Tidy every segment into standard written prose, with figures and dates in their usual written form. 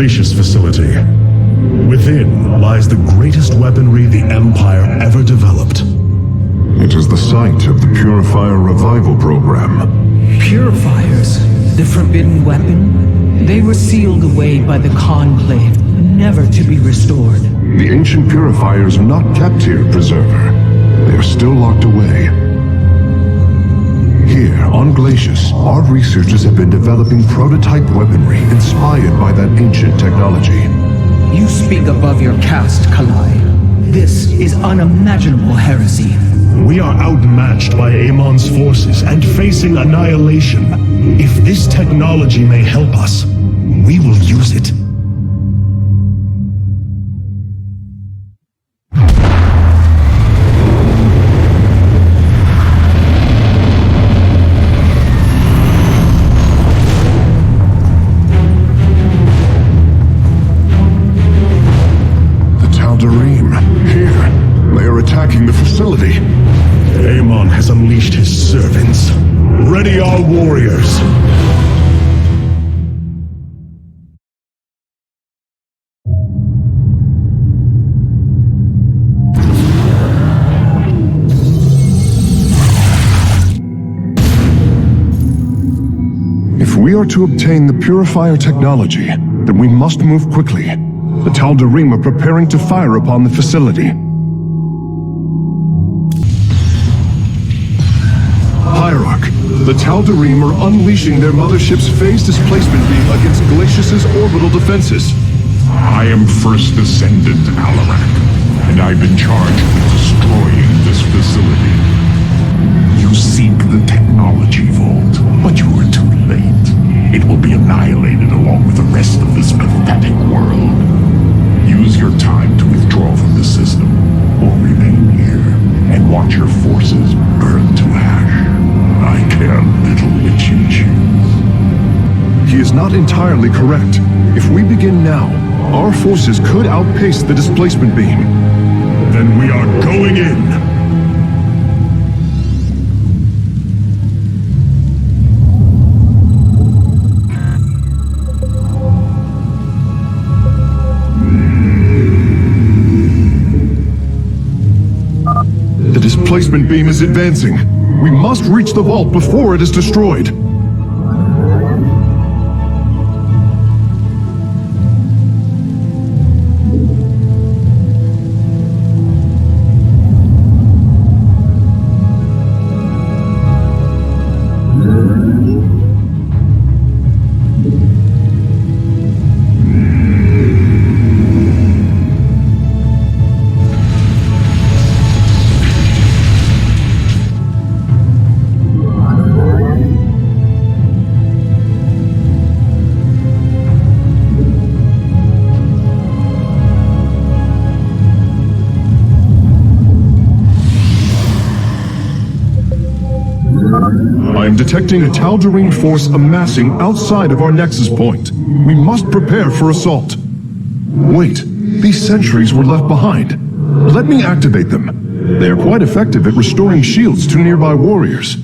spacious facility. Within lies the greatest weaponry the Empire ever developed. It is the site of the Purifier Revival Program. Purifiers? The forbidden weapon? They were sealed away by the Conclave, never to be restored. The ancient Purifiers are not kept here, Preserver. They are still locked away. Here, on Glacius, our researchers have been developing prototype weaponry inspired by that ancient technology. You speak above your caste, Kalai. This is unimaginable heresy. We are outmatched by Amon's forces and facing annihilation. If this technology may help us, we will use it. The facility. Amon has unleashed his servants. Ready our warriors. If we are to obtain the Purifier technology, then we must move quickly. The Tal'Darim are preparing to fire upon the facility. Hierarch, the Tal'Darim are unleashing their mothership's phase displacement beam against Glacius's orbital defenses. I am First Descendant Alarak, and I've been charged with destroying this facility. You seek the technology vault, but you are too late. It will be annihilated along with the rest of this pathetic world. Use your time to withdraw from the system, or remain here and watch your forces burn to ash. I care little which you choose. He is not entirely correct. If we begin now, our forces could outpace the displacement beam. Then we are going in! The displacement beam is advancing. We must reach the vault before it is destroyed. I am detecting a Tal'Darim force amassing outside of our nexus point. We must prepare for assault. Wait, these sentries were left behind. Let me activate them. They are quite effective at restoring shields to nearby warriors.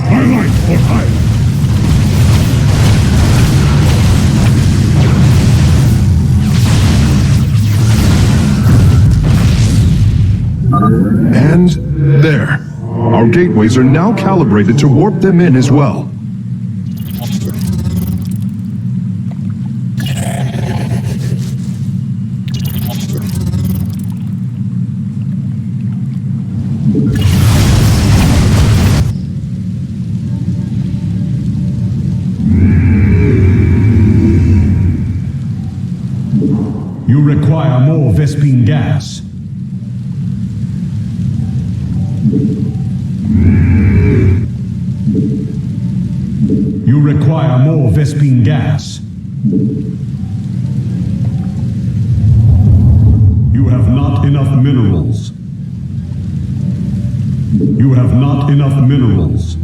Highlight for hire! And there. Our gateways are now calibrated to warp them in as well. You require more Vespene gas. You require more Vespene gas. You have not enough minerals. You have not enough minerals.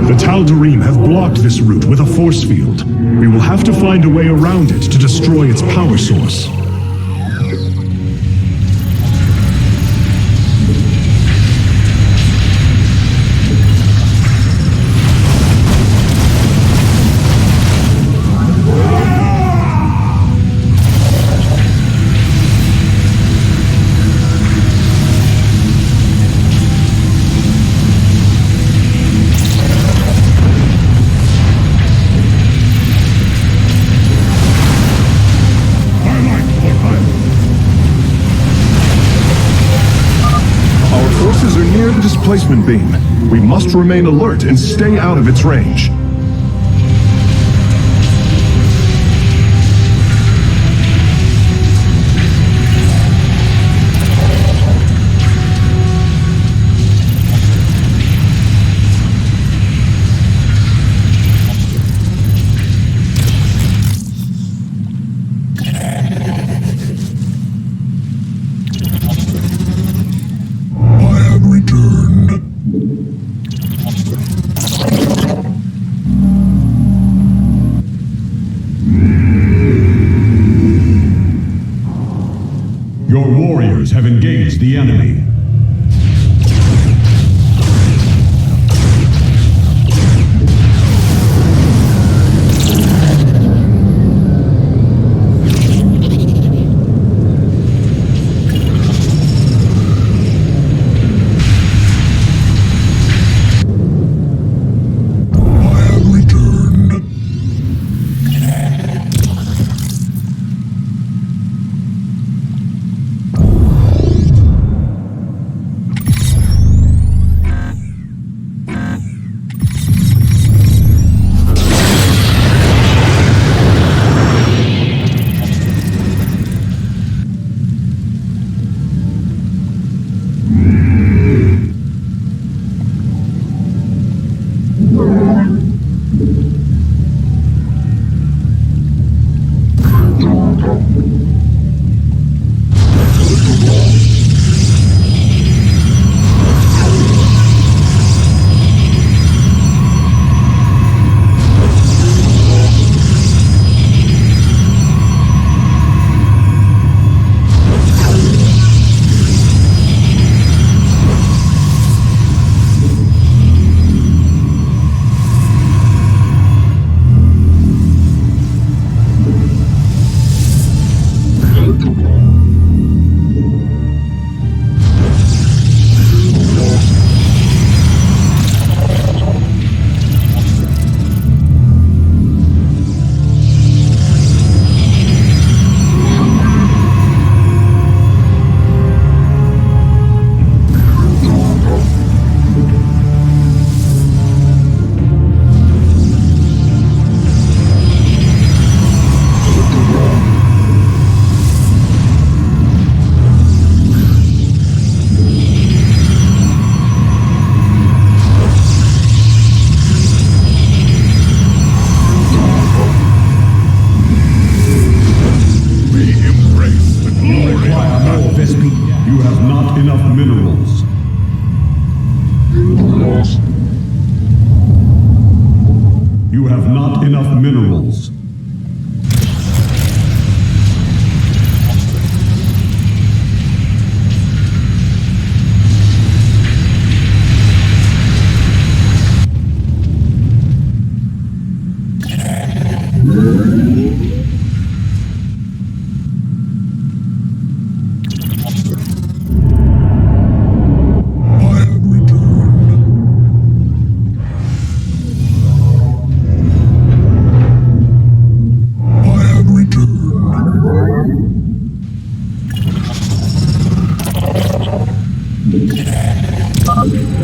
The Tal'Darim have blocked blocked this route with a force field. We will have to find a way around it to destroy its power source. Displacement beam. We must remain alert and stay out of its range. Your warriors have engaged the enemy. You have not enough minerals.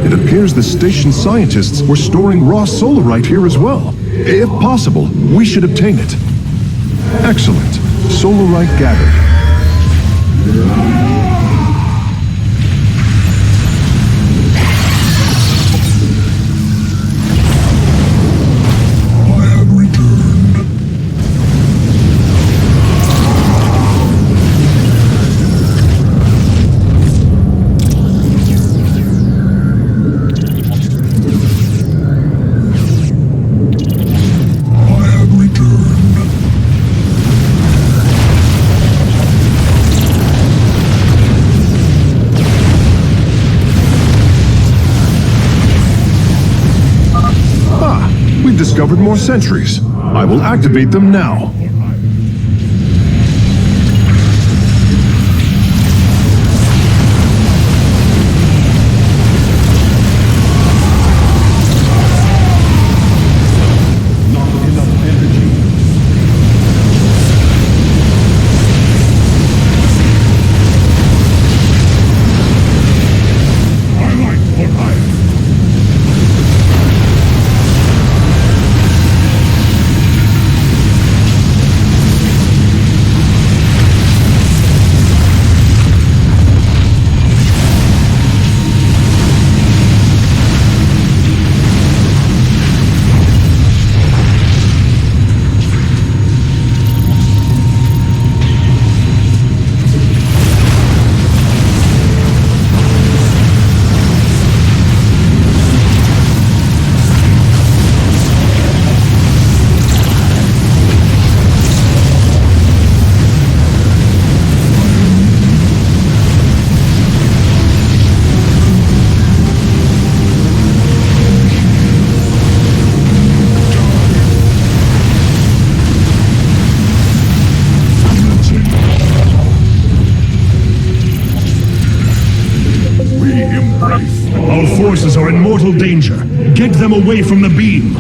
It appears the station scientists were storing raw solarite here as well. If possible, we should obtain it. Excellent. Solarite gathered. discovered more sentries. I will activate them now. Our forces are in mortal danger. Get them away from the beam.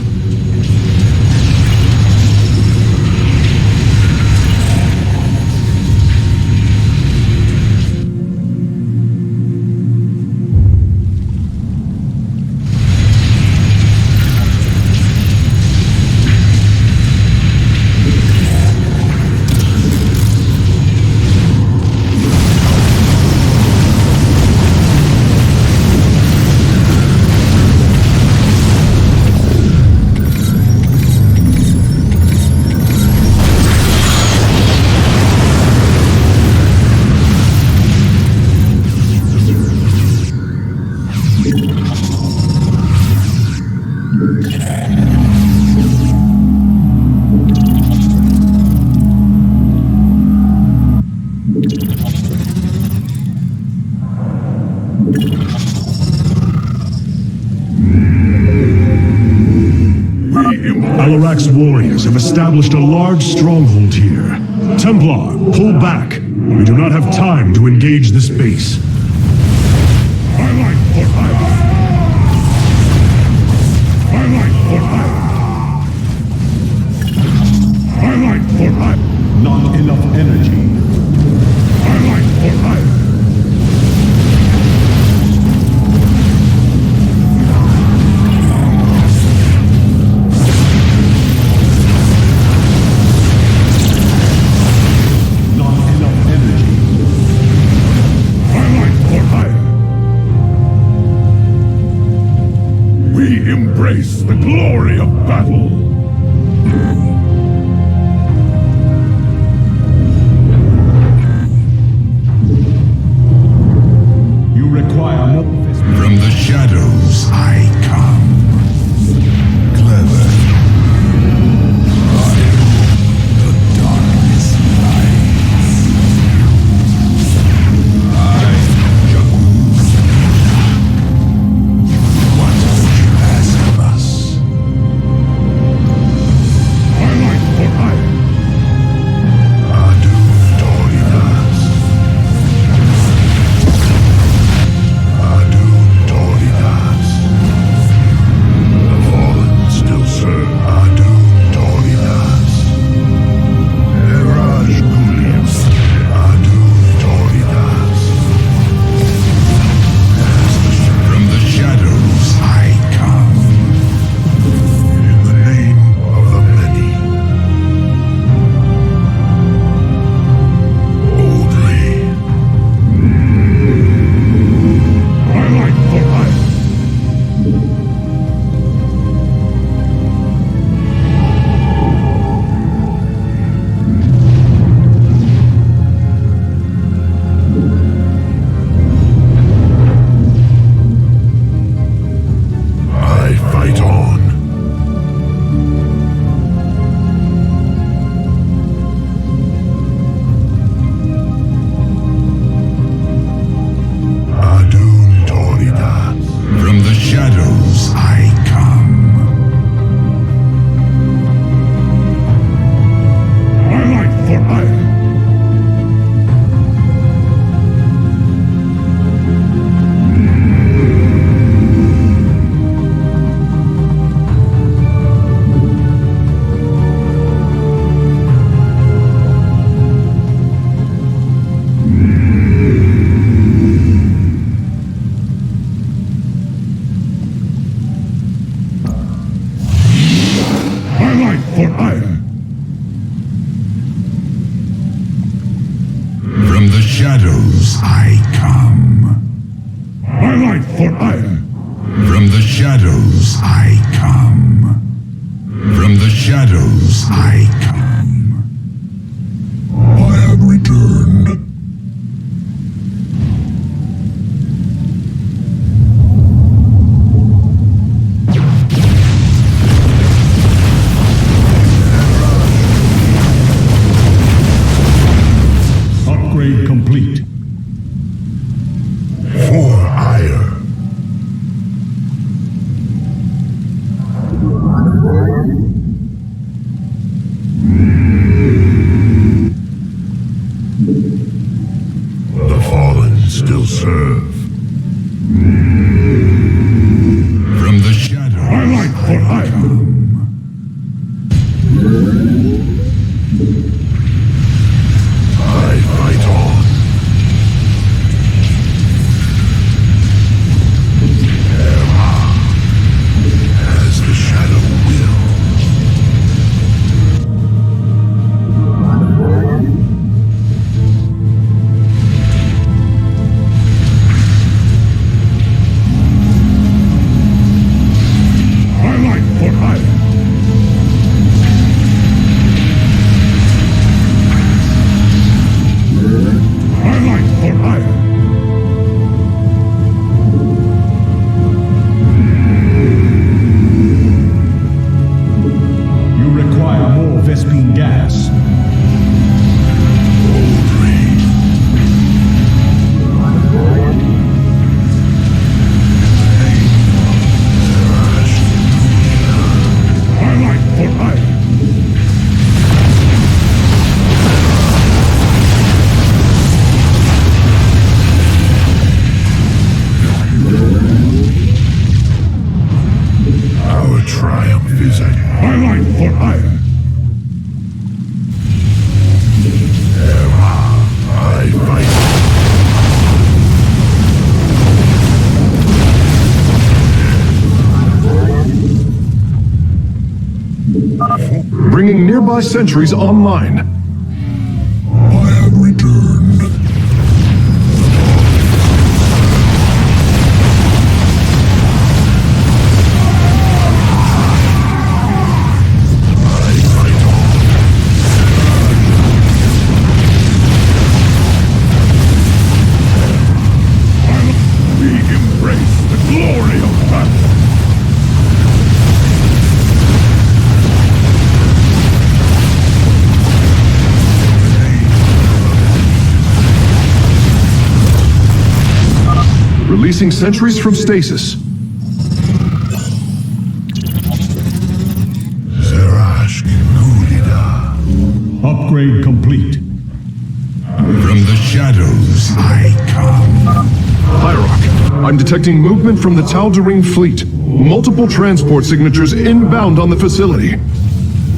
Alarak's warriors have established a large stronghold here. Templar, pull back. We do not have time to engage this base. Not enough energy. Embrace the glory of battle! You require more. From the shadows I come. Clever. The darkness lies. I Jagu. What would you ask of us? I come. I light for ire. From the shadows I come. From the shadows I come. I have returned. Upgrade complete. For ire. The fallen still serve. From the shadows I light for ire. I fight on. As the shadow will. I light for ire. I light for ire. You require more Vespine gas. I light for ire. Our triumph is at hand. I light for ire. I fight. Bringing nearby sentries online. I have returned. I fight on. We embrace the glory of battle. Releasing sentries from stasis. Zerash Gulida. Upgrade complete. From the shadows I come. Hierarch, I'm detecting movement from the Tal'Darim fleet. Multiple transport signatures inbound on the facility.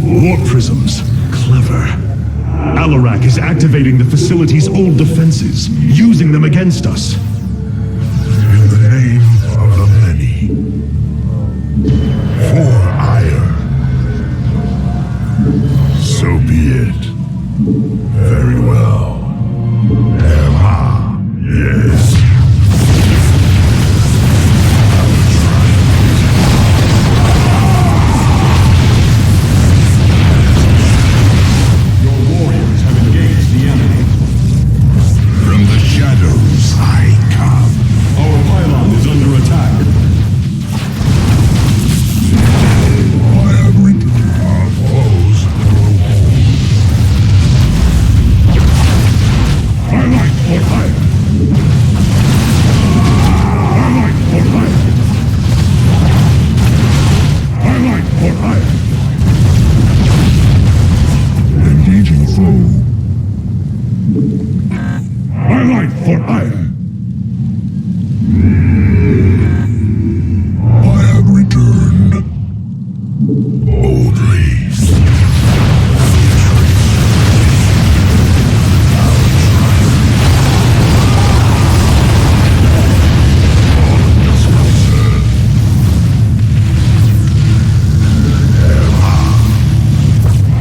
Warp prisms. Clever. Alarak is activating the facility's old defenses, using them against us. In the name of the many. For ire. So be it. Very well. Emma. Yes. Your warriors have engaged the enemy. From the shadows I come. Our pylon is under attack. I have returned. Our foes grow old. I light for ire. I light for ire. I light for ire. Engaging foe. I light for ire. I have returned. Boldly.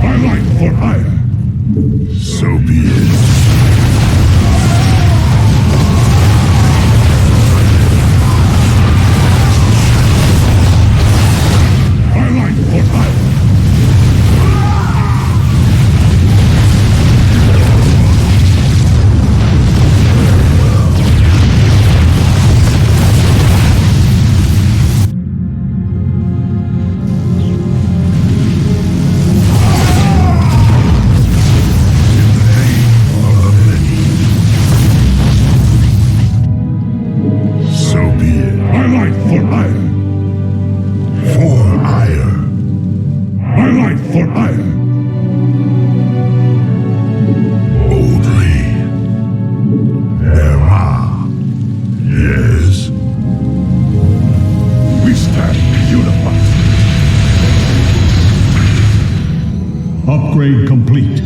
I light for ire. So be it. for hire. Boldly. Erma. Yes. We stand unified. Upgrade complete.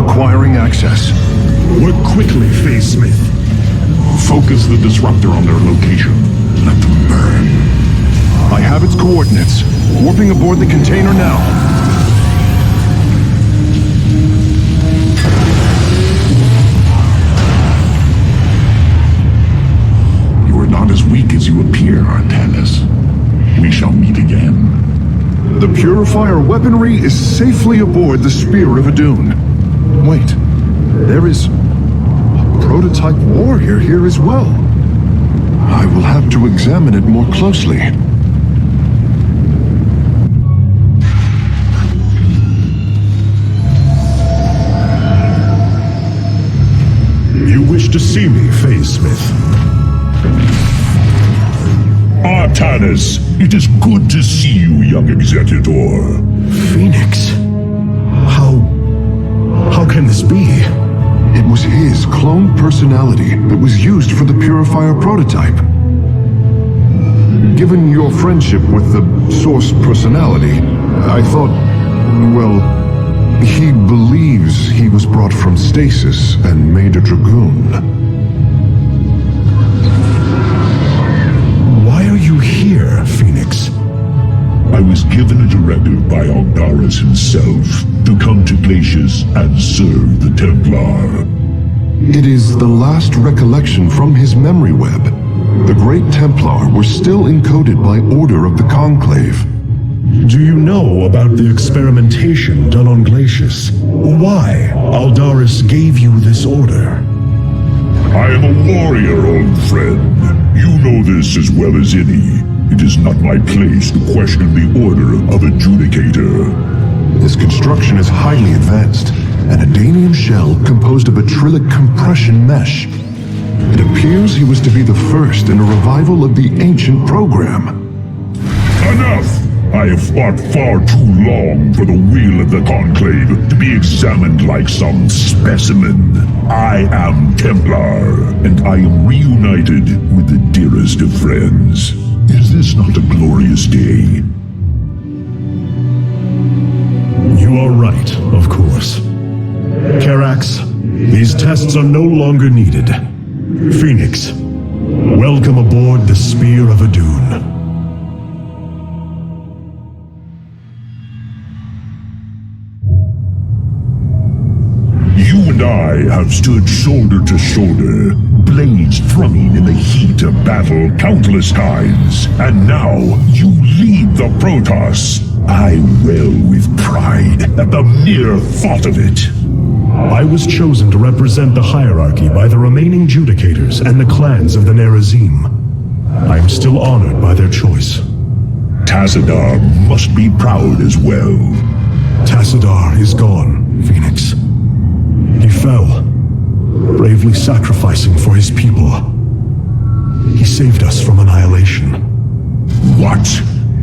Acquiring access. Work quickly, Phase Smith. Focus the disruptor on their location. Let them burn. I have its coordinates. Warping aboard the container now. You are not as weak as you appear, Artanis. We shall meet again. The Purifier weaponry is safely aboard the Spear of Adun. Wait, there is a prototype warrior here as well. I will have to examine it more closely. You wish to see me, Phase Smith? Artanis, it is good to see you, young Executor. Phoenix? How can this be? It was his cloned personality that was used for the Purifier prototype. Given your friendship with the Source personality, I thought, well, he believes he was brought from stasis and made a Dragoon. Why are you here, Phoenix? I was given a directive by Aldaris himself to come to Glacius and serve the Templar. It is the last recollection from his memory web. The Great Templar were still encoded by order of the Conclave. Do you know about the experimentation done on Glacius? Why Aldaris gave you this order? I am a warrior, old friend. You know this as well as any. It is not my place to question the order of Adjudicator. This construction is highly advanced, an Adanium shell composed of a trillic compression mesh. It appears he was to be the first in a revival of the ancient program. Enough! I have fought far too long for the will of the Conclave to be examined like some specimen. I am Templar, and I am reunited with the dearest of friends. Is this not a glorious day? You are right, of course. Karax, these tests are no longer needed. Phoenix, welcome aboard the Spear of Adun. You and I have stood shoulder to shoulder, blades thrumming in the heat of battle countless times, and now you lead the protoss. I wail with pride at the mere thought of it. I was chosen to represent the hierarchy by the remaining Judicators and the clans of the Nerazim. I am still honored by their choice. Tassadar must be proud as well. Tassadar is gone, Phoenix. He fell, bravely sacrificing for his people. He saved us from annihilation. What?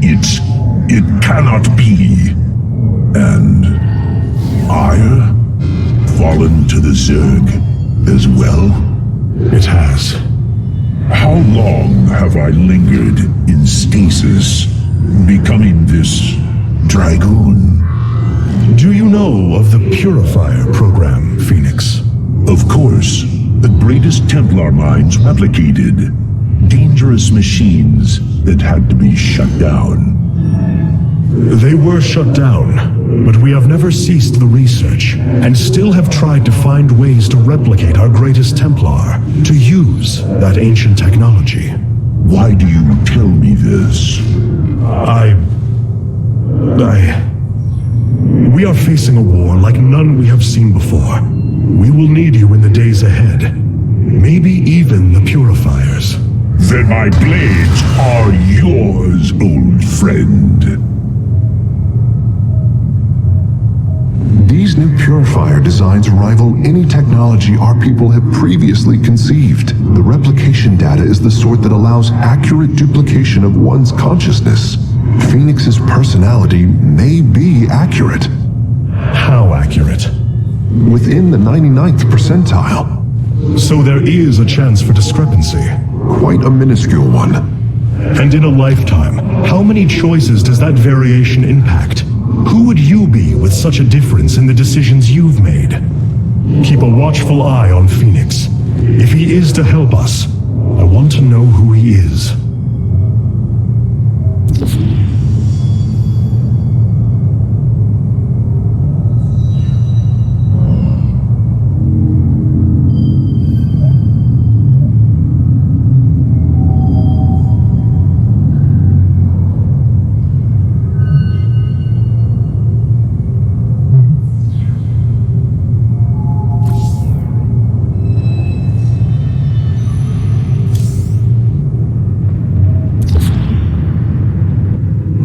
It cannot be. And Ire? Fallen to the Zerg as well? It has. How long have I lingered in stasis, becoming this Dragoon? Do you know of the Purifier program, Phoenix? Of course, the greatest Templar minds replicated. Dangerous machines that had to be shut down. They were shut down, but we have never ceased the research, and still have tried to find ways to replicate our greatest Templar, to use that ancient technology. Why do you tell me this? We are facing a war like none we have seen before. We will need you in the days ahead. Maybe even the Purifiers. Then my blades are yours, old friend. These new Purifier designs rival any technology our people have previously conceived. The replication data is the sort that allows accurate duplication of one's consciousness. Phoenix's personality may be accurate. How accurate? Within the 99th percentile. So there is a chance for discrepancy. Quite a minuscule one. And in a lifetime, how many choices does that variation impact? Who would you be with such a difference in the decisions you've made? Keep a watchful eye on Phoenix. If he is to help us, I want to know who he is.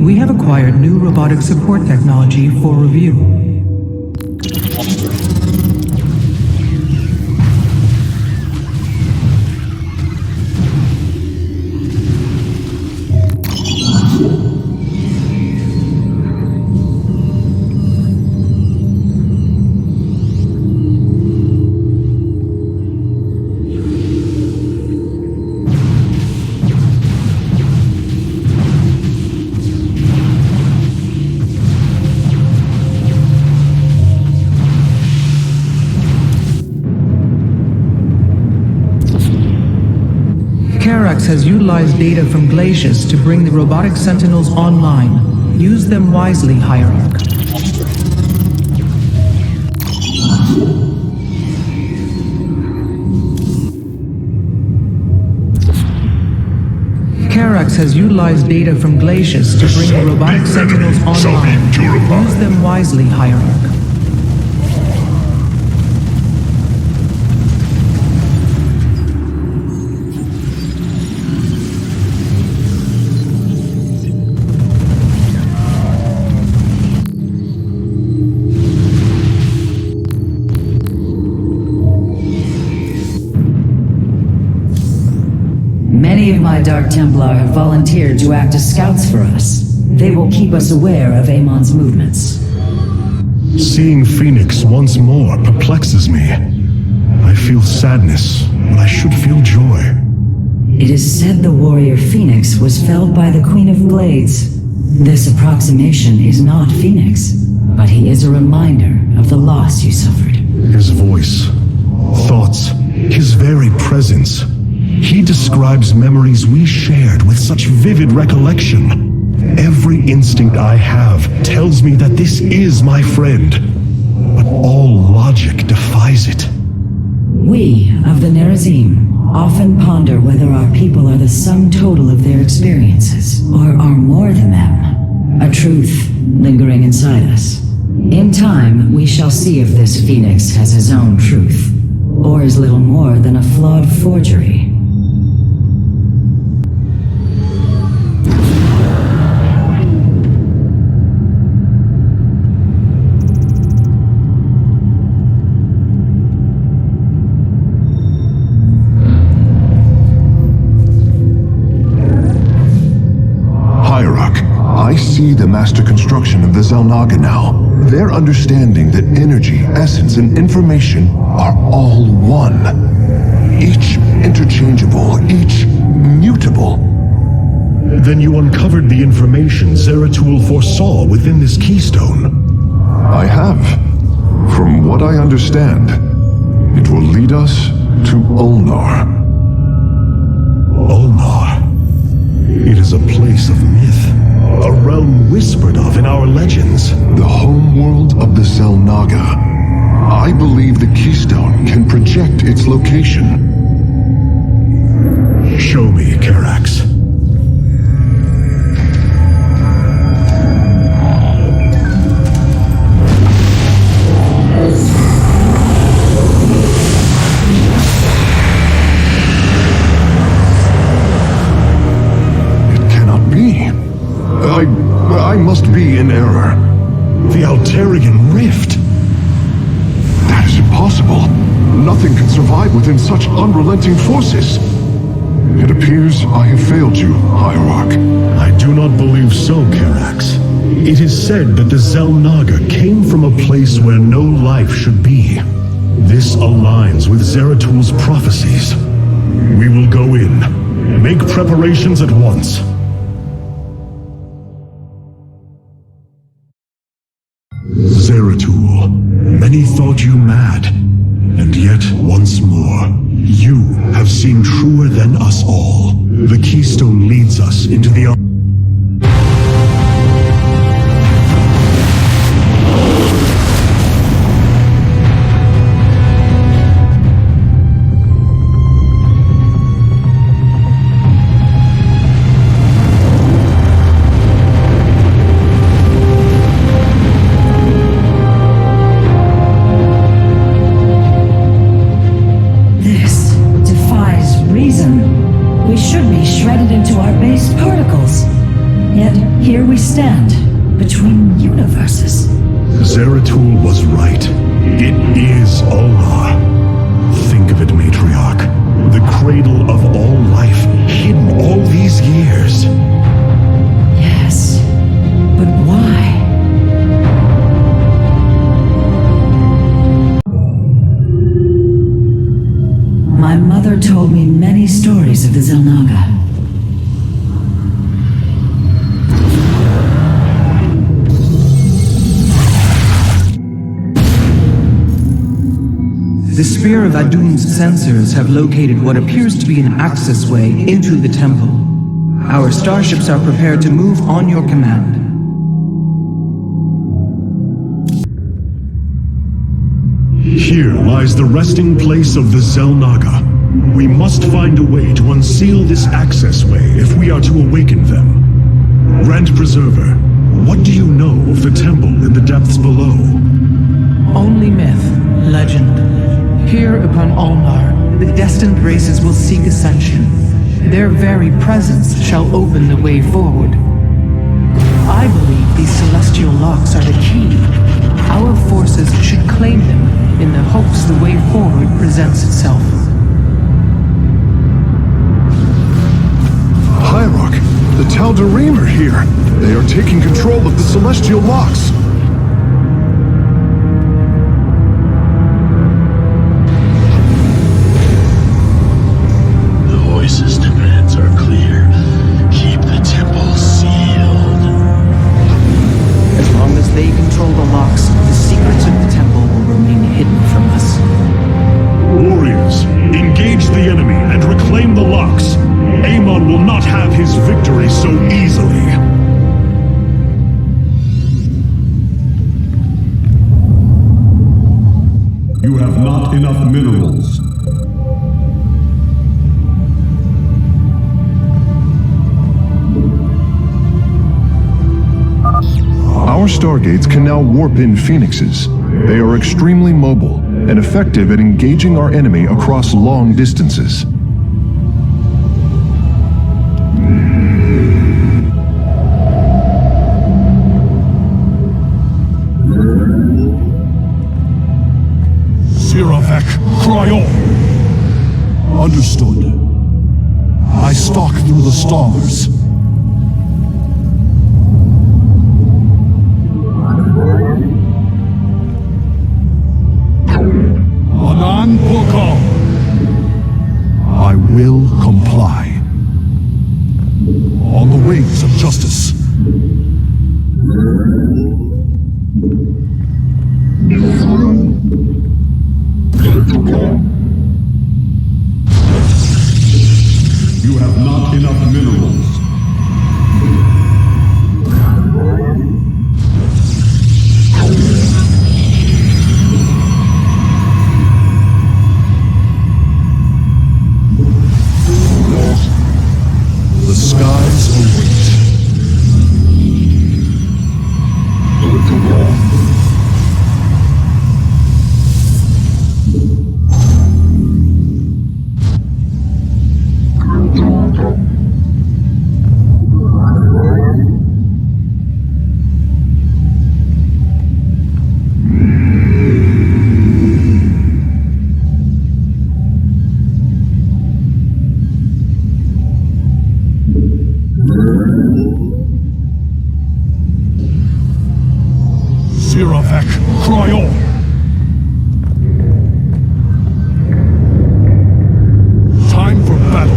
We have acquired new robotic support technology for review. Has utilized data from glaciers to bring the robotic sentinels online. Use them wisely, Hierarch. Carax has utilized data from glaciers to bring the robotic sentinels online. Use them wisely, Hierarch. Many of my Dark Templar have volunteered to act as scouts for us. They will keep us aware of Amon's movements. Seeing Phoenix once more perplexes me. I feel sadness, but I should feel joy. It is said the warrior Phoenix was felled by the Queen of Blades. This approximation is not Phoenix, but he is a reminder of the loss you suffered. His voice, thoughts, his very presence. He describes memories we shared with such vivid recollection. Every instinct I have tells me that this is my friend, but all logic defies it. We of the Nerazim often ponder whether our people are the sum total of their experiences, or are more than them, a truth lingering inside us. In time, we shall see if this Phoenix has his own truth, or is little more than a flawed forgery. I see the master construction of the Xel'Naga now. Their understanding that energy, essence, and information are all one. Each interchangeable, each mutable. Then you uncovered the information Zeratul foresaw within this keystone. I have. From what I understand, it will lead us to Ulnar. Ulnar. It is a place of myth. A realm whispered of in our legends. The homeworld of the Xel'Naga. I believe the keystone can project its location. Show me, Carax. I must be in error. The Altarian Rift. That is impossible. Nothing can survive within such unrelenting forces. It appears I have failed you, Hierarch. I do not believe so, Karax. It is said that the Xel'Naga came from a place where no life should be. This aligns with Zeratul prophecies. We will go in. Make preparations at once. Zeratul, many thought you mad. And yet, once more, you have seen truer than us all. The keystone leads us into the... Zeratul was right. It is Allah. Think of it, Matriarch. The cradle of all life, hidden all these years. Yes, but why? My mother told me many stories of the Xel'Naga. The Spear of Adun's sensors have located what appears to be an access way into the temple. Our starships are prepared to move on your command. Here lies the resting place of the Xel'Naga. We must find a way to unseal this access way if we are to awaken them. Grand Preserver, what do you know of the temple in the depths below? Only myth, legend. Here upon Ulnar, the destined races will seek ascension. Their very presence shall open the way forward. I believe these celestial locks are the key. Our forces should claim them in the hopes the way forward presents itself. Hierarch, the Tal'Darim are here. They are taking control of the celestial locks. Stargates can now warp in phoenixes. They are extremely mobile and effective at engaging our enemy across long distances. Siravek, Cryon! Understood. I stalk through the stars. I will comply. On the wings of justice. You have not enough minerals. The skies await. Shiravek, cry on! Time for battle.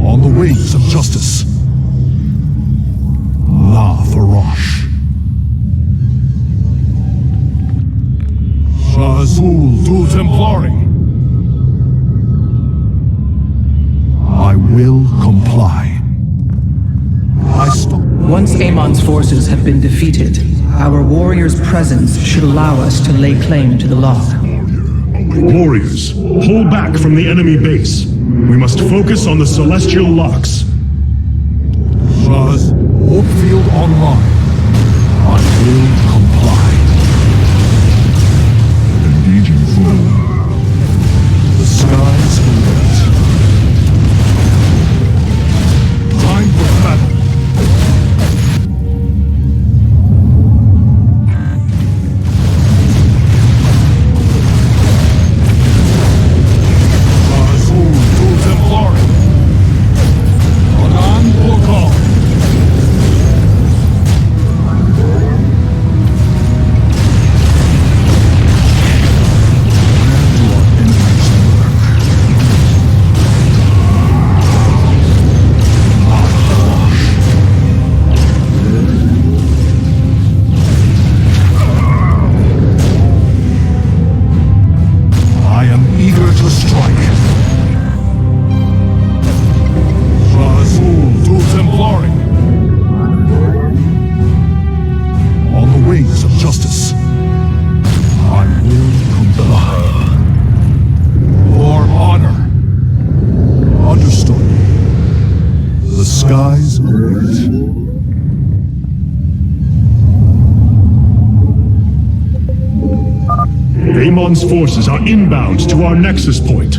On the wings of justice. La Farash. Shazul du Templari. I will comply. Once Amon's forces have been defeated, our warriors' presence should allow us to lay claim to the lock. Warriors, pull back from the enemy base. We must focus on the celestial locks. Shaz, Oakfield online. I will comply. Engaging foe. The skies await. Time for battle. Amon's forces are inbound to our nexus point.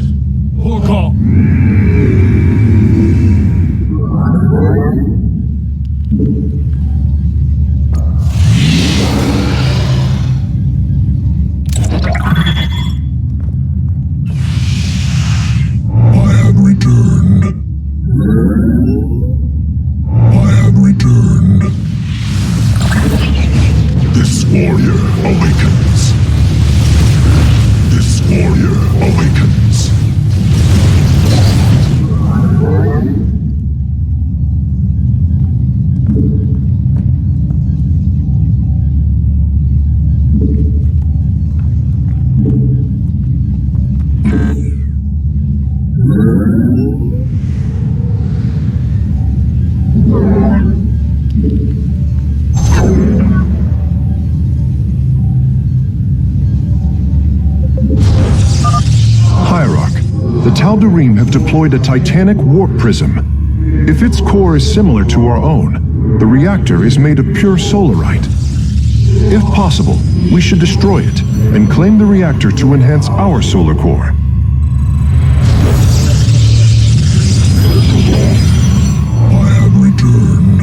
Hook up. I have returned. I have returned. This warrior awakens. This warrior awakens. Tal'Darim have deployed a titanic warp prism. If its core is similar to our own, the reactor is made of pure solarite. If possible, we should destroy it and claim the reactor to enhance our solar core. I have returned.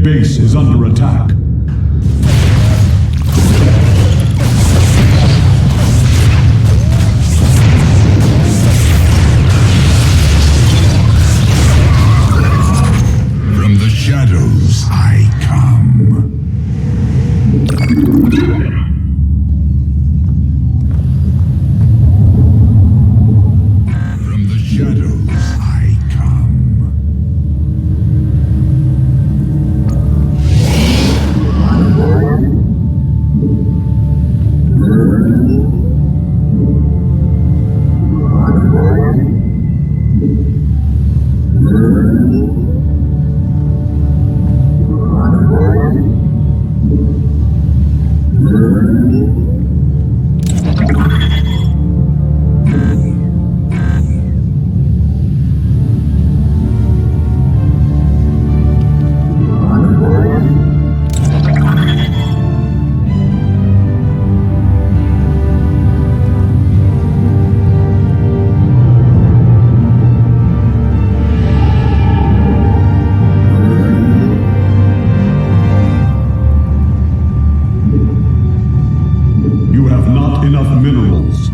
Base is under attack. From the shadows I come. From the shadows I come. You have not enough minerals.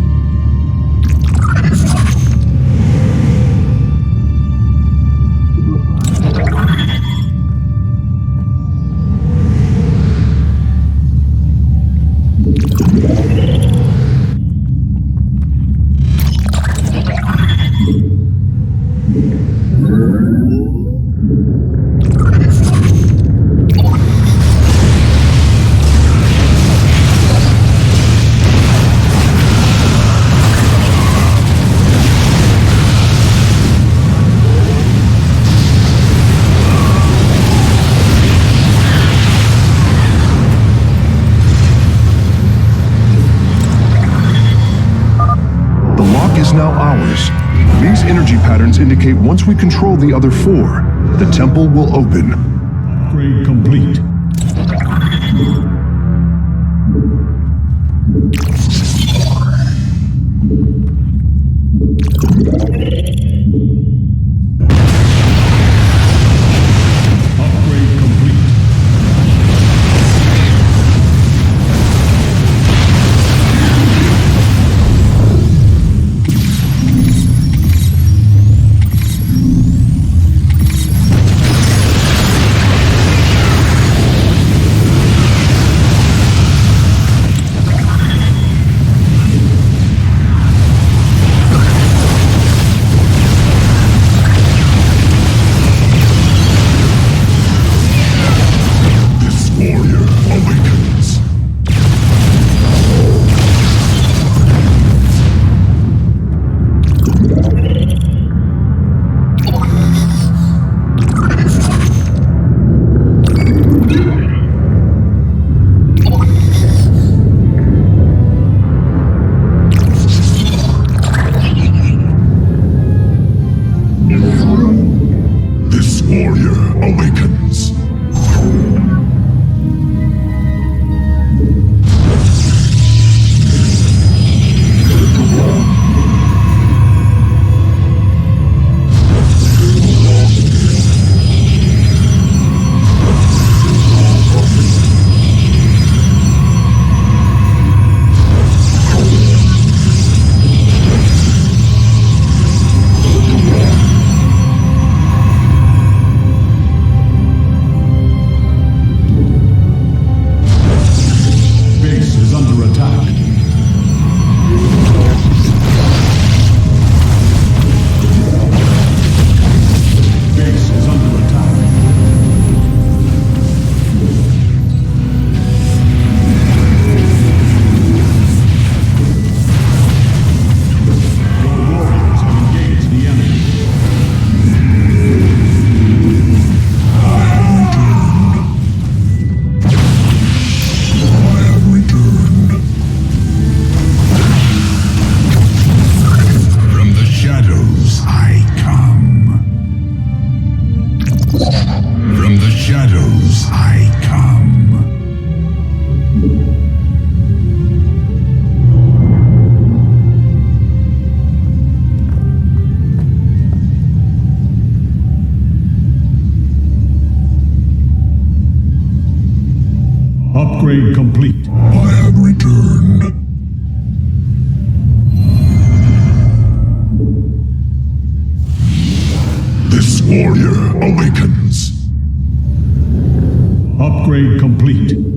Now ours. These energy patterns indicate once we control the other four, the temple will open. Upgrade complete. Upgrade complete. Upgrade complete. I have returned. This warrior awakens. Upgrade complete.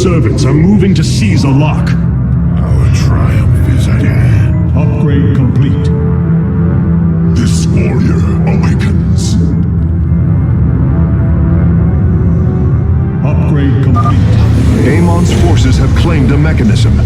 Servants are moving to seize a lock. Our triumph is at hand. Upgrade complete. This warrior awakens. Upgrade complete. Amon's forces have claimed a mechanism.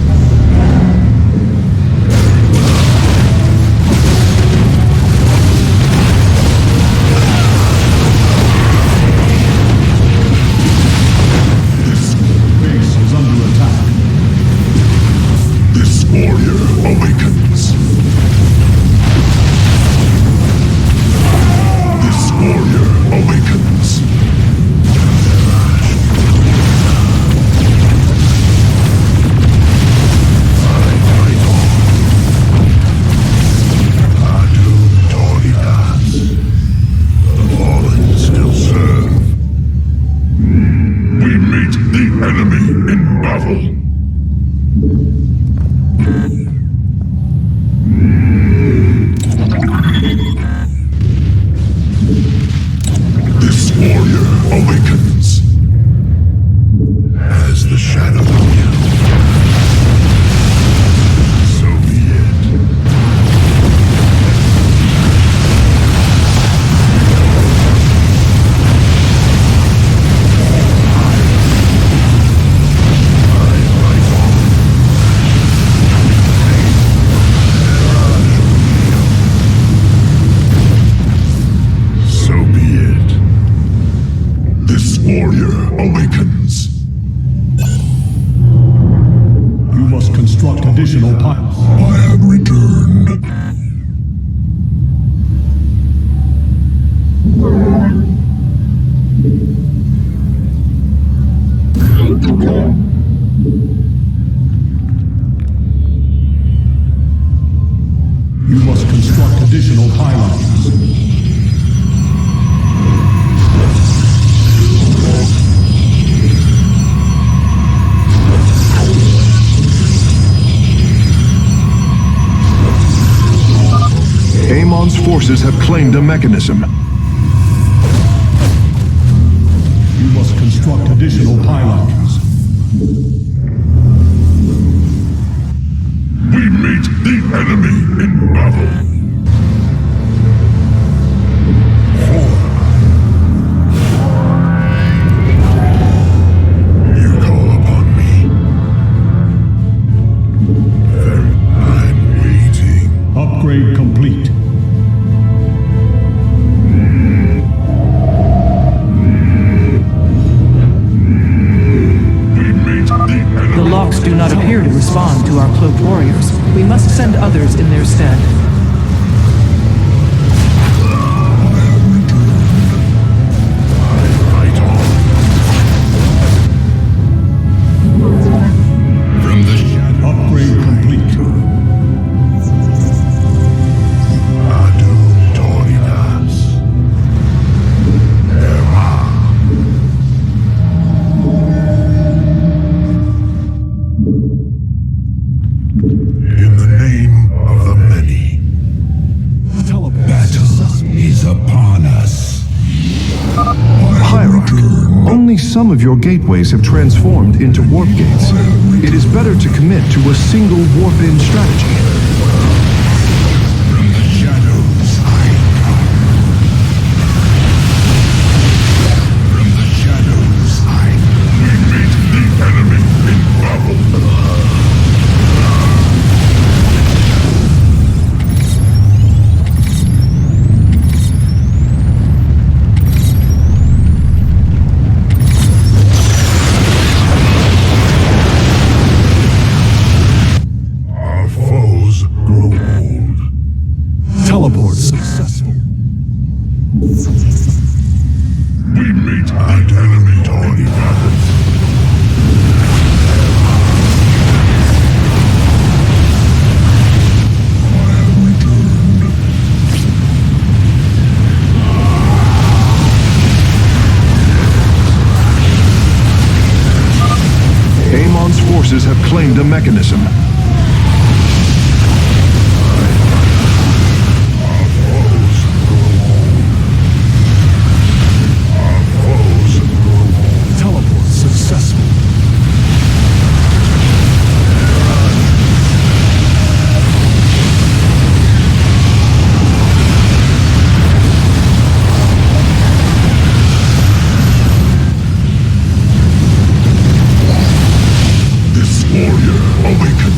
Amon's forces have claimed a mechanism. You must construct additional pylons. We meet the enemy in battle. You call upon me. I'm waiting. Upgrade complete. The locks do not appear to respond to our cloaked warriors. We must send others in their stead. Fight on. From the shadow. Upgrade complete. Introductorias. In the name of the many. Battle is upon us. Hierarch, only some of your gateways have transformed into warp gates. It is better to commit to a single warp-in strategy. From the shadows I come. From the shadows we meet the enemy in battle. Our foes grow old. Teleport successful. We meet the enemy in battle. Amon's forces have claimed a mechanism. Teleport successful. This warrior awakens.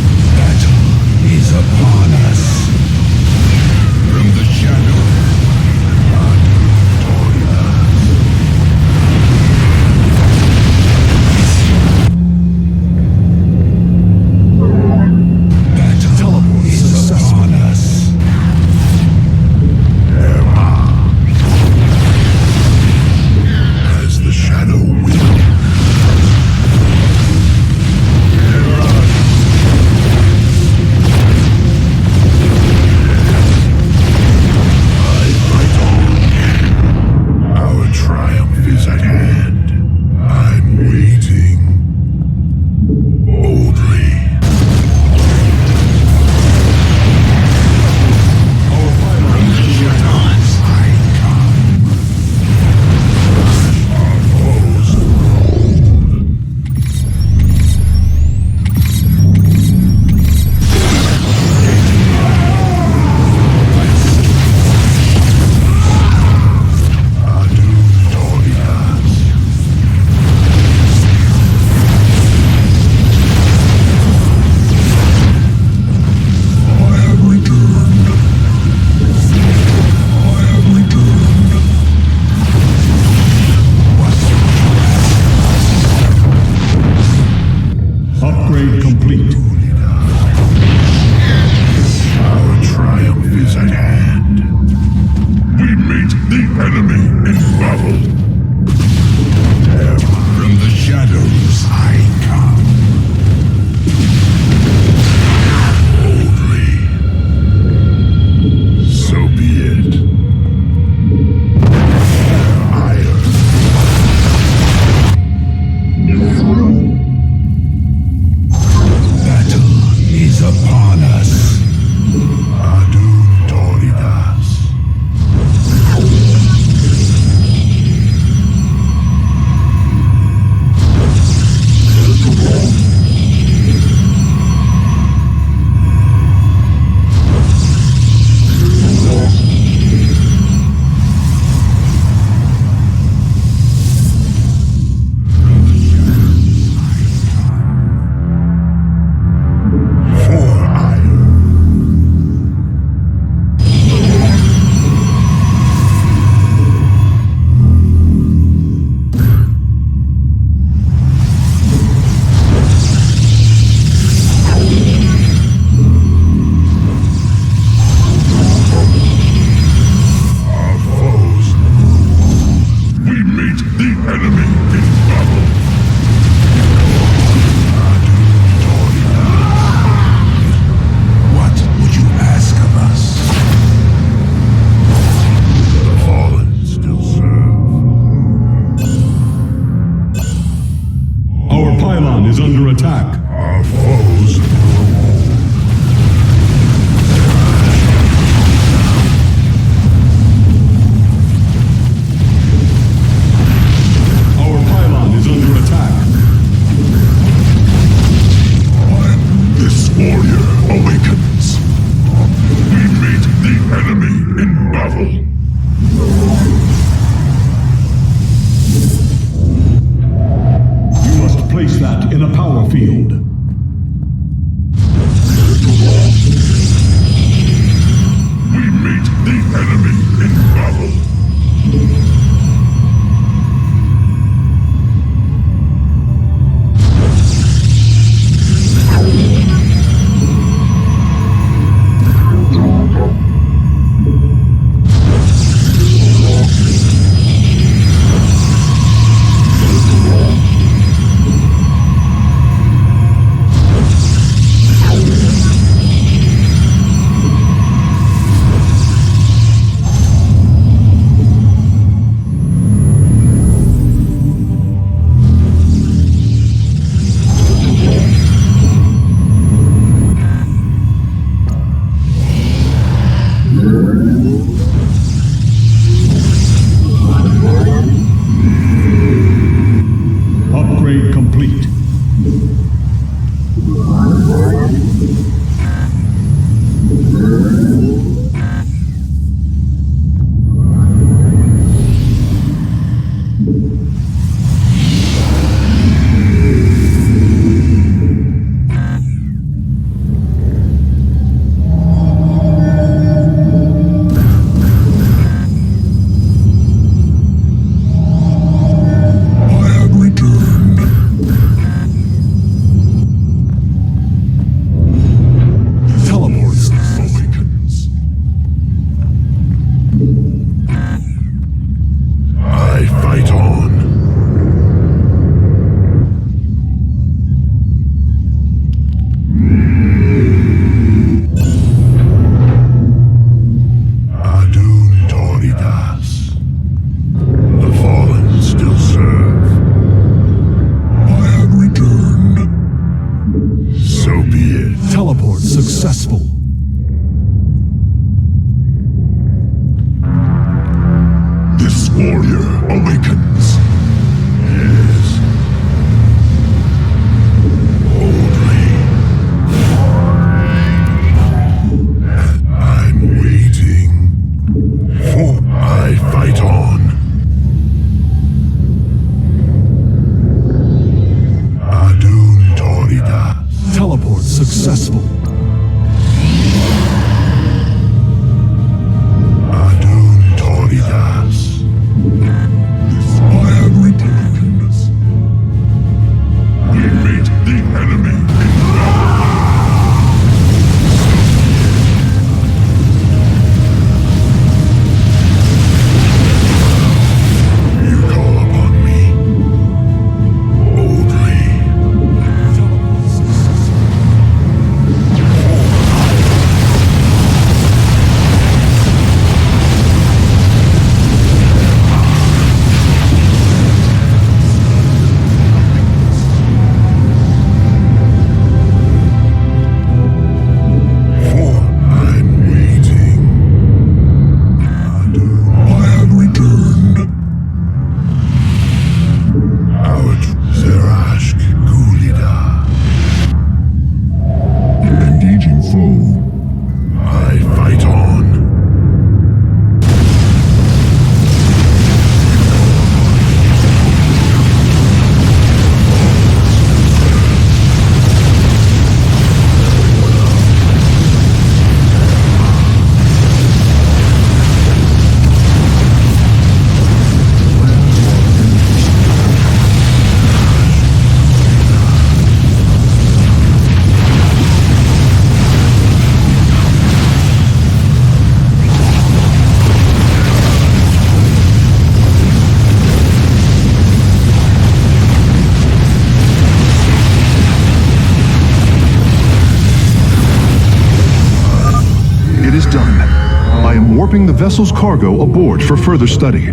warping the vessel's cargo aboard for further study.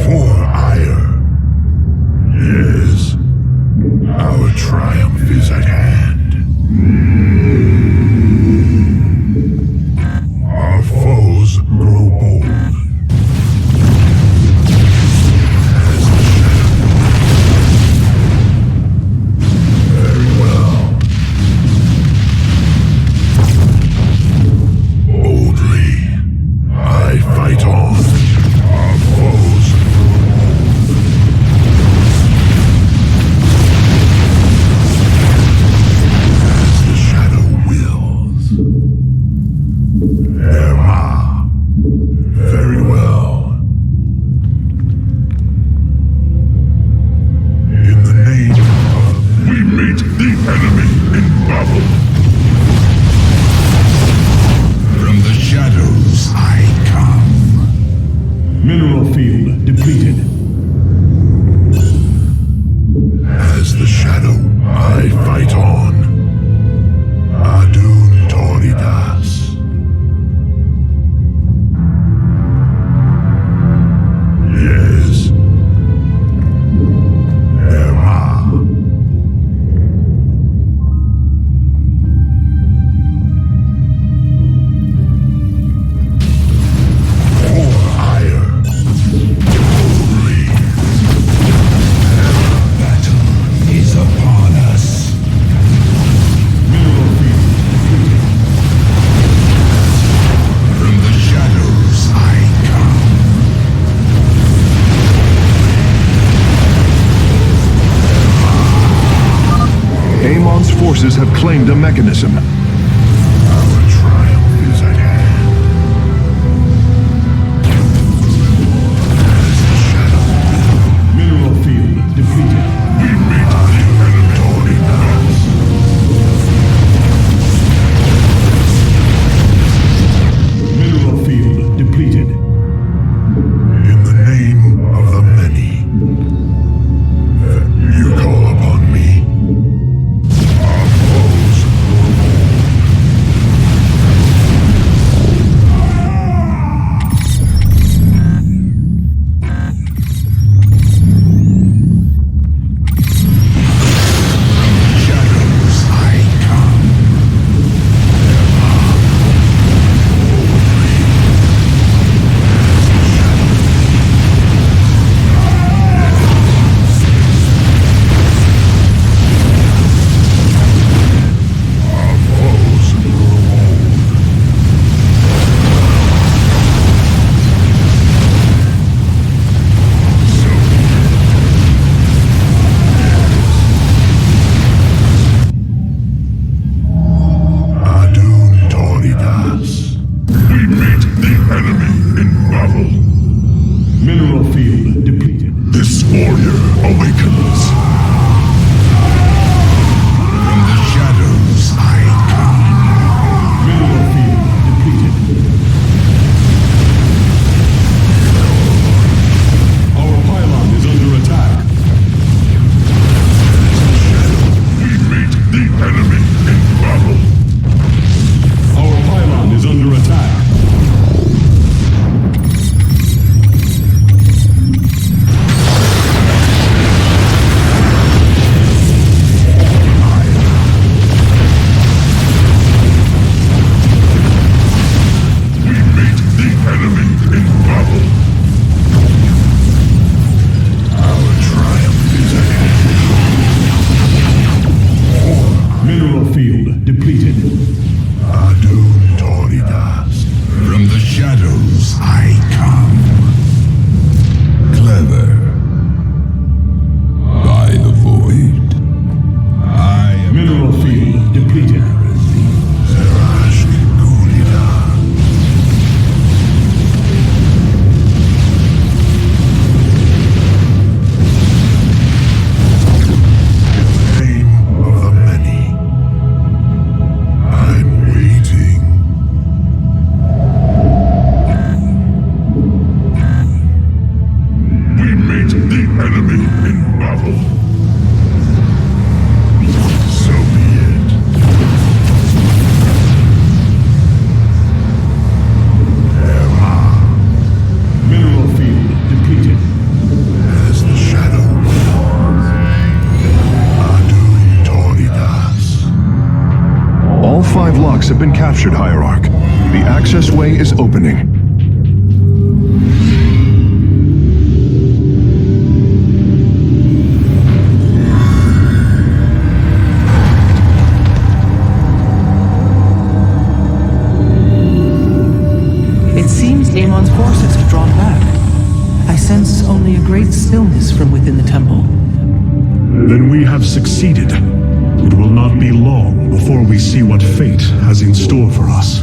For ire. Yes. Our triumph is at hand. Our foes grow bold. Very well. Boldly, I fight on. Our foes as the shadow wills. Erma. Very well. In the name of... We meet the enemy in battle. From the shadows I come. Mineral field depleted. As the shadow I fight on. Adun Toridas. Yes. Erma. For ire. Boldly. Battle is upon us. Mineral field depleted. From the shadows I come. Amon's forces have claimed a mechanism. Our triumph is at hand. As the shadow Mineral field depleted. we meet the enemy us. Mineral field depleted. In the name of the many, you call upon me. Our foes grow bold. been captured, Hierarch. The access way is opening. It seems Amon's forces have drawn back. I sense only a great stillness from within the temple. Then we have succeeded. It will not be long before we see what fate has in store for us.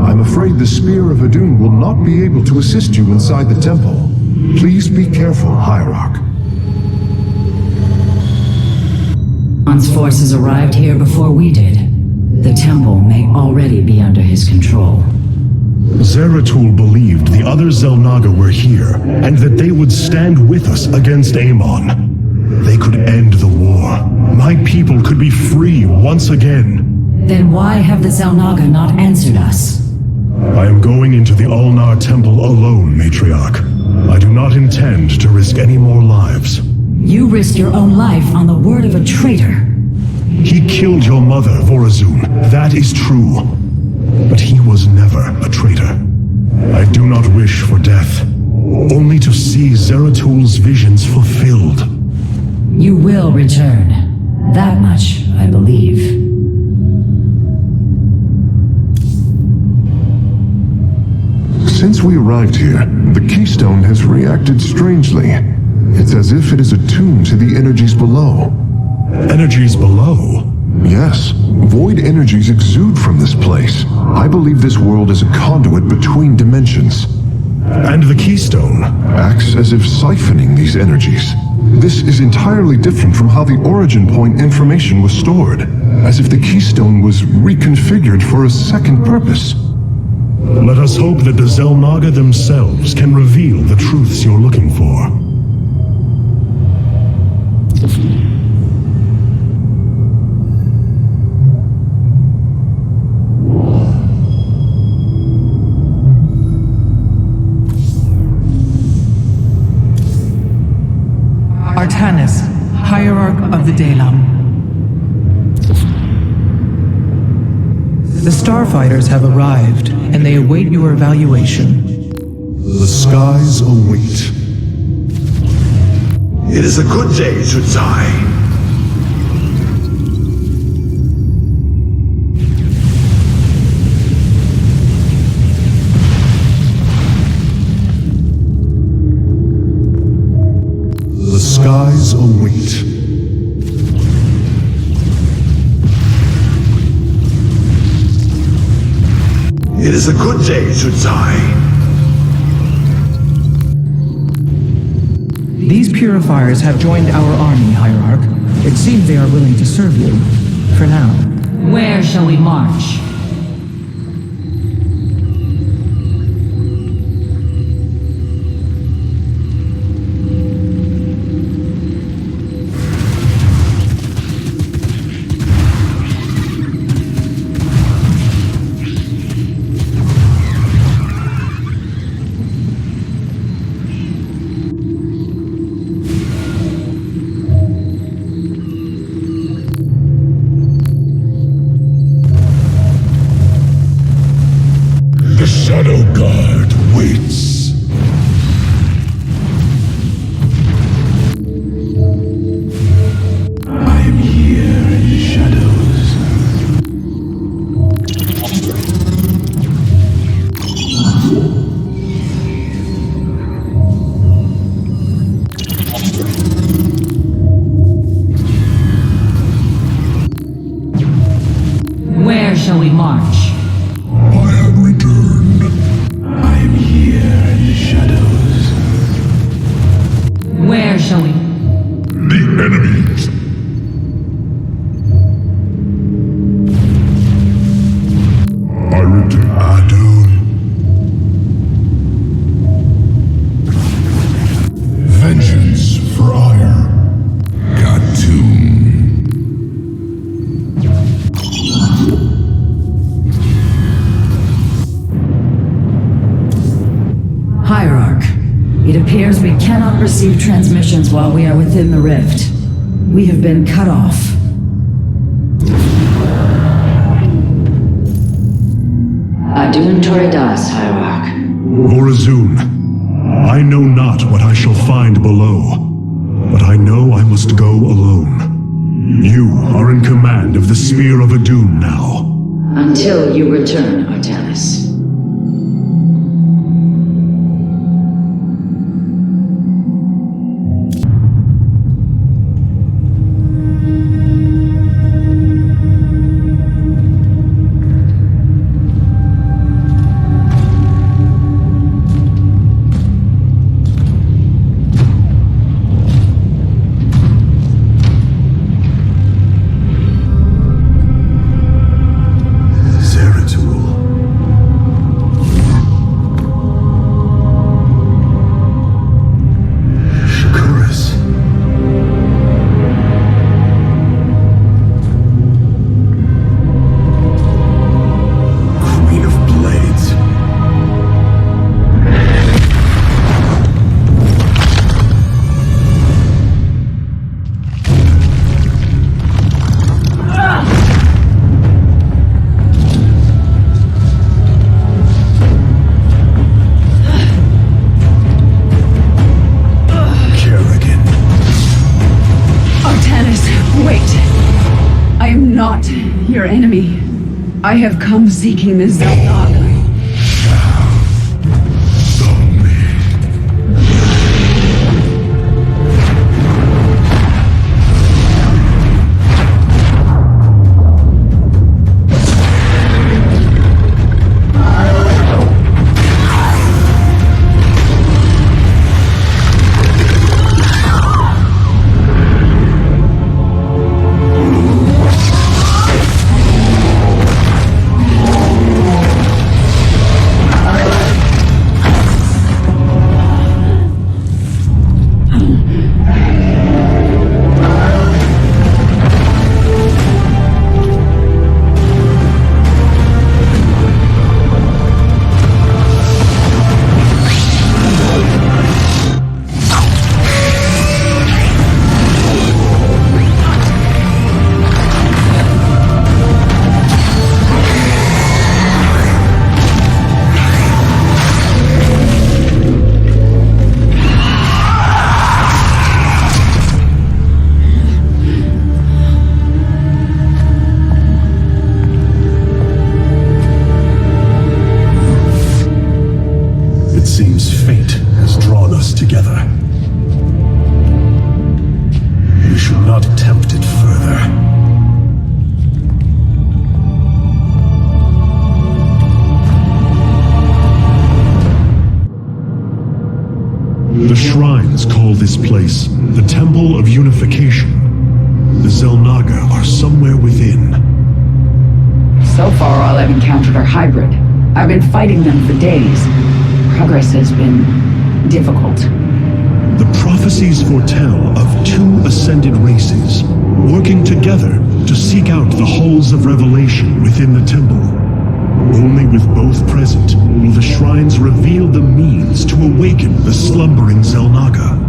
I'm afraid the Spear of Adun will not be able to assist you inside the temple. Please be careful, Hierarch. Amon's forces arrived here before we did. The temple may already be under his control. Zeratul believed the other Xel'Naga were here, and that they would stand with us against Amon. They could end the war. My people could be free once again. Then why have the Xel'Naga not answered us? I am going into the Ulnar Temple alone, Matriarch. I do not intend to risk any more lives. You risked your own life on the word of a traitor. He killed your mother, Vorazun. That is true. But he was never a traitor. I do not wish for death, only to see Zeratul's visions fulfilled. You will return. That much, I believe. Since we arrived here, the Keystone has reacted strangely. It's as if it is attuned to the energies below. Energies below? Yes, void energies exude from this place. I believe this world is a conduit between dimensions. And the Keystone Acts as if siphoning these energies. This is entirely different from how the origin point information was stored, as if the Keystone was reconfigured for a second purpose. Let us hope that the Xel'Naga themselves can reveal the truths you're looking for. Artanis, Hierarch of the Dalam. The Starfighters have arrived, and they await your evaluation. The skies await. It is a good day to die. The skies await. It is a good day to die. These purifiers have joined our army, Hierarch. It seems they are willing to serve you. For now. Where shall we march? The Shadow Guard waits. I am here in the shadows. Where shall we march? I have returned. I am here in the shadows. Where shall we? The enemies. I return. Adun. Vengeance for ire. Khatum. Hierarch. It appears we cannot receive transmissions while we are within the rift. We have been cut off. Introductorias, Hierarch. Vorazun, I know not what I shall find below, but I know I must go alone. You are in command of the Spear of Adun now. Until you return, Artanis. Your enemy. I have come seeking the Zelnaga. The shrines call this place the Temple of Unification. The Zelnaga are somewhere within. So far, all I've encountered are hybrid. I've been fighting them for days. Progress has been difficult. The prophecies foretell of two ascended races, working together to seek out the halls of revelation within the temple. Only with both present will the shrines reveal the means to awaken the slumbering Zelnaga.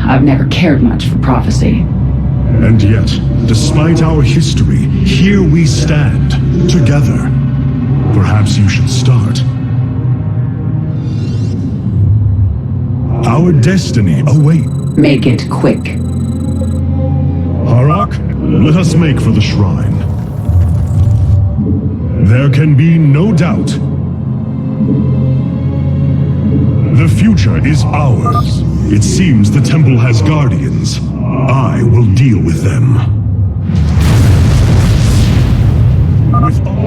I've never cared much for prophecy. And yet, despite our history, here we stand, together. Perhaps you should start. Our destiny awaits. Make it quick. Harak, let us make for the shrine. There can be no doubt. The future is ours. It seems the temple has guardians. I will deal with them.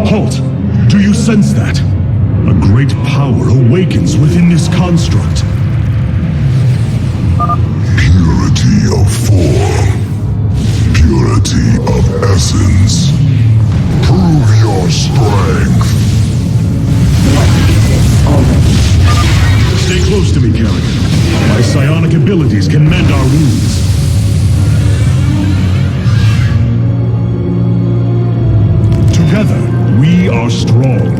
Halt! Do you sense that? A great power awakens within this construct. Purity of form. Purity of essence. Prove your strength. Stay close to me, Kerrigan. My psionic abilities can mend our wounds. Together, we are strong.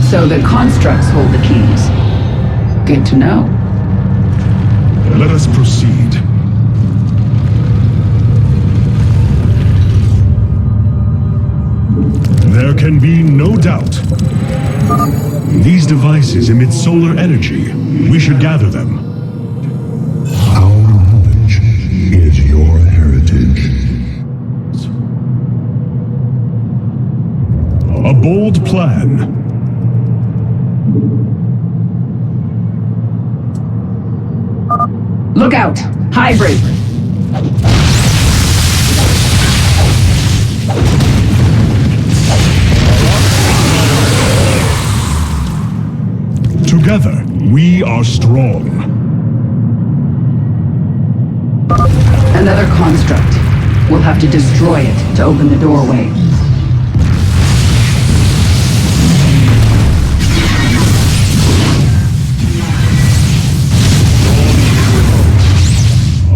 So the constructs hold the keys. Good to know. Let us proceed. There can be no doubt. These devices emit solar energy. We should gather them. Our knowledge is your heritage. A bold plan. Look out! Hybrid! Together, we are strong. Another construct. We'll have to destroy it to open the doorway.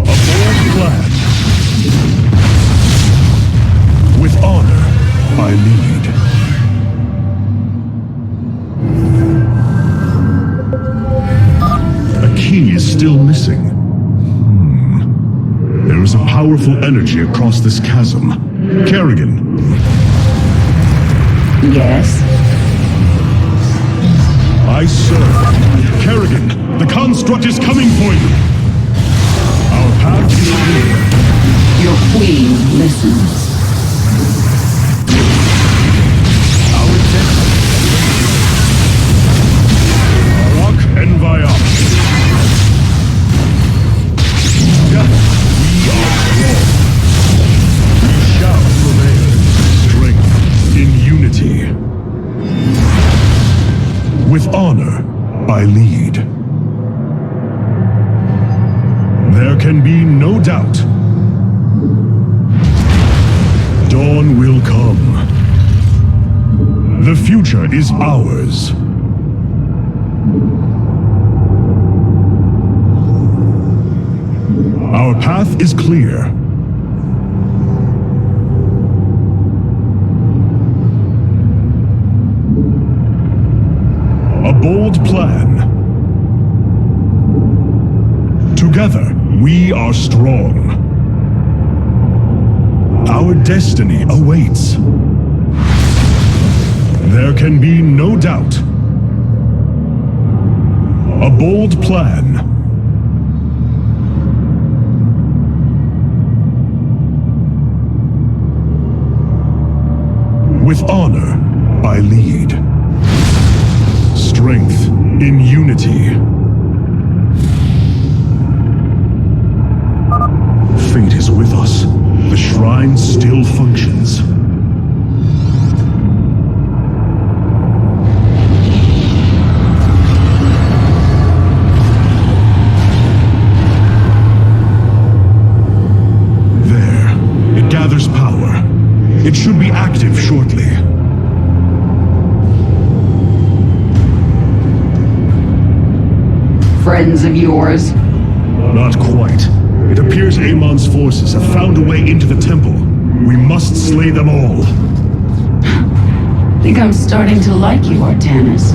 A bold plan. With honor, I lead. A key is still missing. There is a powerful energy across this chasm. Kerrigan. Yes? I serve. Kerrigan, the construct is coming for you. Our path is clear. Your queen listens. Our destiny. Barak and Vayak. Together, we are strong. We shall prevail. Strength in unity. With honor, I lead. There can be no doubt. Dawn will come. The future is ours. Our path is clear. A bold plan. Together, we are strong. Our destiny awaits. There can be no doubt. A bold plan. With honor, I lead. Strength in unity. Fate is with us. The shrine still functions. There, it gathers power. It should be active shortly. Friends of yours? Not quite. It appears Amon's forces have found a way into the temple. We must slay them all. Think I'm starting to like you, Artanis.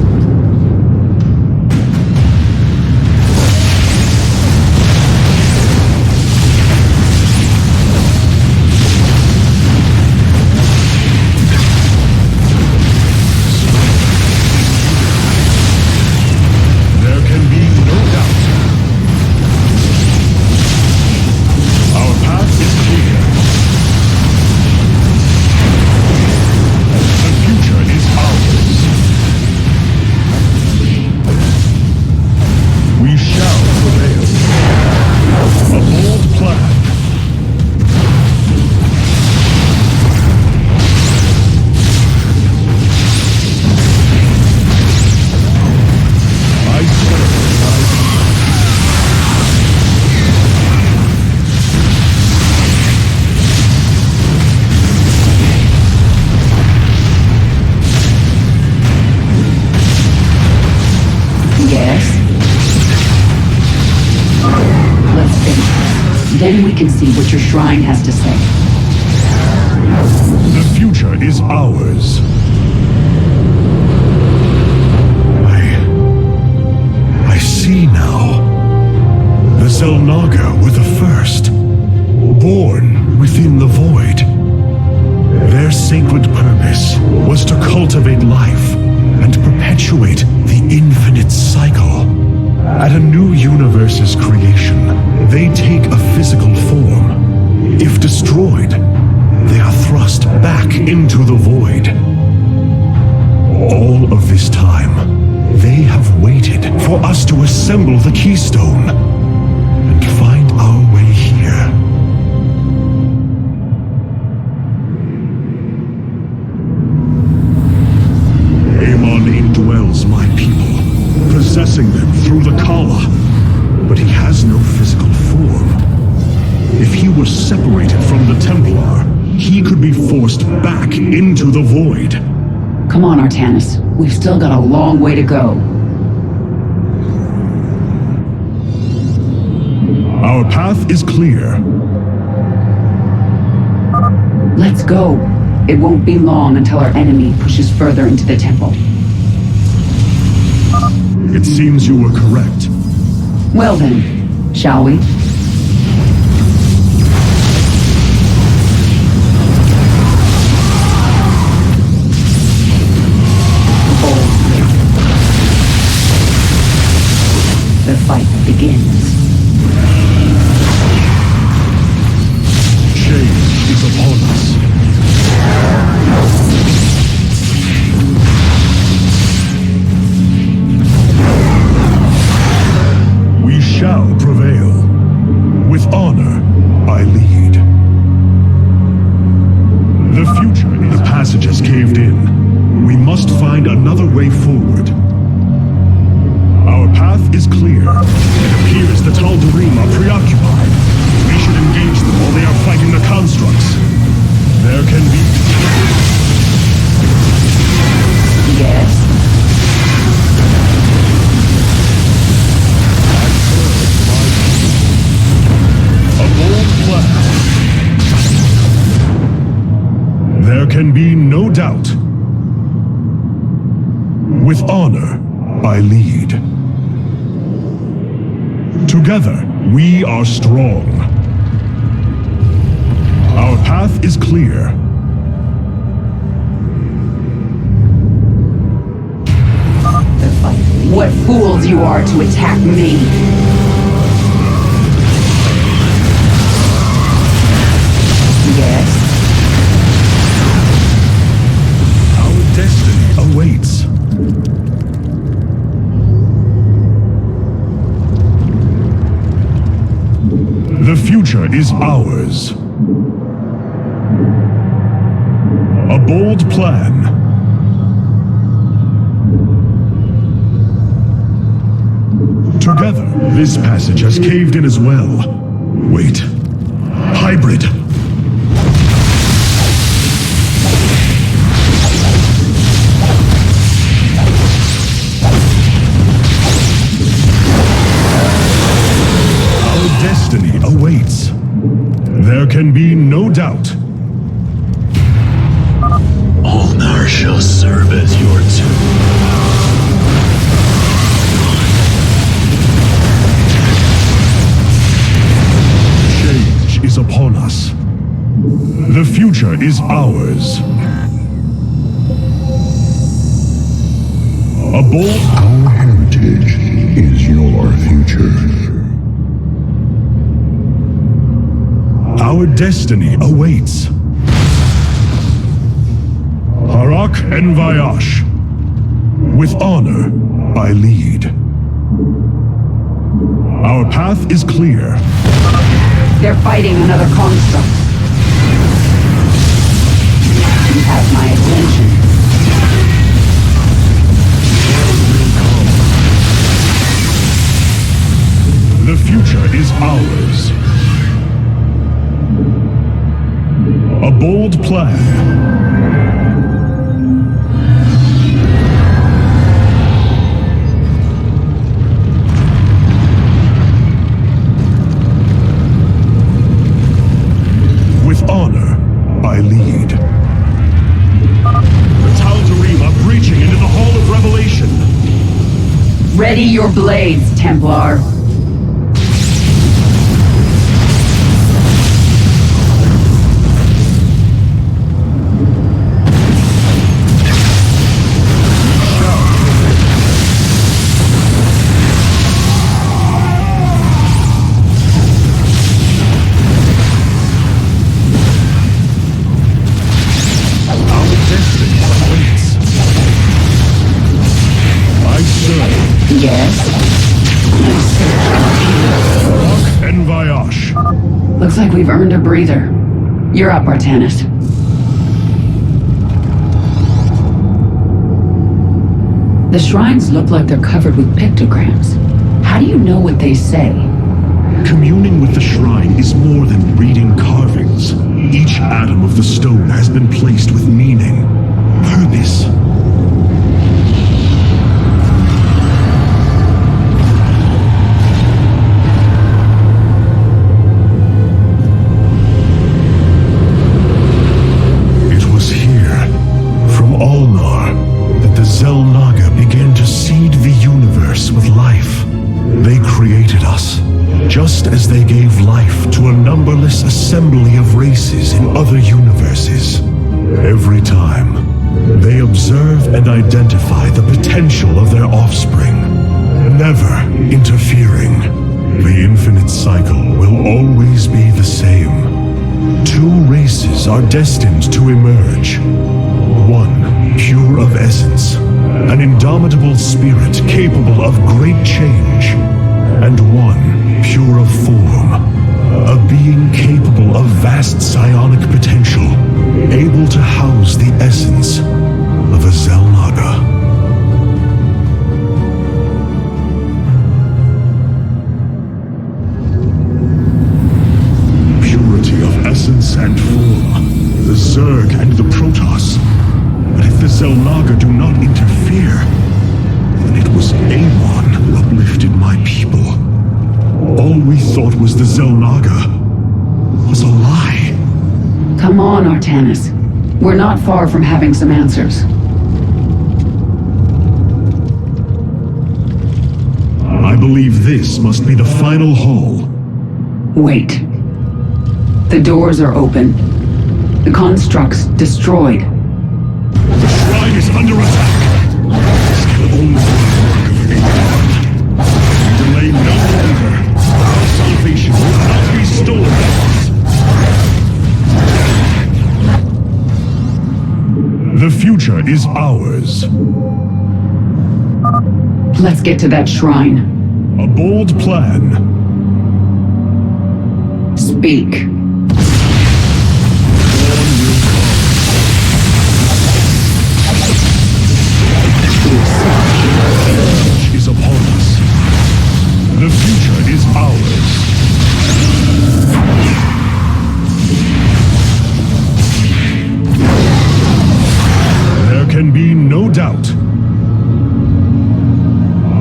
Then we can see what your shrine has to say. The future is ours. I see now. The Zelnaga were the first, born within the void. Their sacred purpose was was to cultivate life and perpetuate the infinite cycle. At a new universe's creation, they take a physical form. If destroyed, they are thrust back into the void. All of this time, they have waited for us to assemble the keystone and find our way here. Amon indwells my people, possessing them through the Kala, but he has no physical form. If he were separated from the Templar, he could be forced back into the void. Come on, Artanis. We've still got a long way to go. Our path is clear. Let's go. It won't be long until our enemy pushes further into the temple. It seems you were correct. Well then, shall we? The fight begins. Change is upon us. We shall prevail. With honor, I lead. The future, the passage has caved in. We must find another way forward. Our path is clear. It appears the Tal'Darim are preoccupied. We should engage them while they are fighting the constructs. There can be... Yes. A bold plan. There can be no doubt. With honor, I lead. Together, we are strong. Our path is clear. The fight. What fools you are to attack me! Yes. Our destiny awaits. The future is ours. A bold plan. Together, this passage has caved in as well. Wait. Hybrid. Destiny awaits. There can be no doubt. Ulnar shall serve as your tomb. Change is upon us. The future is ours. A bold... Our heritage is your future. Our destiny awaits. Harak and Vayash. With honor, I lead. Our path is clear. They're fighting another construct. You have my attention. The future is ours. A bold plan. With honor, I lead. The Tal'Darim are breaching into the Hall of Revelation. Ready your blades, Templar. Yes? En voyage. Looks like we've earned a breather. You're up, Artanis. The shrines look like they're covered with pictograms. How do you know what they say? Communing with the shrine is more than reading carvings. Each atom of the stone has been placed with meaning, purpose. It was here, from Ulnar, that the Xel'Naga began to seed the universe with life. They created us, just as they gave life to a numberless assembly of races in other universes. Every time, they observe and identify the potential of their offspring, never interfering. The infinite cycle will always be the same. Two races are destined to emerge. One, pure of essence, an indomitable spirit capable of great change, and one, pure of form, a being capable of vast psionic potential, able to house the essence of a Xel'Naga. Purity of essence and form, the Zerg and the protoss. But if the Xel'Naga do not interfere, then it was Amon who uplifted my people. All we thought was the Xel'Naga was a lie. Come on, Artanis. We're not far from having some answers. I believe this must be the final hall. Wait. The doors are open. The construct's destroyed. The shrine is under attack. This can only be the work of Amon. Delay no longer. Our salvation will not be stolen from us. The future is ours. Let's get to that shrine. A bold plan. Speak. Is upon us. The future is ours. There can be no doubt.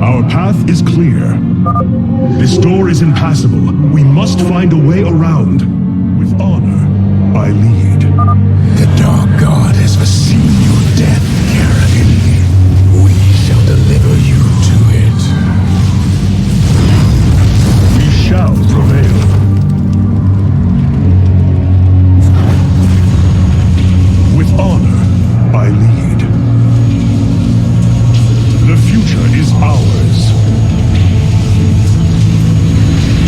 Our path is clear. This door is impassable. We must find a way around. With honor, I lead. The Dark God has foreseen your death, Kerrigan. We shall deliver you to it. We shall prevail. With honor, I lead. The future is ours.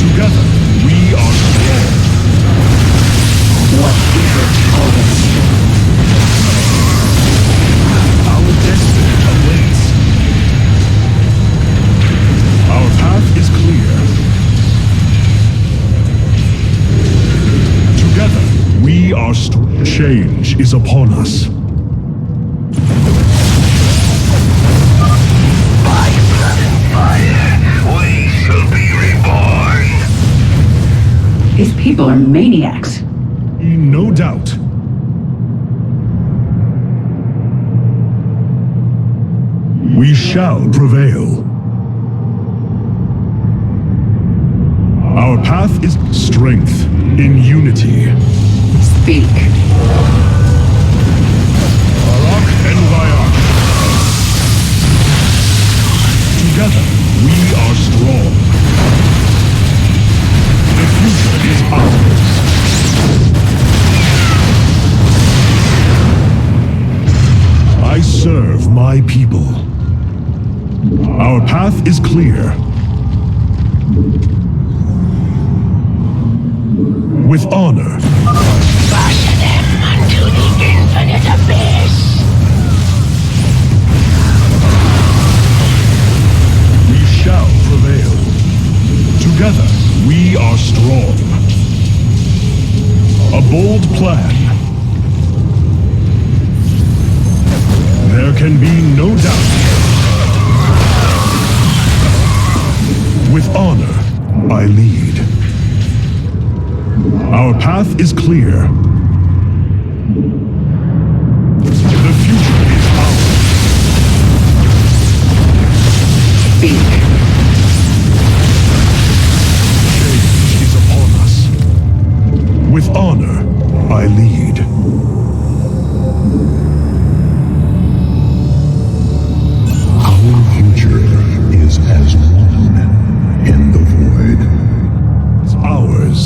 Together, we are strong. What is it, August? Our destiny awaits. Our path is clear. Together, we are change is upon us. By blood and fire, we shall be reborn. These people are maniacs. No doubt. We shall prevail. Our path is strength in unity. Speak. Arak and Vayak. Together, we are strong. The future is ours. I serve my people. Our path is clear. With honor. Push them unto the infinite abyss. We We are strong. A bold plan. There can be no doubt. With honor, I lead. Our path is clear. The future is ours. Speak. Change is upon us. With honor, I lead. Our future is as one in the void. It's ours.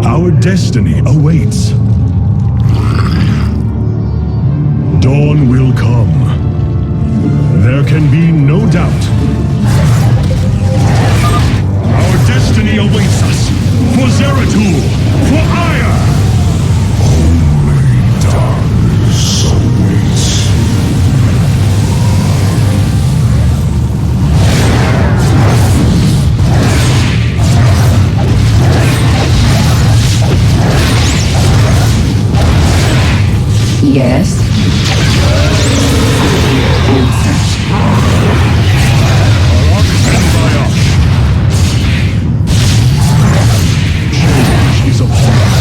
Our destiny awaits. Dawn will come. There can be no doubt. Our destiny awaits us. For Zeratul! For Ire! Only darkness awaits. Yes? Answer. Change is upon us.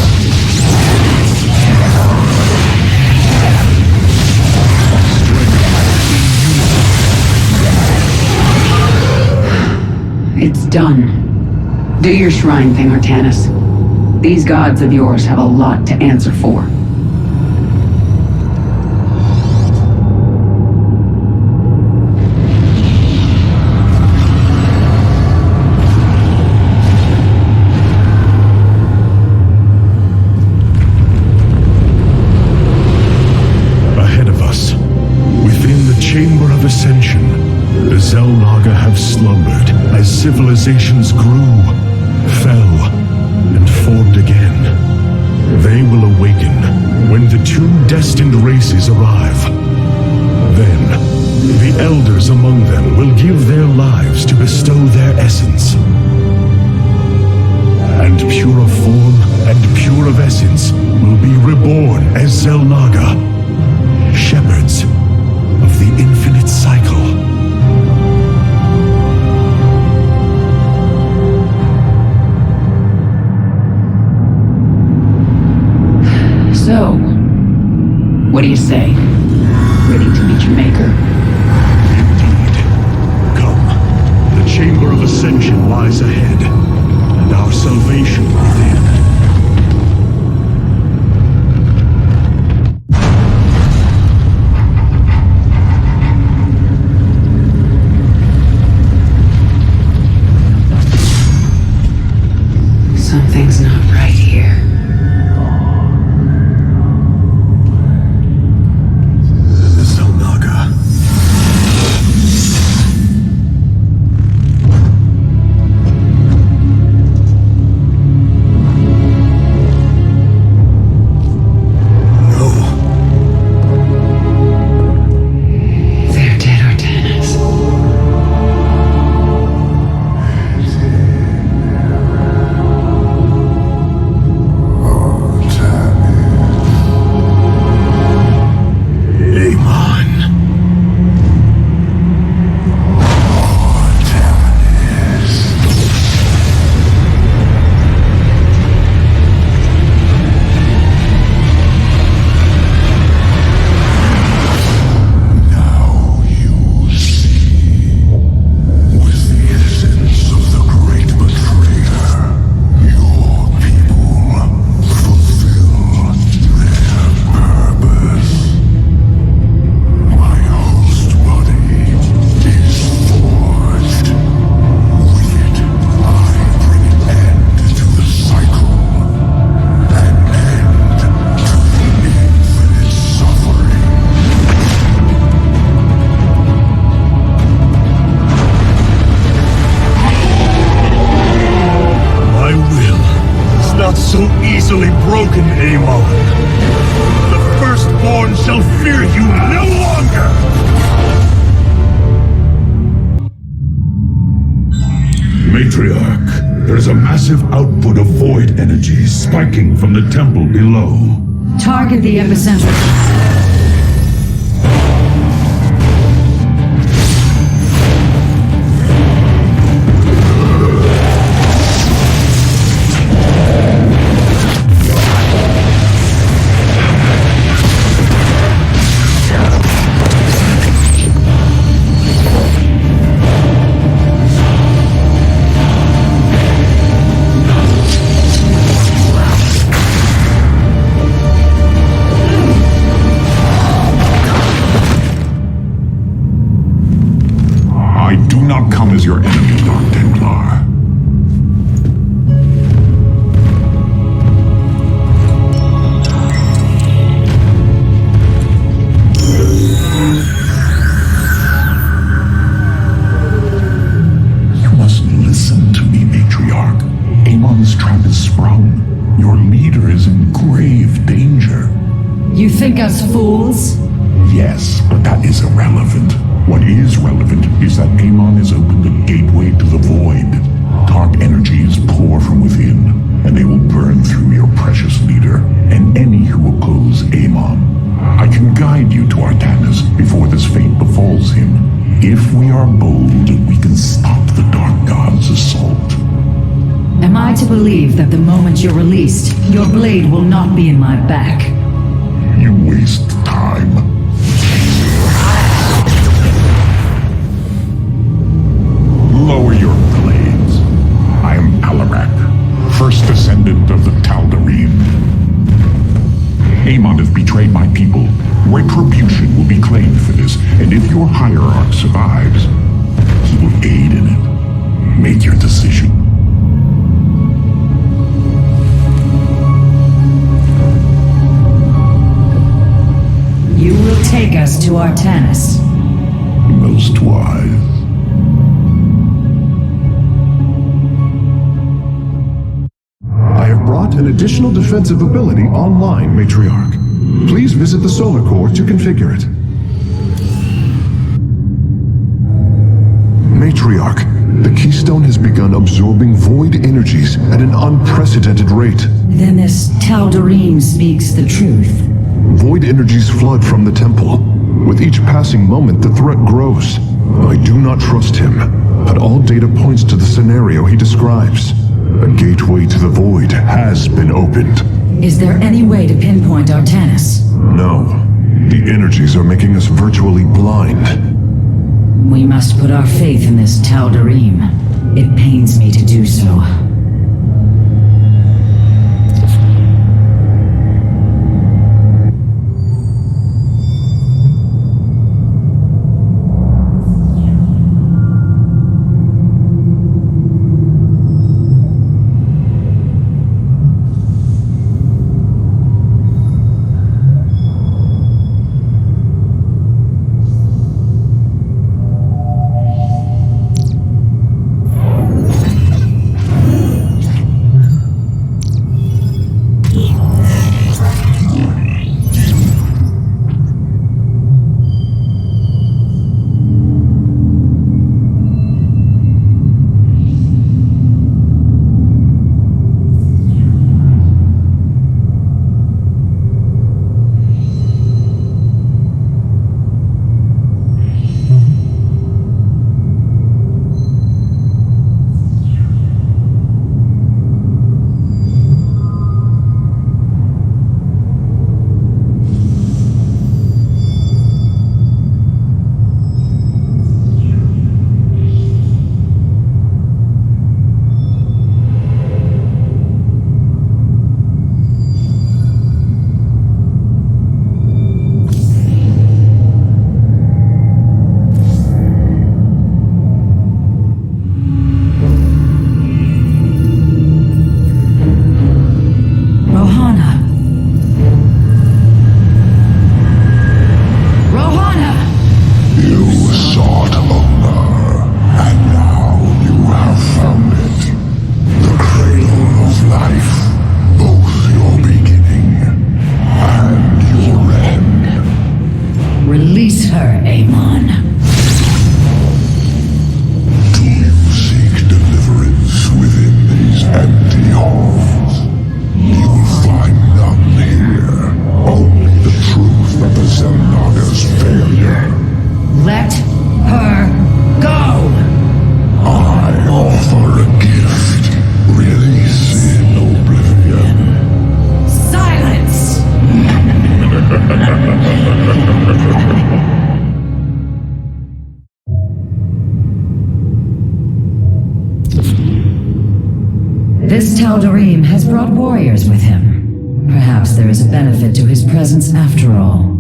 It's done. Do your shrine thing, Artanis. These gods of yours have a lot to answer for. Ahead of us, within the Chamber of Ascension, the Xel'Naga have slumbered as civilizations grew, fell, and formed again. They will awaken when the two destined races arrive. Then, the elders among them will give their lives to bestow their essence. And pure of form and pure of essence will be reborn as Xel'Naga, shepherds of the infinite cycle. So, what do you say? Ready to meet your maker? Indeed. Come. The Chamber of Ascension lies ahead, and our salvation within. Something's not right here. The Xel'Naga. There's a massive output of void energy spiking from the temple below. Target the epicenter. As your enemy, Dark Templar. You must listen to me, Matriarch. Amon's trap is sprung. Your leader is in grave danger. You think us fools? Yes, but that is irrelevant. What is relevant is that Amon has opened a gateway to the void. Dark energies pour from within, and they will burn through your precious leader and any who oppose Amon. I can guide you to Artanis before this fate befalls him. If we are bold, we can stop the Dark God's assault. Am I to believe that the moment you're released, your blade will not be in my back? You waste time. Lower your blades. I am Alarak, first descendant of the Tal'Darim. Amon has betrayed my people. Retribution will be claimed for this, and if your hierarch survives, he will aid in it. Make your decision. You will take us to Artanis. Most wise. An additional defensive ability online, Matriarch. Please visit the solar core to configure it. Matriarch, the keystone has begun absorbing void energies at an unprecedented rate. Then this Tal'Darim speaks the truth. Void energies flood from the temple. With each passing moment, the threat grows. I do not trust him, but all data points to the scenario he describes. A gateway to the void has been opened. Is there any way to pinpoint Artanis? No. The energies are making us virtually blind. We must put our faith in this Tal'Darim. It pains me to do so. Tal'Darim has brought warriors with him. Perhaps there is a benefit to his presence after all.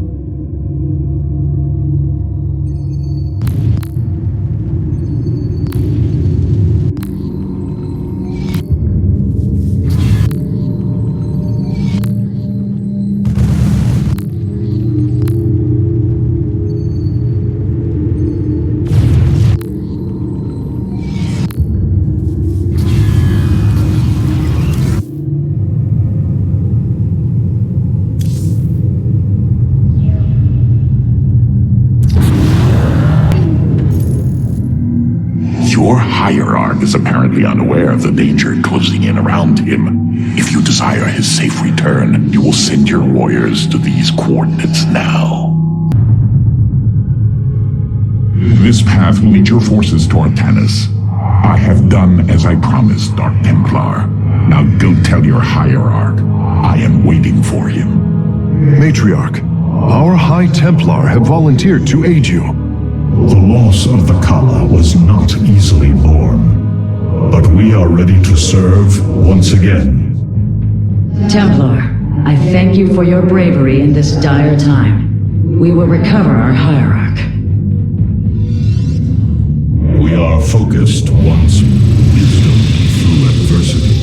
Your hierarch is apparently unaware of the danger closing in around him. If you desire his safe return, you will send your warriors to these coordinates now. This path will lead your forces toward Tanis. I have done as I promised, Dark Templar. Now go tell your hierarch I am waiting for him. Matriarch, our High Templar have volunteered to aid you. The loss of the Kala was not easily borne, but we are ready to serve once again. Templar, I thank you for your bravery in this dire time. We will recover our hierarch. We are focused once wisdom through adversity.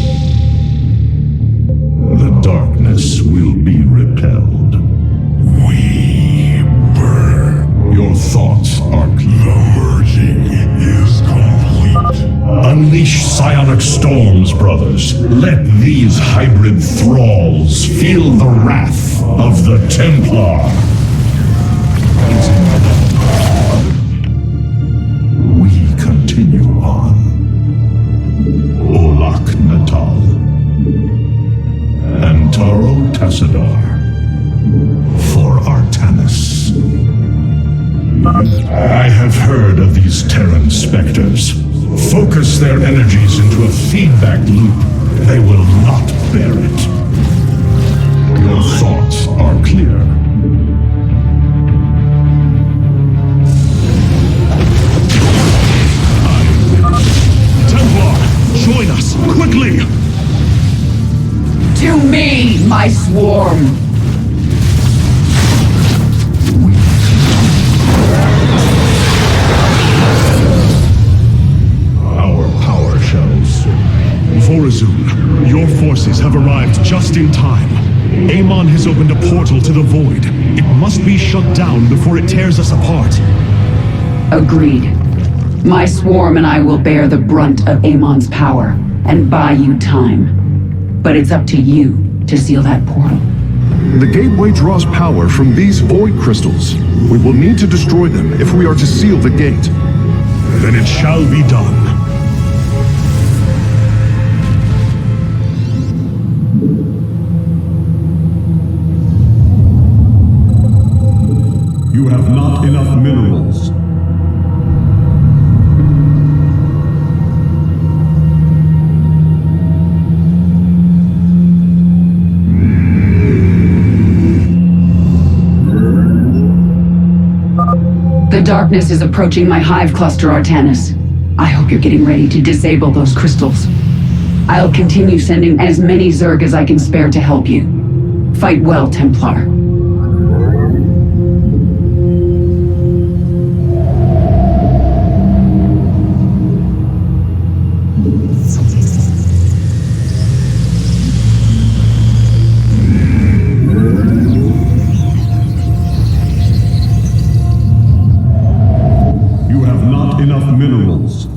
The darkness will be repelled. We burn. Your thoughts are clear. The merging is complete. Unleash psionic storms, brothers. Let these hybrid thralls feel the wrath of the Templar. We continue on. Olak Natal. Antaro Tassadar. For Artanis. I have heard of these Terran specters. Focus their energies into a feedback loop. They will not bear it. Your thoughts are clear. Templar, join us, quickly! To me, my swarm! Vorazun, your forces have arrived just in time. Amon has opened a portal to the void. It must be shut down before it tears us apart. Agreed. My swarm and I will bear the brunt of Amon's power and buy you time. But it's up to you to seal that portal. The gateway draws power from these void crystals. We will need to destroy them if we are to seal the gate. Then it shall be done. You have not enough minerals. The darkness is approaching my hive cluster, Artanis. I hope you're getting ready to disable those crystals. I'll continue sending as many Zerg as I can spare to help you. Fight well, Templar. You have not enough minerals.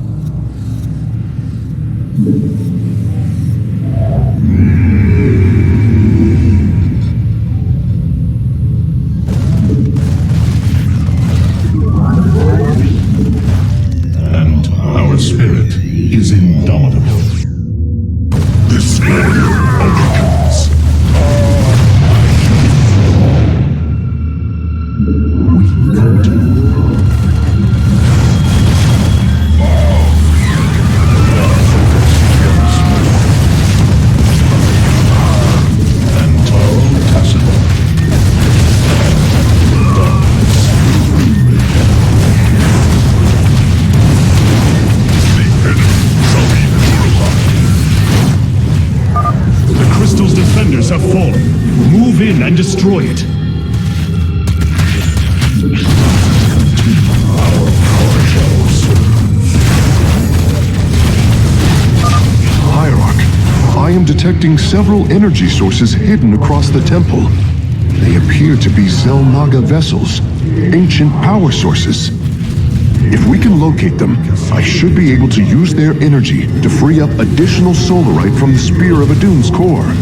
and destroy it. Hierarch, I am detecting several energy sources hidden across the temple. They appear to be Xel'Naga vessels, ancient power sources. If we can locate them, I should be able to use their energy to free up additional solarite from the Spear of Adun's core.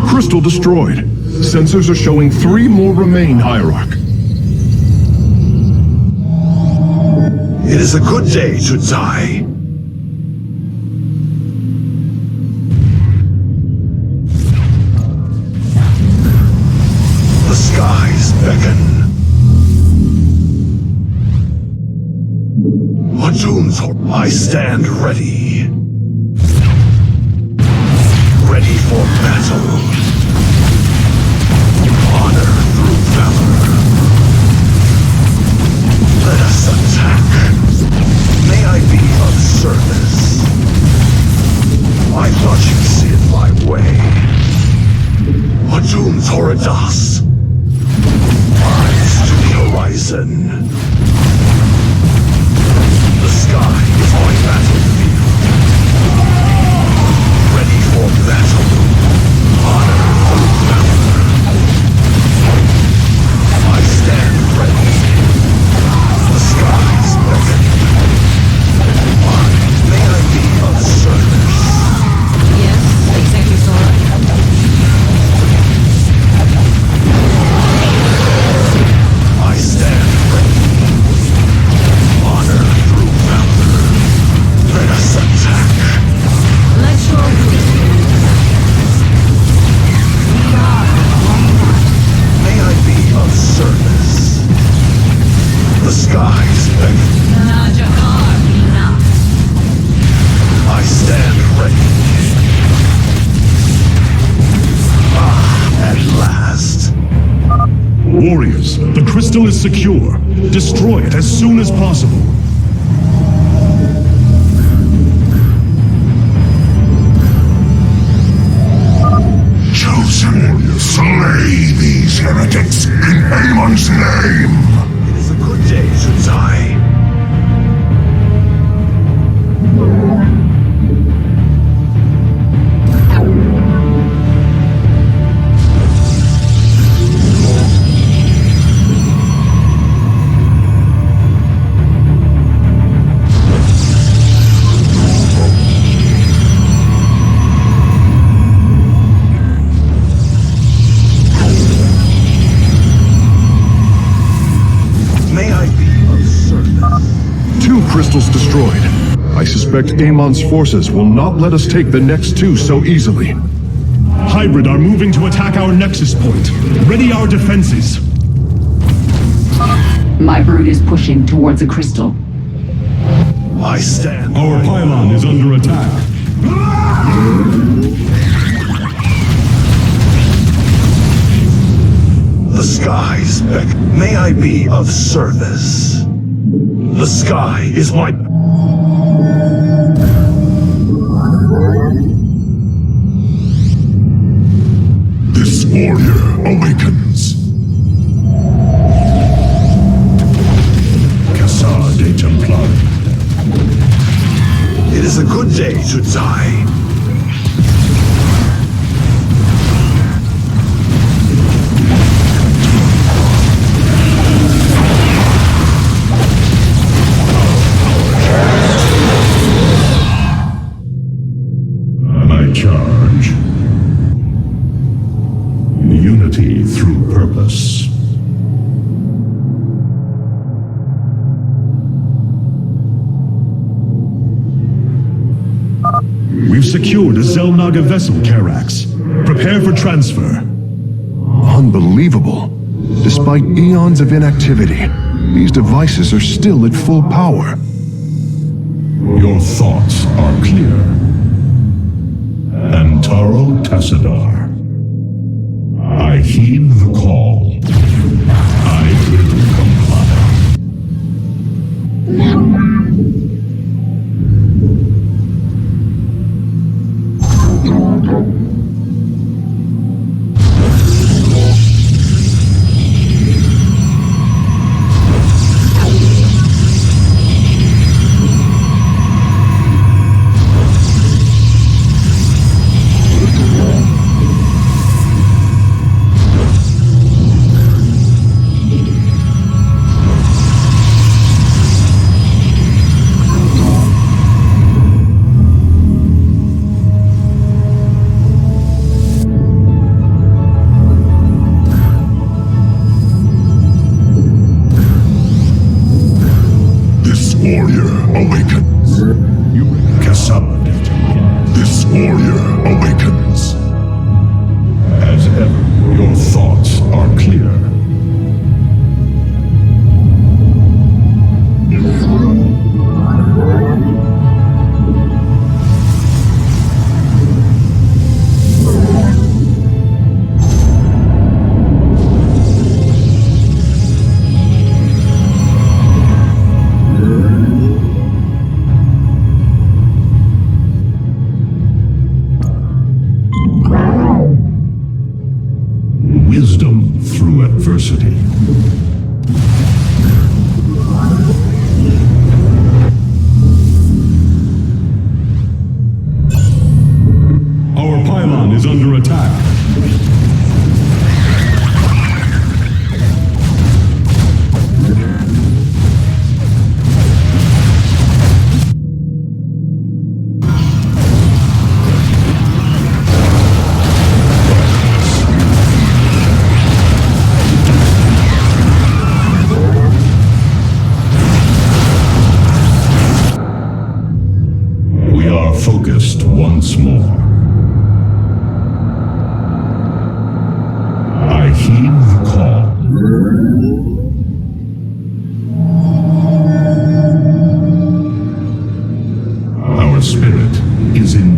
Crystal destroyed. Sensors are showing 3 more remain, Hierarch. It is a good day to die. The skies beckon. Adun's, I stand ready. Ready for battle. Honor through valor. Let us attack. May I be of service. I thought you'd see it my way. Adun's Horidas. Eyes to the horizon. The sky is my battlefield. Ready for battle. Honor through valor. I stand ready. The skies beckon. May I be of service? Yes, exactly so. I stand ready. Honor through valor. Let us attack. Let's show you. May I be of service? The skies beckon. I stand ready. At last. Warriors, the crystal is secure. Destroy it as soon as possible. Chosen, slay these heretics in Amon's name! It is a good day to die. May I be of service? 2 crystals destroyed. I suspect Amon's forces will not let us take the next 2 so easily. Hybrid are moving to attack our nexus point. Ready our defenses. My brood is pushing towards a crystal. I stand. Our pylon is under attack. The skies beckon. May I be of service? The sky is my... This warrior awakens. Cassar de Templar. It is a good day to die. My charge. Unity through purpose. We've secured a Xel'Naga vessel, Karax. Prepare for transfer. Unbelievable. Despite eons of inactivity, these devices are still at full power. Your thoughts are clear. Antaro Tassadar. I heed the call. I will comply. Wisdom through adversity. Our pylon is under attack. Focused once more. I heed the call. Our spirit is in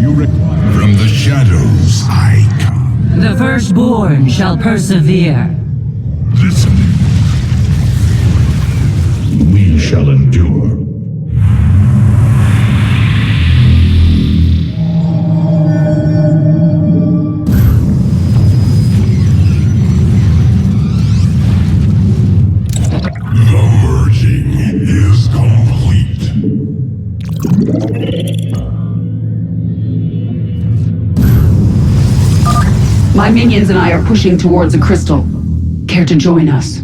You require. From the shadows I come. The firstborn shall persevere. Listen. We shall endure. The merging is complete. My minions and I are pushing towards a crystal. Care to join us?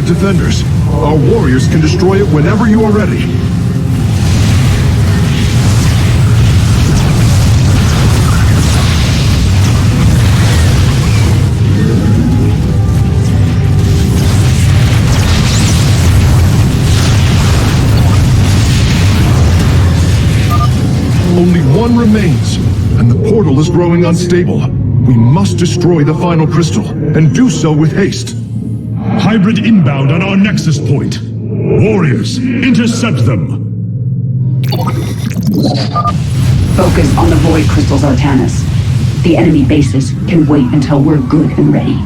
Defenders. Our warriors can destroy it whenever you are ready. Only one remains, and the portal is growing unstable. We must destroy the final crystal, and do so with haste. Hybrid inbound on our nexus point. Warriors, intercept them. Focus on the void crystals, Artanis. The enemy bases can wait until we're good and ready.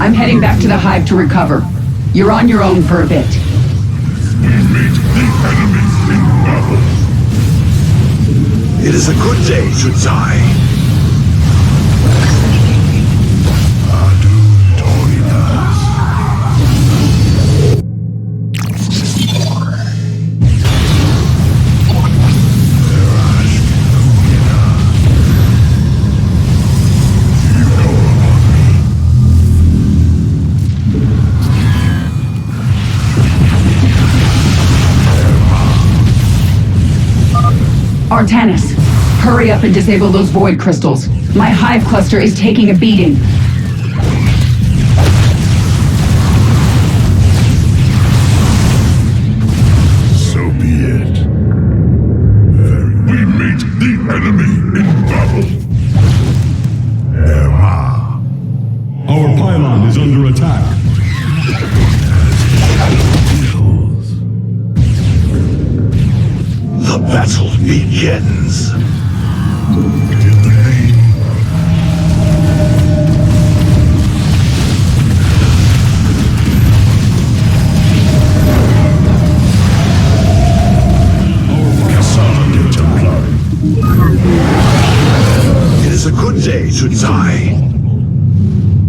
I'm heading back to the hive to recover. You're on your own for a bit. We meet the enemy in battle. It is a good day to die. Artanis, hurry up and disable those void crystals. My hive cluster is taking a beating. So be it. We meet the enemy in battle. Our pylon is under attack. The battle begins. In the name. It is a good day to die.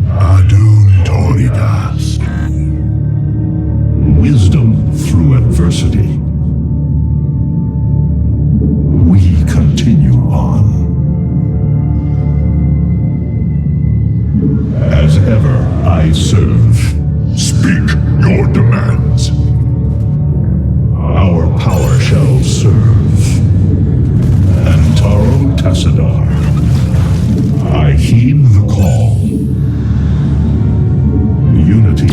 Adun Toridas. Wisdom through adversity. We continue on. As ever, I serve. Speak your demands. Our power shall serve. Antaro Tassadar. I heed the call. Unity.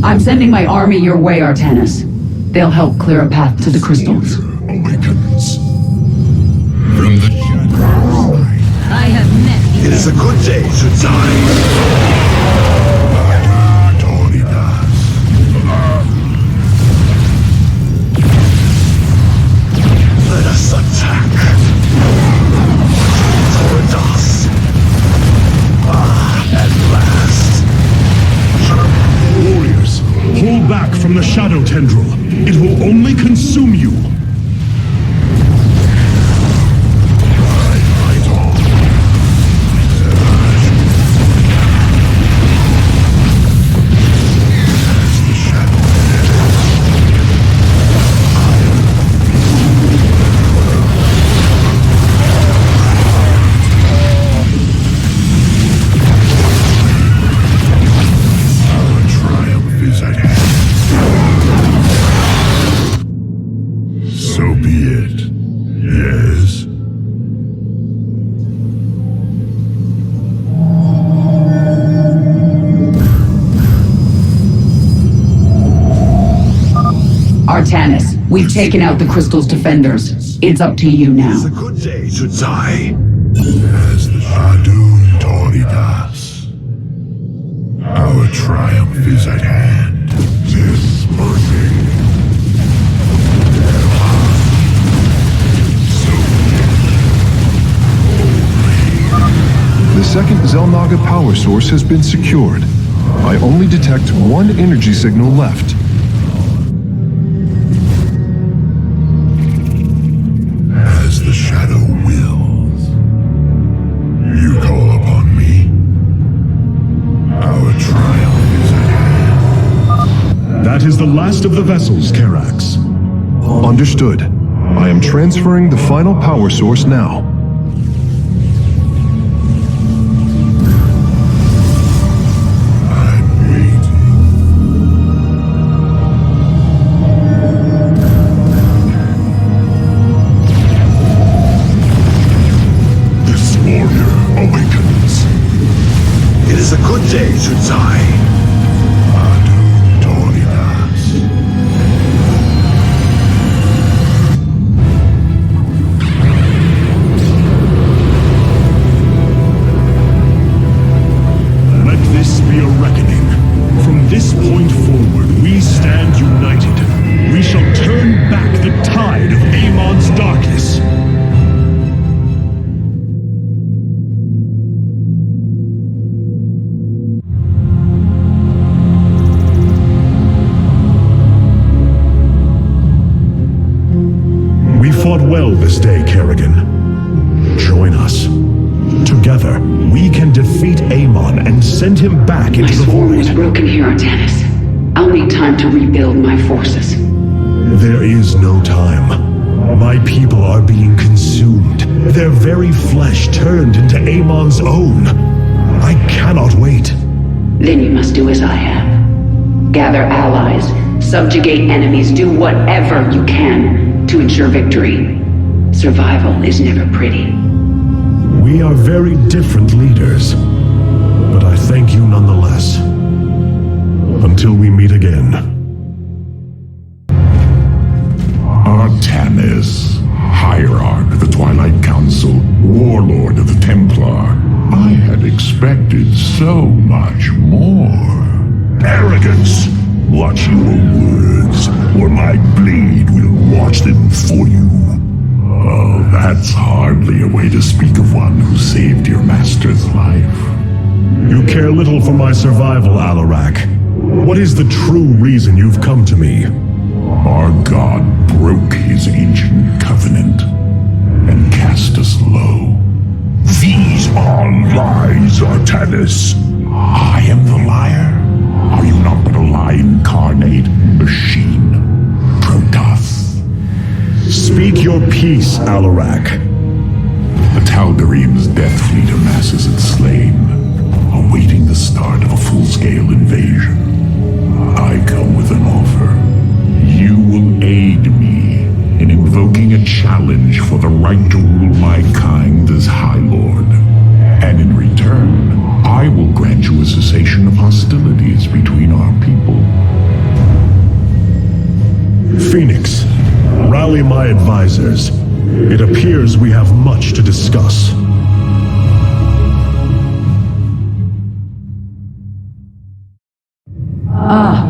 I'm sending my army your way, Artanis. They'll help clear a path to the crystals. Awakens. From the shadows. I have met the It is a good day to die. Let us attack. Protoss. At last. Warriors, hold back from the shadow tendril. It will only consume you. So be it. Yes. Artanis, we've taken out the crystal's defenders. It's up to you now. It's a good day to die. As the Adun Toridas. Our triumph is at hand. This morning. The second Zelnaga power source has been secured. I only detect one energy signal left. As the shadow wills. You call upon me. Our triumph is at hand. That is the last of the vessels, Karax. Understood. I am transferring the final power source now. It is a good day to die. Adun Toridas. this day, Kerrigan. Join us. Together, we can defeat Amon and send him back into the swarm void. is broken here, Artanis. I'll need time to rebuild my forces. There is no time. My people are being consumed. Their very flesh turned into Amon's own. I cannot wait. Then you must do as I have. Gather allies, subjugate enemies, do whatever you can to ensure victory. Survival is never pretty. We are very different leaders, but I thank you nonetheless. Until we meet again. Artanis, Hierarch of the Twilight Council, Warlord of the Templar. I had expected so much more. Arrogance! Watch your words, or my blade will watch them for you. Oh, that's hardly a way to speak of one who saved your master's life. You care little for my survival, Alarak. What is the true reason you've come to me? Our god broke his ancient covenant and cast us low. These are lies, Artanis. I am the liar? Are you not but a lie incarnate, machine, protoss? Speak your peace, Alarak. The Tal'Darim's death fleet amasses its slain, awaiting the start of a full-scale invasion. I come with an offer. You will aid me in invoking a challenge for the right to rule my kind as High Lord. And in return, I will grant you a cessation of hostilities between our people. Phoenix, rally my advisors. It appears we have much to discuss.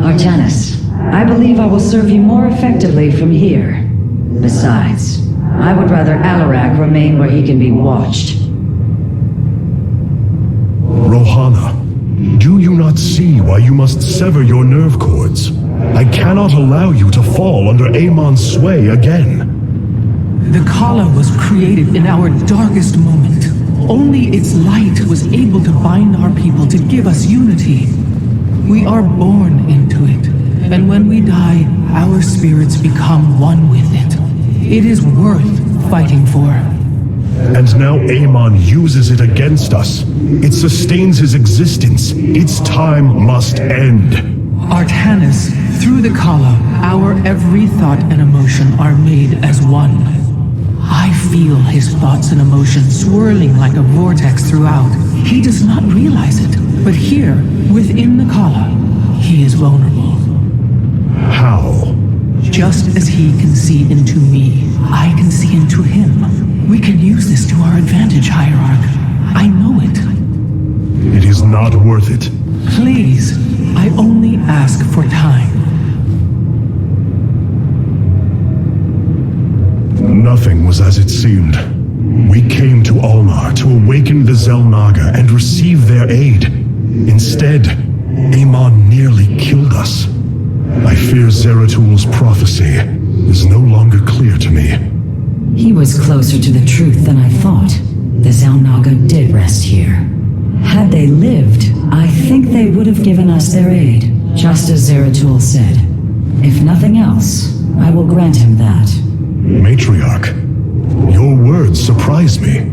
Artanis, I believe I will serve you more effectively from here. Besides, I would rather Alarak remain where he can be watched. Rohana, do you not see why you must sever your nerve cords? I cannot allow you to fall under Amon's sway again. The Kala was created in our darkest moment. Only its light was able to bind our people to give us unity. We are born into it, and when we die, our spirits become one with it. It is worth fighting for. And now Amon uses it against us. It sustains his existence. Its time must end. Artanis, through the Kala, our every thought and emotion are made as one. I feel his thoughts and emotions swirling like a vortex throughout. He does not realize it, but here, within the Kala, he is vulnerable. How? Just as he can see into me, I can see into him. We can use this to our advantage, Hierarch. I know it. It is not worth it. Please, I only ask for time. Nothing was as it seemed. We came to Ulnar to awaken the Xel'Naga and receive their aid. Instead, Amon nearly killed us. I fear Zeratul prophecy is no longer clear to me. He was closer to the truth than I thought. The Xel'Naga did rest here. Had they lived, I think they would have given us their aid, just as Zeratul said. If nothing else, I will grant him that. Matriarch, your words surprise me.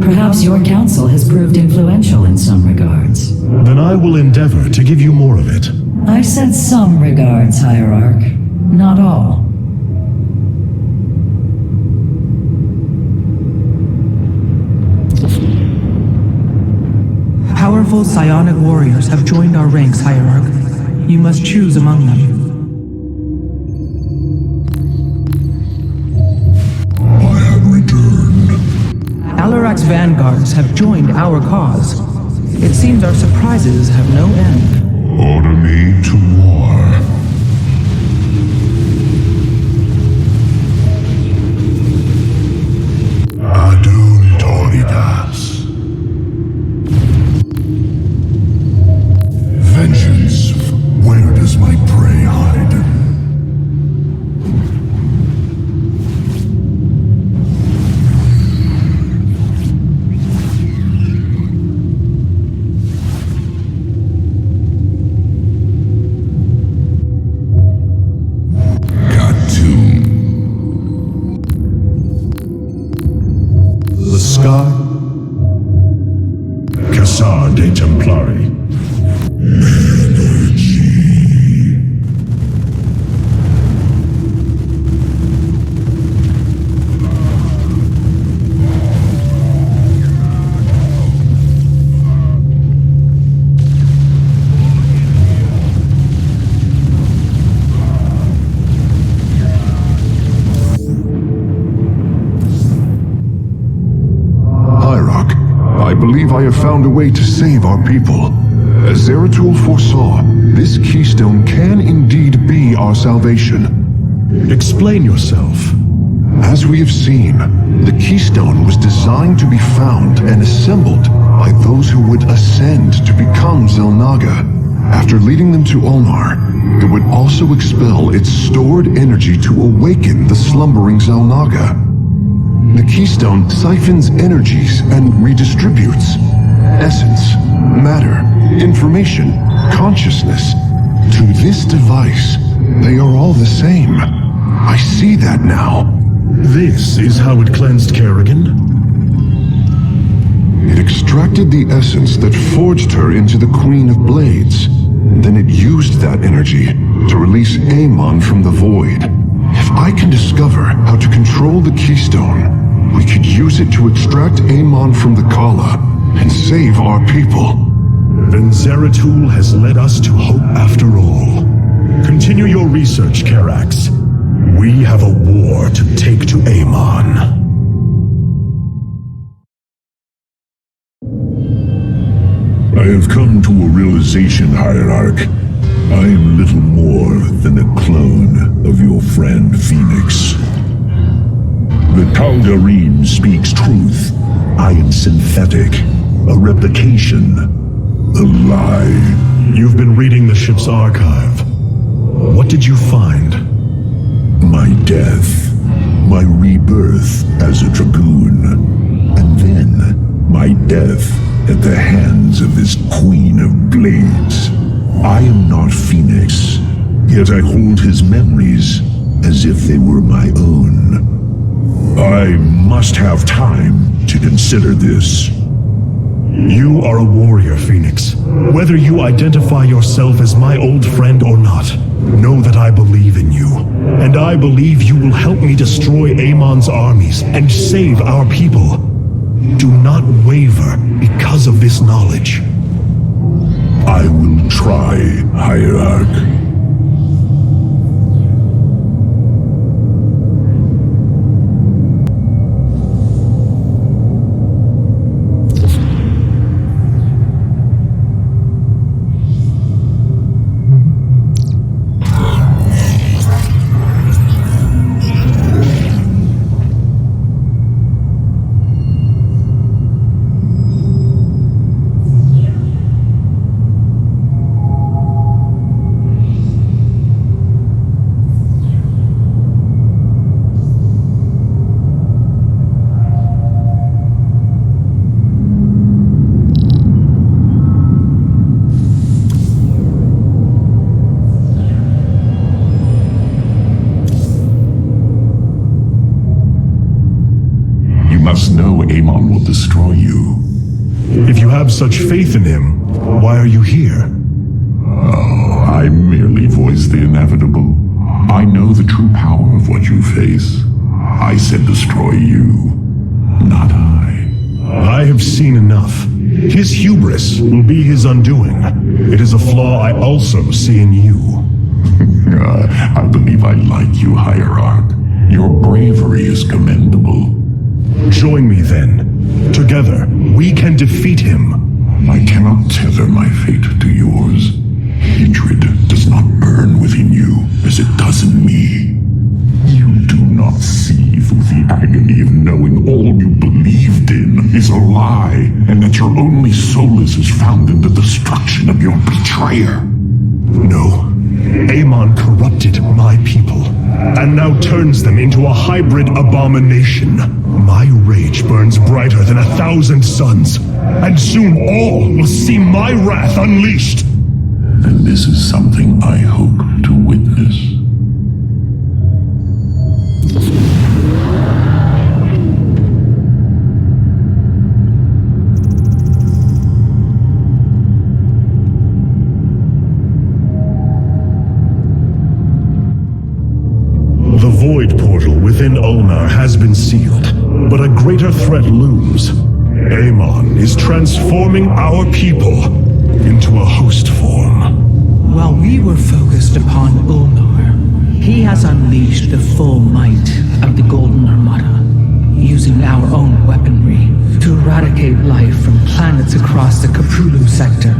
Perhaps your counsel has proved influential in some regards. Then I will endeavor to give you more of it. I said some regards, Hierarch. Not all. Powerful psionic warriors have joined our ranks, Hierarch. You must choose among them. I have returned. Alarak's vanguards have joined our cause. It seems our surprises have no end. Order me to war. Adun Toridas. Vengeance, where does my prey hide? Comenzar de Templari. I believe I have found a way to save our people. As Zeratul foresaw, this keystone can indeed be our salvation. Explain yourself. As we have seen, the keystone was designed to be found and assembled by those who would ascend to become Xel'Naga. After leading them to Ulnar, it would also expel its stored energy to awaken the slumbering Xel'Naga. The keystone siphons energies and redistributes essence, matter, information, consciousness. To this device, they are all the same. I see that now. This is how it cleansed Kerrigan? It extracted the essence that forged her into the Queen of Blades. Then it used that energy to release Amon from the void. If I can discover how to control the keystone, we could use it to extract Amon from the Kala and save our people. Then Zeratul has led us to hope after all. Continue your research, Karax. We have a war to take to Amon. I have come to a realization, Hierarch. I am little more than a clone of your friend Phoenix. The Tal'Darim speaks truth. I am synthetic, a replication, a lie. You've been reading the ship's archive. What did you find? My death, my rebirth as a dragoon, and then my death at the hands of this Queen of Blades. I am not Phoenix, yet I hold his memories as if they were my own. I must have time to consider this. You are a warrior, Phoenix. Whether you identify yourself as my old friend or not, know that I believe in you. And I believe you will help me destroy Amon's armies and save our people. Do not waver because of this knowledge. I will try, Hierarch. Know Amon will destroy you. If you have such faith in him, why are you here? Oh, I merely voice the inevitable. I know the true power of what you face. I said destroy you, not I. I have seen enough. His hubris will be his undoing. It is a flaw I also see in you. I believe I like you, Hierarch. Your bravery is commendable. Join me then. Together, we can defeat him. I cannot tether my fate to yours. Hatred does not burn within you as it does in me. You do not see through the agony of knowing all you believed in is a lie, and that your only solace is found in the destruction of your betrayer. No. Amon corrupted my people, and now turns them into a hybrid abomination. My rage burns brighter than 1,000 suns, and soon all will see my wrath unleashed. And this is something I hope to witness. within Ulnar has been sealed, but a greater threat looms. Amon is transforming our people into a host form. While we were focused upon Ulnar, he has unleashed the full might of the Golden Armada, using our own weaponry to eradicate life from planets across the Caprulu sector.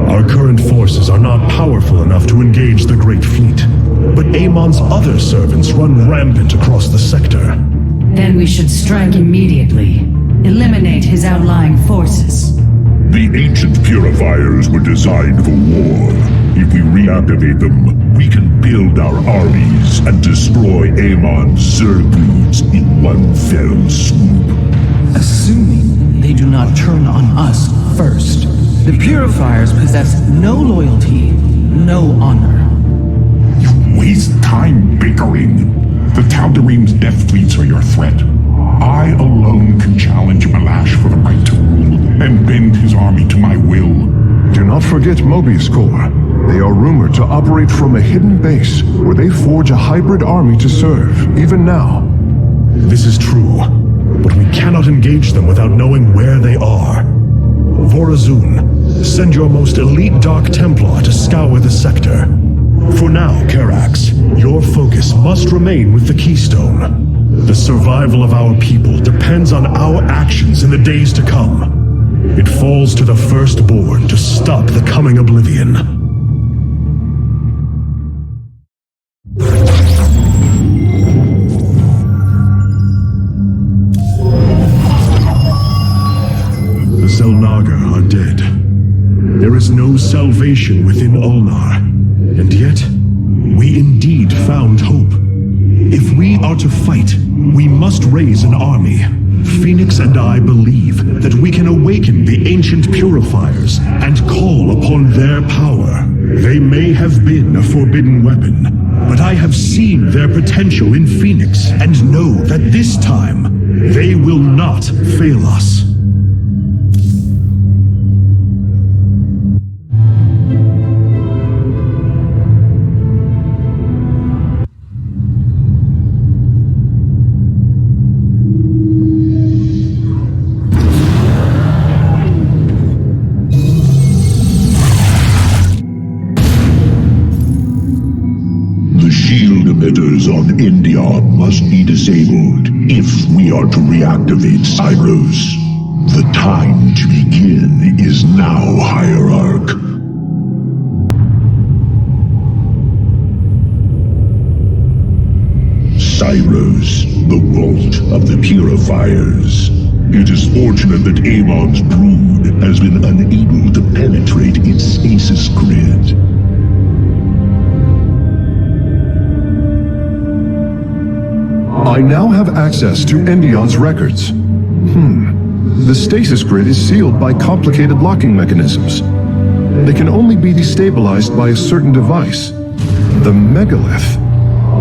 Our current forces are not powerful enough to engage the Great Fleet, but Amon's other servants run rampant across the sector. Then we should strike immediately. Eliminate his outlying forces. The ancient purifiers were designed for war. If we reactivate them, we can build our armies and destroy Amon's Zerg broods in one fell swoop. Assuming they do not turn on us first. The Purifiers possess no loyalty, no honor. You waste time bickering. The Tal'Darim's death fleets are your threat. I alone can challenge Malash for the right to rule and bend his army to my will. Do not forget Mobius Corps. They are rumored to operate from a hidden base where they forge a hybrid army to serve, even now. This is true, but we cannot engage them without knowing where they are. Vorazun, send your most elite Dark Templar to scour the sector. For now, Karax, your focus must remain with the Keystone. The survival of our people depends on our actions in the days to come. It falls to the Firstborn to stop the coming oblivion. The Zelnaga are dead. There is no salvation within Ulnar, and yet we indeed found hope. If we are to fight, we must raise an army. Phoenix and I believe that we can awaken the ancient purifiers and call upon their power. They may have been a forbidden weapon, but I have seen their potential in Phoenix and know that this time they will not fail us. On Endion must be disabled if we are to reactivate Cyros. The time to begin is now, Hierarch. Cyros, the vault of the Purifiers. It is fortunate that Amon's brood has been unable to penetrate its stasis grid. I now have access to Endion's records. The stasis grid is sealed by complicated locking mechanisms. They can only be destabilized by a certain device. The megalith.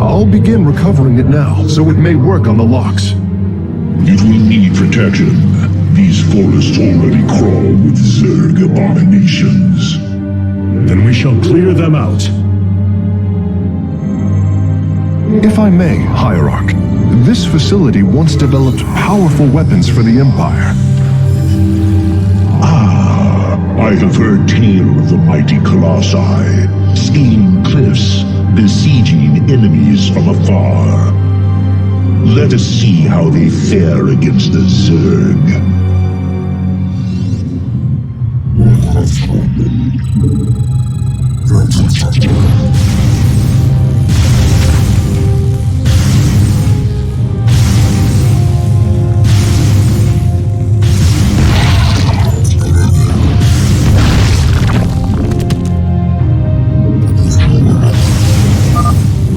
I'll begin recovering it now, so it may work on the locks. It will need protection. These forests already crawl with Zerg abominations. Then we shall clear them out. If I may, Hierarch, this facility once developed powerful weapons for the Empire. I have heard tale of the mighty Colossi, scaling cliffs, besieging enemies from afar. Let us see how they fare against the Zerg.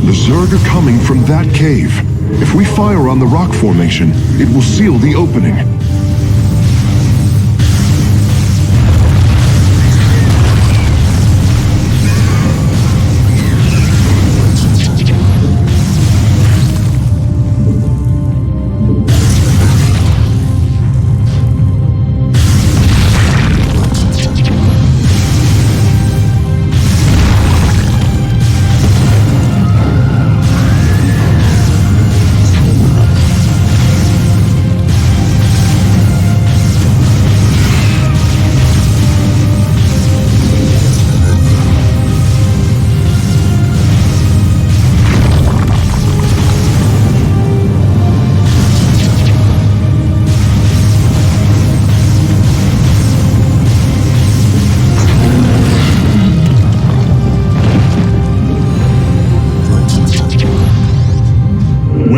The Zerg are coming from that cave. If we fire on the rock formation, it will seal the opening.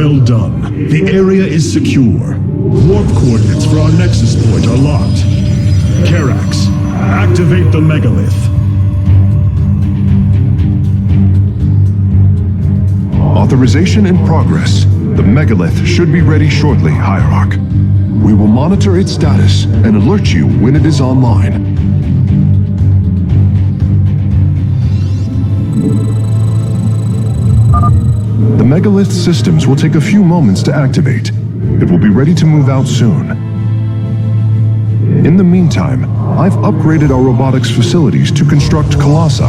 Well done. The area is secure. Warp coordinates for our nexus point are locked. Karax, activate the megalith. Authorization in progress. The megalith should be ready shortly, Hierarch. We will monitor its status and alert you when it is online. The megalith systems will take a few moments to activate. It will be ready to move out soon. In the meantime, I've upgraded our robotics facilities to construct colossi.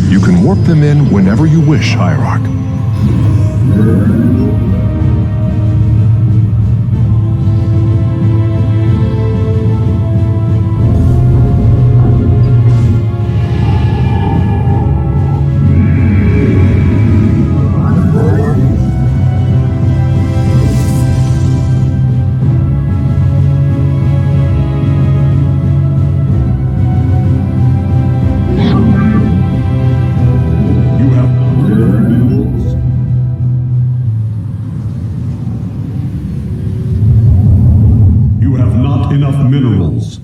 You can warp them in whenever you wish, Hierarch. Minerals.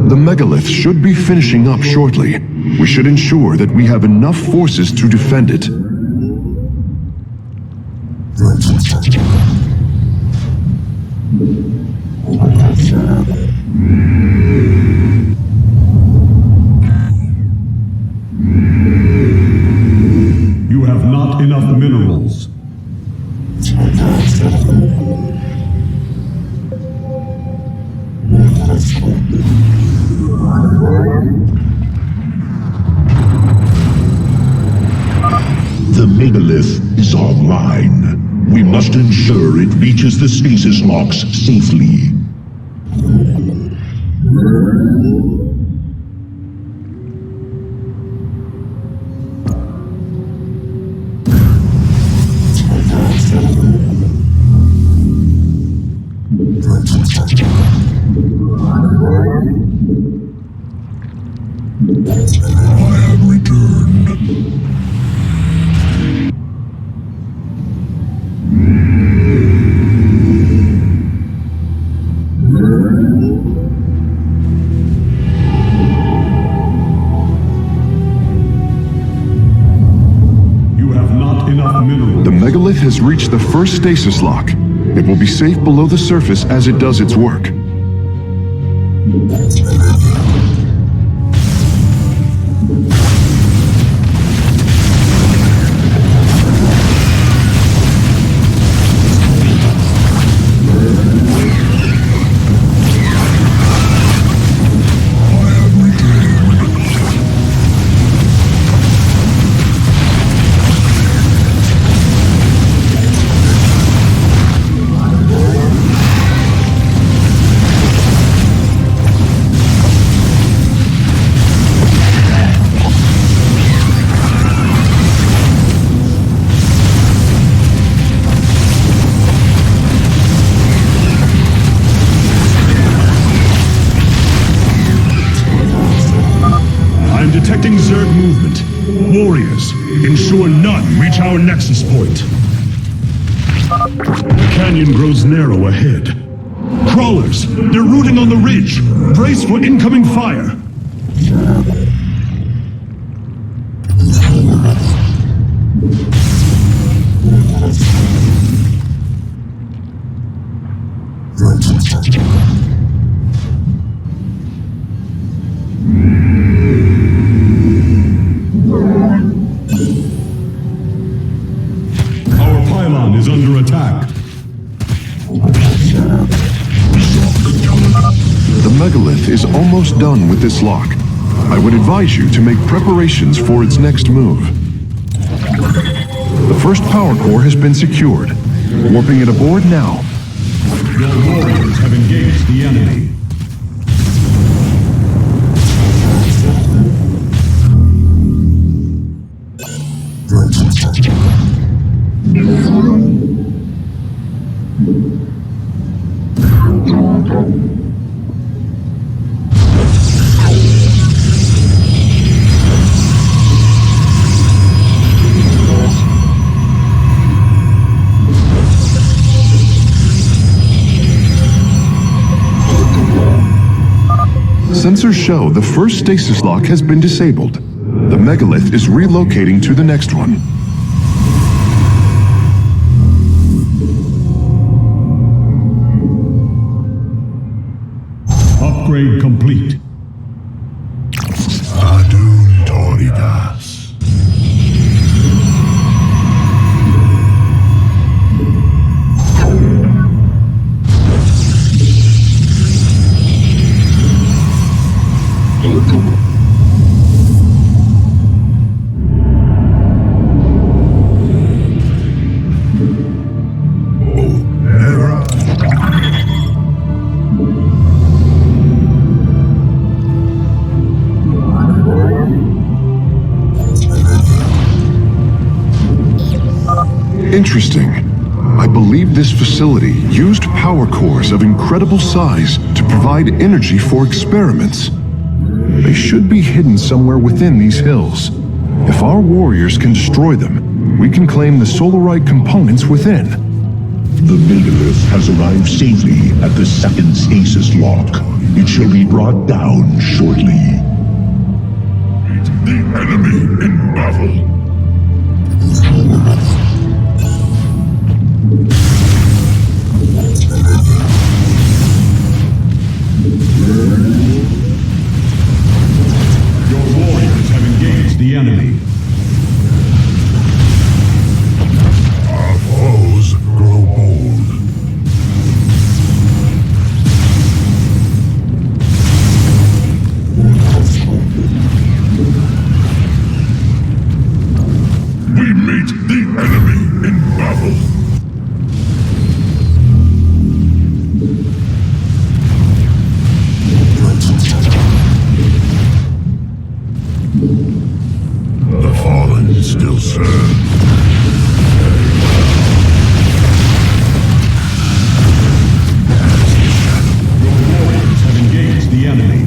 The megalith should be finishing up shortly. We should ensure that we have enough forces to defend it. You have not enough minerals. The megalith is online. We must ensure it reaches the stasis locks safely. I have returned. You have not enough minerals. The megalith has reached the first stasis lock. It will be safe below the surface as it does its work. Detecting Zerg movement. Warriors, ensure none reach our nexus point. The canyon grows narrow ahead. Crawlers, they're rooting on the ridge. Brace for incoming fire. Our pylon is under attack. Shock almost done with this lock. I would advise you to make preparations for its next move. The first power core has been secured. Warping it aboard now. Your warriors have engaged the enemy. Sensors show the first stasis lock has been disabled. The megalith is relocating to the next one. Upgrade complete. Aduntoridas. Interesting. I believe this facility used power cores of incredible size to provide energy for experiments. They should be hidden somewhere within these hills. If our warriors can destroy them, we can claim the solarite components within. The megalith has arrived safely at the second stasis lock. It shall be brought down shortly. The enemy in battle. Your warriors have engaged the enemy. Our foes grow bold. We meet the enemy in battle. The fallen still serve. Your warriors have engaged the enemy.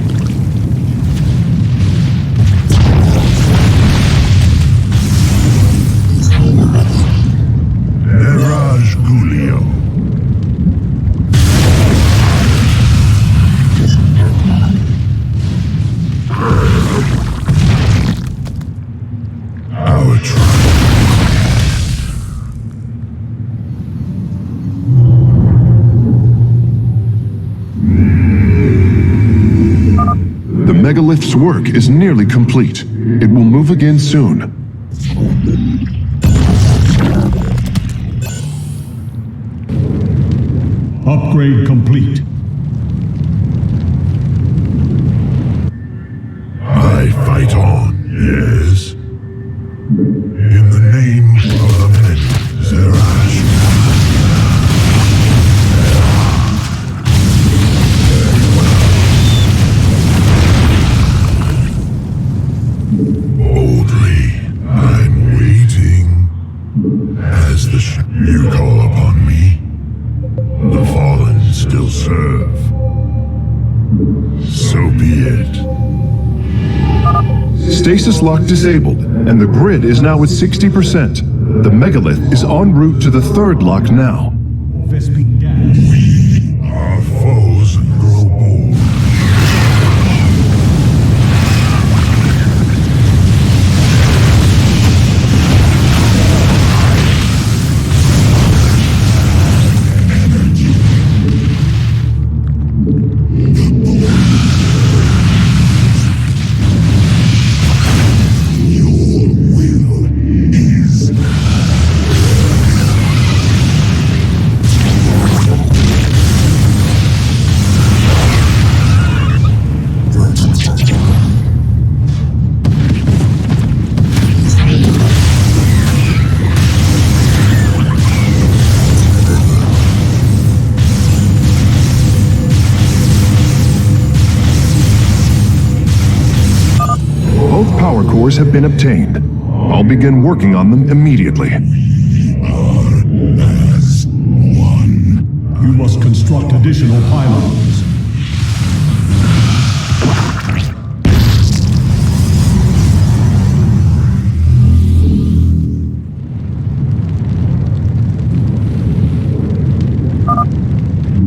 Eraj Gulio. Our tribe. The megalith's work is nearly complete. It will move again soon. Upgrade complete. I fight on, yes. In the name of the many, Zerash. Boldly, I'm waiting. As you call upon me, the fallen still serve. So be it. Stasis lock disabled, and the grid is now at 60%. The megalith is en route to the third lock now. Vesping gas. Our foes grow bold. power cores have been obtained. I'll begin working on them immediately. As one. You must construct additional pylons.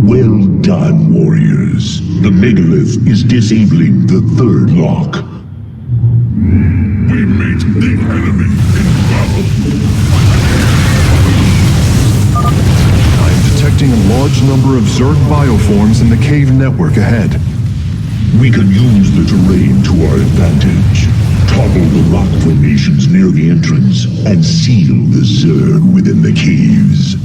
Well done, warriors. The megalith is disabling the third lock. We meet the enemy in battle. I am detecting a large number of Zerg bioforms in the cave network ahead. We can use the terrain to our advantage. Topple the rock formations near the entrance and seal the Zerg within the caves.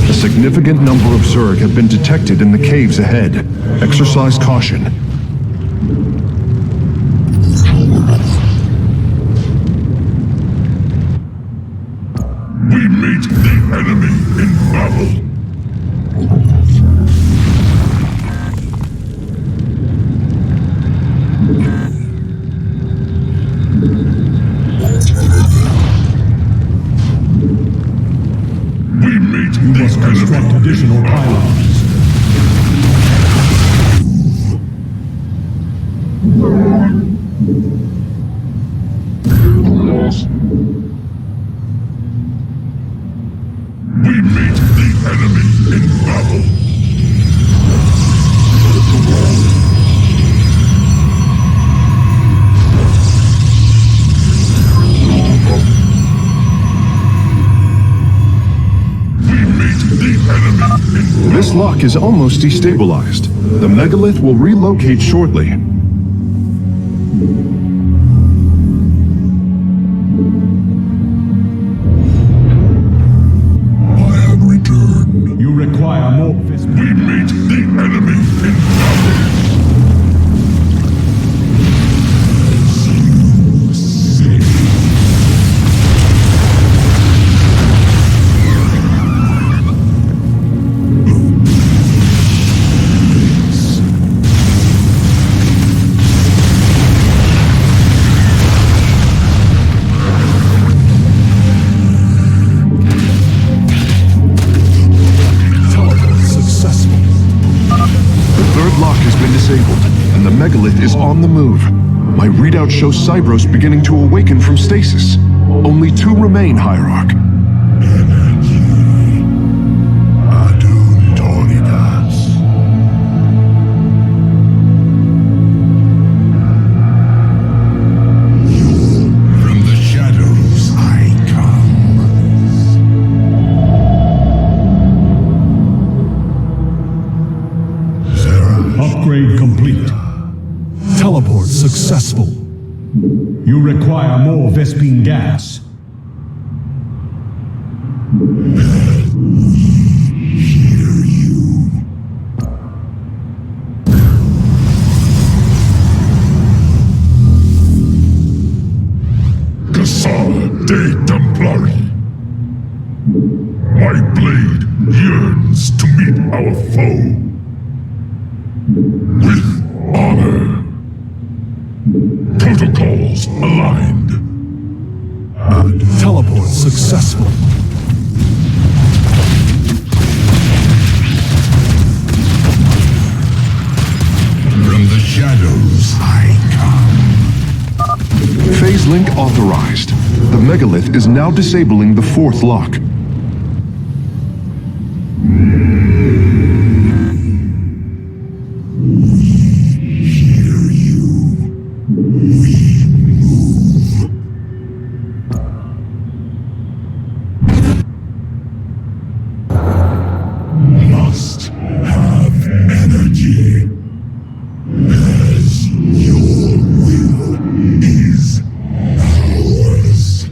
A significant number of Zerg have been detected in the caves ahead. Exercise caution. We meet the enemy in battle. We meet You must the construct enemy additional in battle. pylons. We meet the enemy in battle. We meet the enemy in This lock is almost destabilized. The megalith will relocate shortly. I have returned. You require more We meet the enemy in battle. Teleport successful. The third lock has been disabled, and the megalith is on the move. My readout shows Cybros beginning to awaken from stasis. Only two remain, Hierarch. Aduntoritas. From the shadows I come. upgrade complete. Teleport successful. You require more Vespine gas. De Templari. My blade yearns to meet our foe with honor. Protocols aligned. Teleport successful. From the shadows I come. Phase link authorized. The megalith is now disabling the fourth lock. Must have energy. As your will is ours.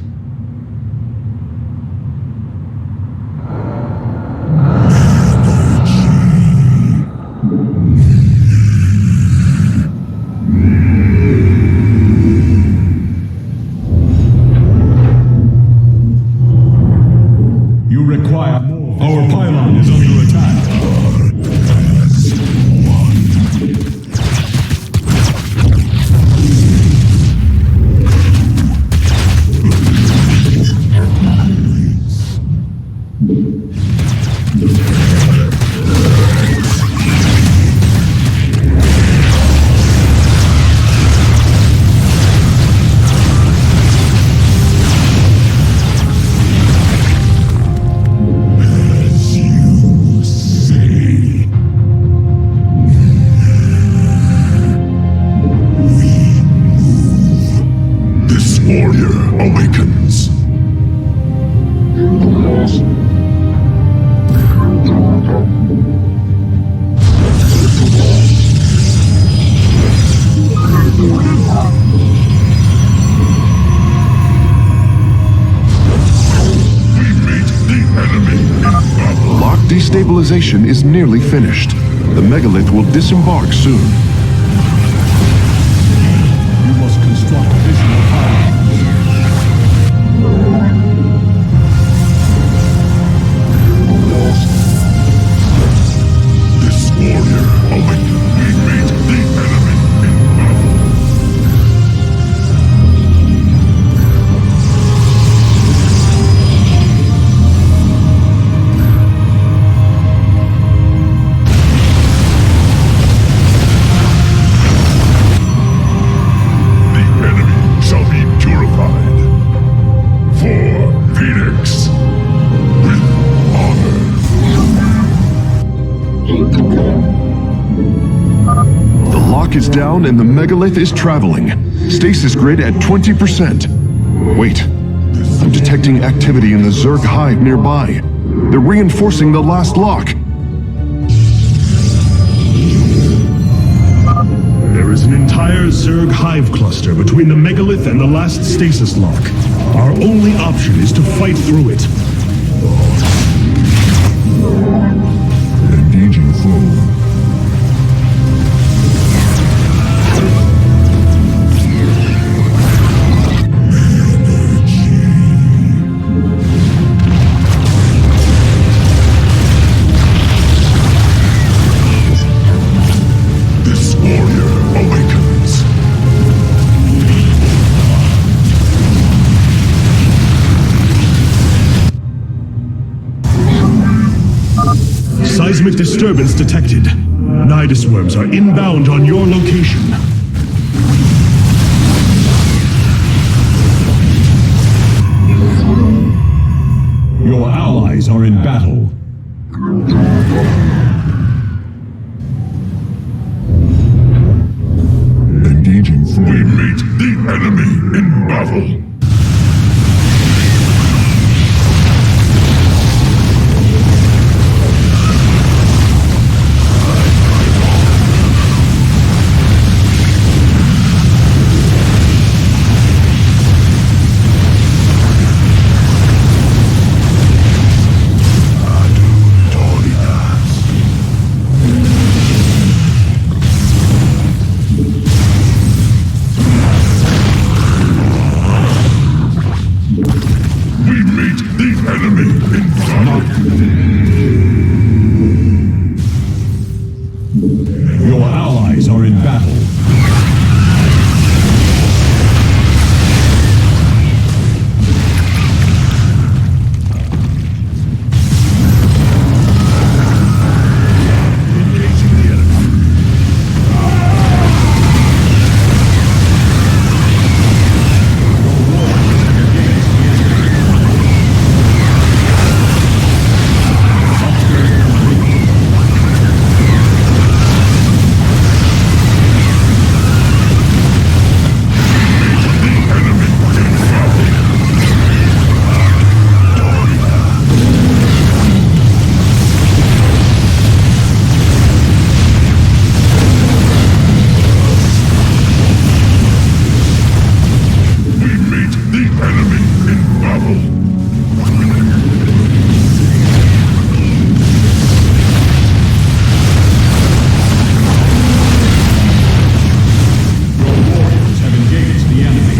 warrior awakens. Lock destabilization is nearly finished. The megalith will disembark soon. You must construct additional power. This warrior awakens. We meet the enemy in battle. The enemy shall be purified. For Phoenix, with honor. The lock is down and the megalith is traveling. Stasis grid at 20%. Wait, I'm detecting activity in the Zerg hive nearby. They're reinforcing the last lock. There is an entire Zerg hive cluster between the megalith and the last stasis lock. Our only option is to fight through it. Engaging foe. This warrior awakens. Seismic disturbance detected. Nidus worms are inbound on your location. Your allies are in battle. Engaging foe. We meet the enemy in battle. We meet the enemy in battle. Your allies are in battle. Engaging the enemy. We meet the enemy in battle. Your warriors have engaged the enemy.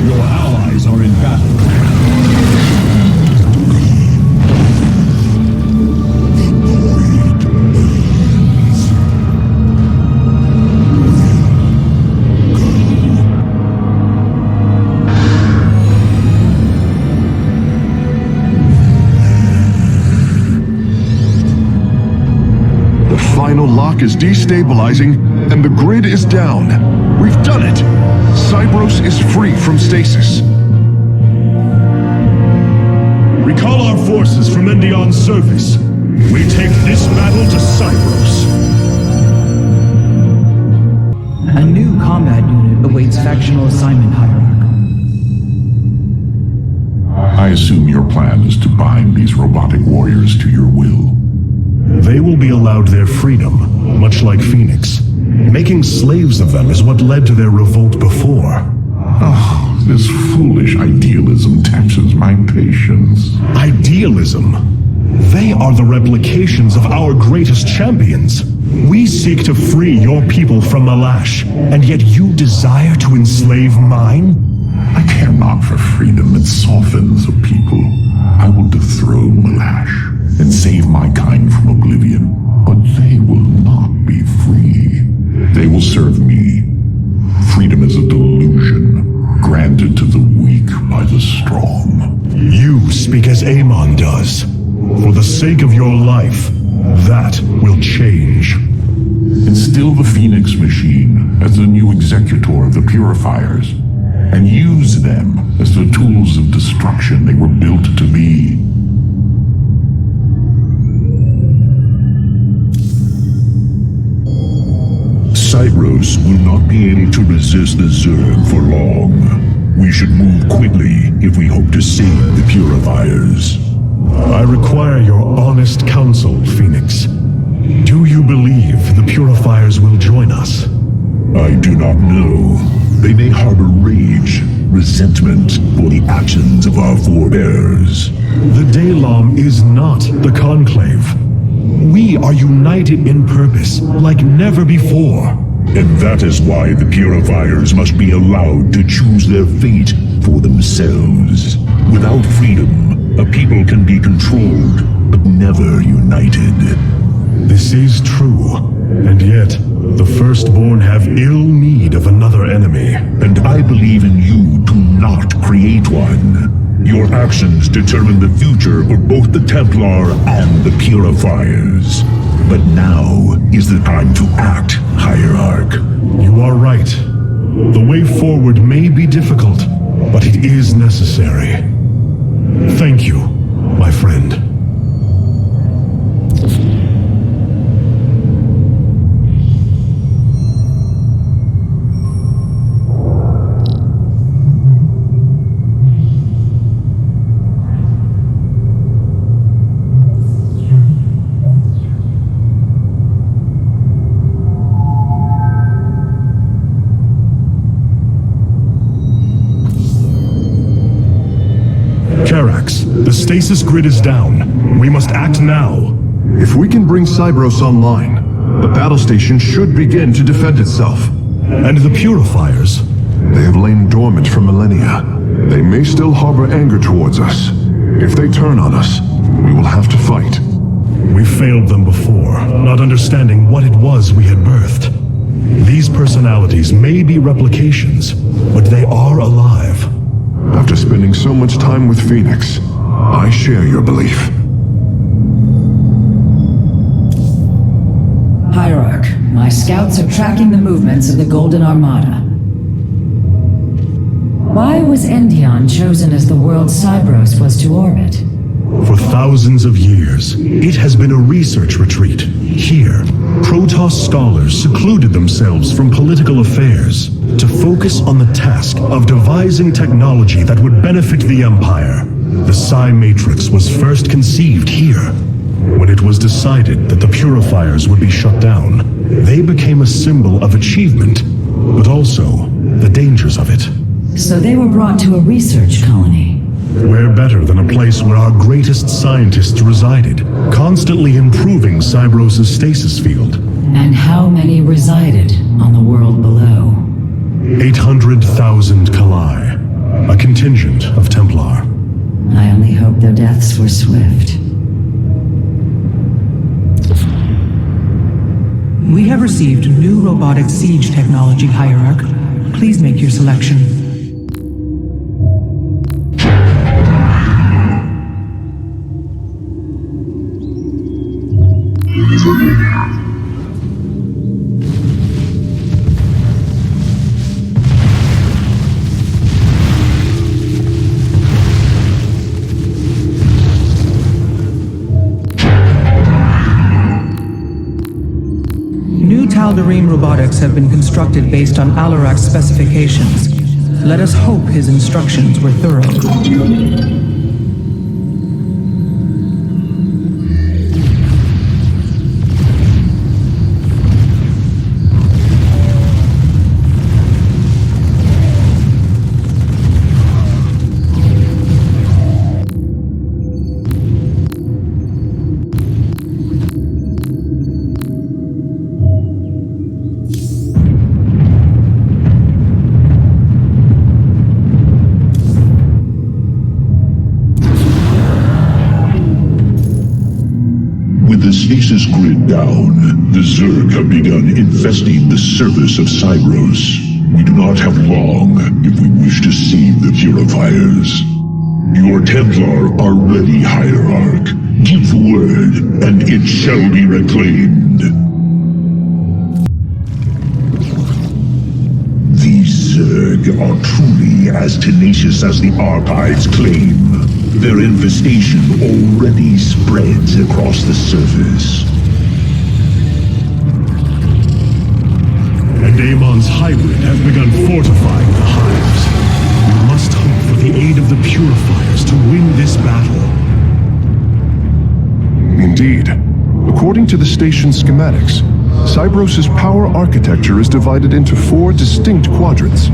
Your allies are in battle. The final lock is destabilizing, and the grid is down. We've done it! Cybros is free from stasis. Recall our forces from Endion's surface. We take this battle to Cyprus. A new combat unit awaits factional assignment, Hierarch. I assume your plan is to bind these robotic warriors to your will. They will be allowed their freedom, much like Phoenix. Making slaves of them is what led to their revolt before. Oh, this foolish idealism taxes my patience. Idealism? They are the replications of our greatest champions. We seek to free your people from Malash, and yet you desire to enslave mine? I care not for freedom. It softens a people. I will dethrone Malash and save my kind from oblivion, but they will not be free. They will serve me. Freedom is a delusion, granted to the weak by the strong. You speak as Amon does. For the sake of your life, that will change. Instill the Phoenix machine as the new executor of the Purifiers, and use them as the tools of destruction they were built to be. Cyprus will not be able to resist the Zerg for long. We should move quickly if we hope to save the Purifiers. I require your honest counsel, Phoenix. Do you believe the Purifiers will join us? I do not know. They may harbor rage, resentment for the actions of our forebears. The Daylom is not the Conclave. We are united in purpose like never before. And that is why the Purifiers must be allowed to choose their fate for themselves. Without freedom, a people can be controlled, but never united. This is true, and yet the Firstborn have ill need of another enemy. And I believe in you to not create one. Your actions determine the future for both the Templar and the Purifiers. But now is the time to act, Hierarch. You are right. The way forward may be difficult, but it is necessary. Thank you, my friend. The stasis grid is down. We must act now. If we can bring Cyprus online, the battle station should begin to defend itself. And the Purifiers? They have lain dormant for millennia. They may still harbor anger towards us. If they turn on us, we will have to fight. We failed them before, not understanding what it was we had birthed. These personalities may be replications, but they are alive. After spending so much time with Phoenix, I share your belief. Hierarch, my scouts are tracking the movements of the Golden Armada. Why was Endion chosen as the world Cyprus was to orbit? For thousands of years, it has been a research retreat. Here, protoss scholars secluded themselves from political affairs to focus on the task of devising technology that would benefit the Empire. The Psi Matrix was first conceived here. When it was decided that the Purifiers would be shut down, they became a symbol of achievement, but also the dangers of it. So they were brought to a research colony. Where better than a place where our greatest scientists resided, constantly improving Cybros's stasis field. And how many resided on the world below? 800,000 Kalai, a contingent of Templar. I only hope their deaths were swift. We have received new robotic siege technology, Hierarch. Please make your selection. Alderaan robotics have been constructed based on Alarak's specifications. Let us hope his instructions were thorough. With the stasis grid down, the Zerg have begun infesting the surface of Cyros. We do not have long if we wish to save the purifiers. Your Templar are ready, Hierarch. Give word, and it shall be reclaimed. These Zerg are truly as tenacious as the archives claim. Their infestation already spreads across the surface. And Amon's hybrid have begun fortifying the hives. We must hope for the aid of the purifiers to win this battle. Indeed. According to the station schematics, Cybros's power architecture is divided into 4 distinct quadrants.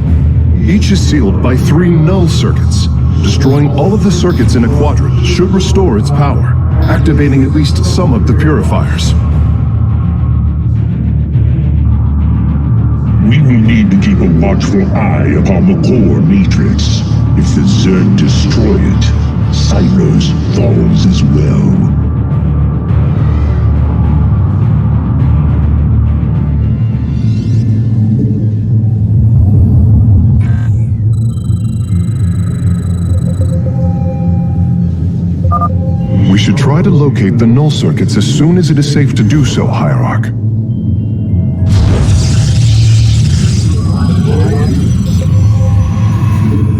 Each is sealed by 3 null circuits. Destroying all of the circuits in a quadrant should restore its power, activating at least some of the purifiers. We will need to keep a watchful eye upon the core matrix. If the Zerg destroy it, Cyros falls as well. We should try to locate the null circuits as soon as it is safe to do so, Hierarch.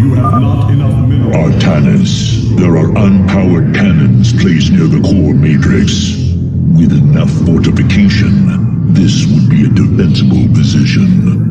You have not enough minerals. Artanis, there are unpowered cannons placed near the core matrix. With enough fortification, this would be a defensible position.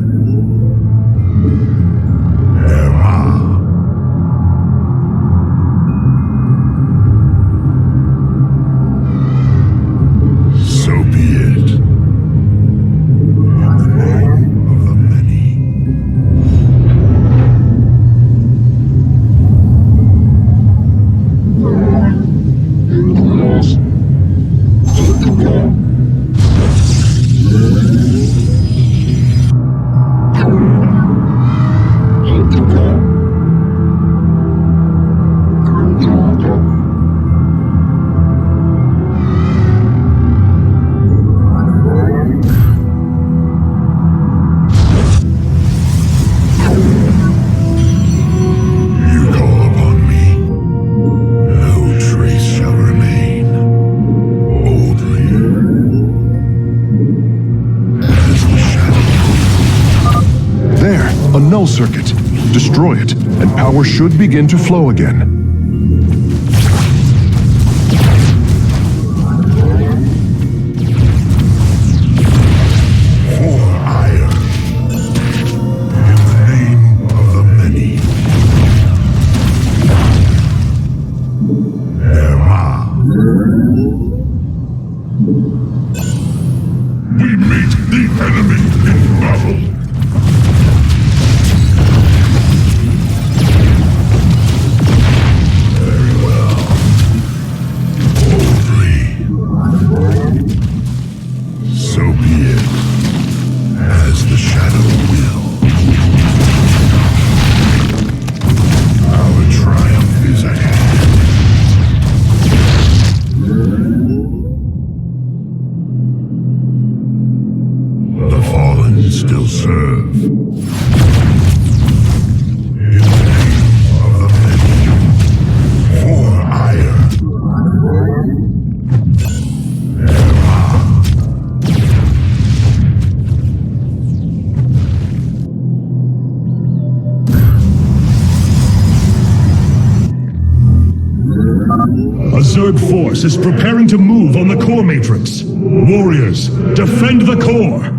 Circuit. Destroy it, and power should begin to flow again. We meet the enemy in battle. Still serve. In the name of the many, for ire. A Zerg force is preparing to move on the core matrix. Warriors, defend the core!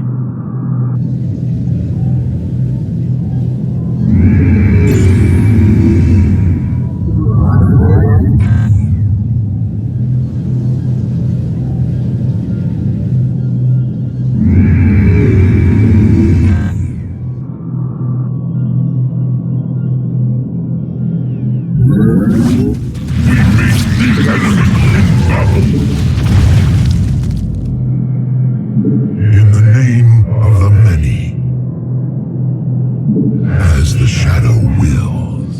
In the name of the many, as the shadow wills.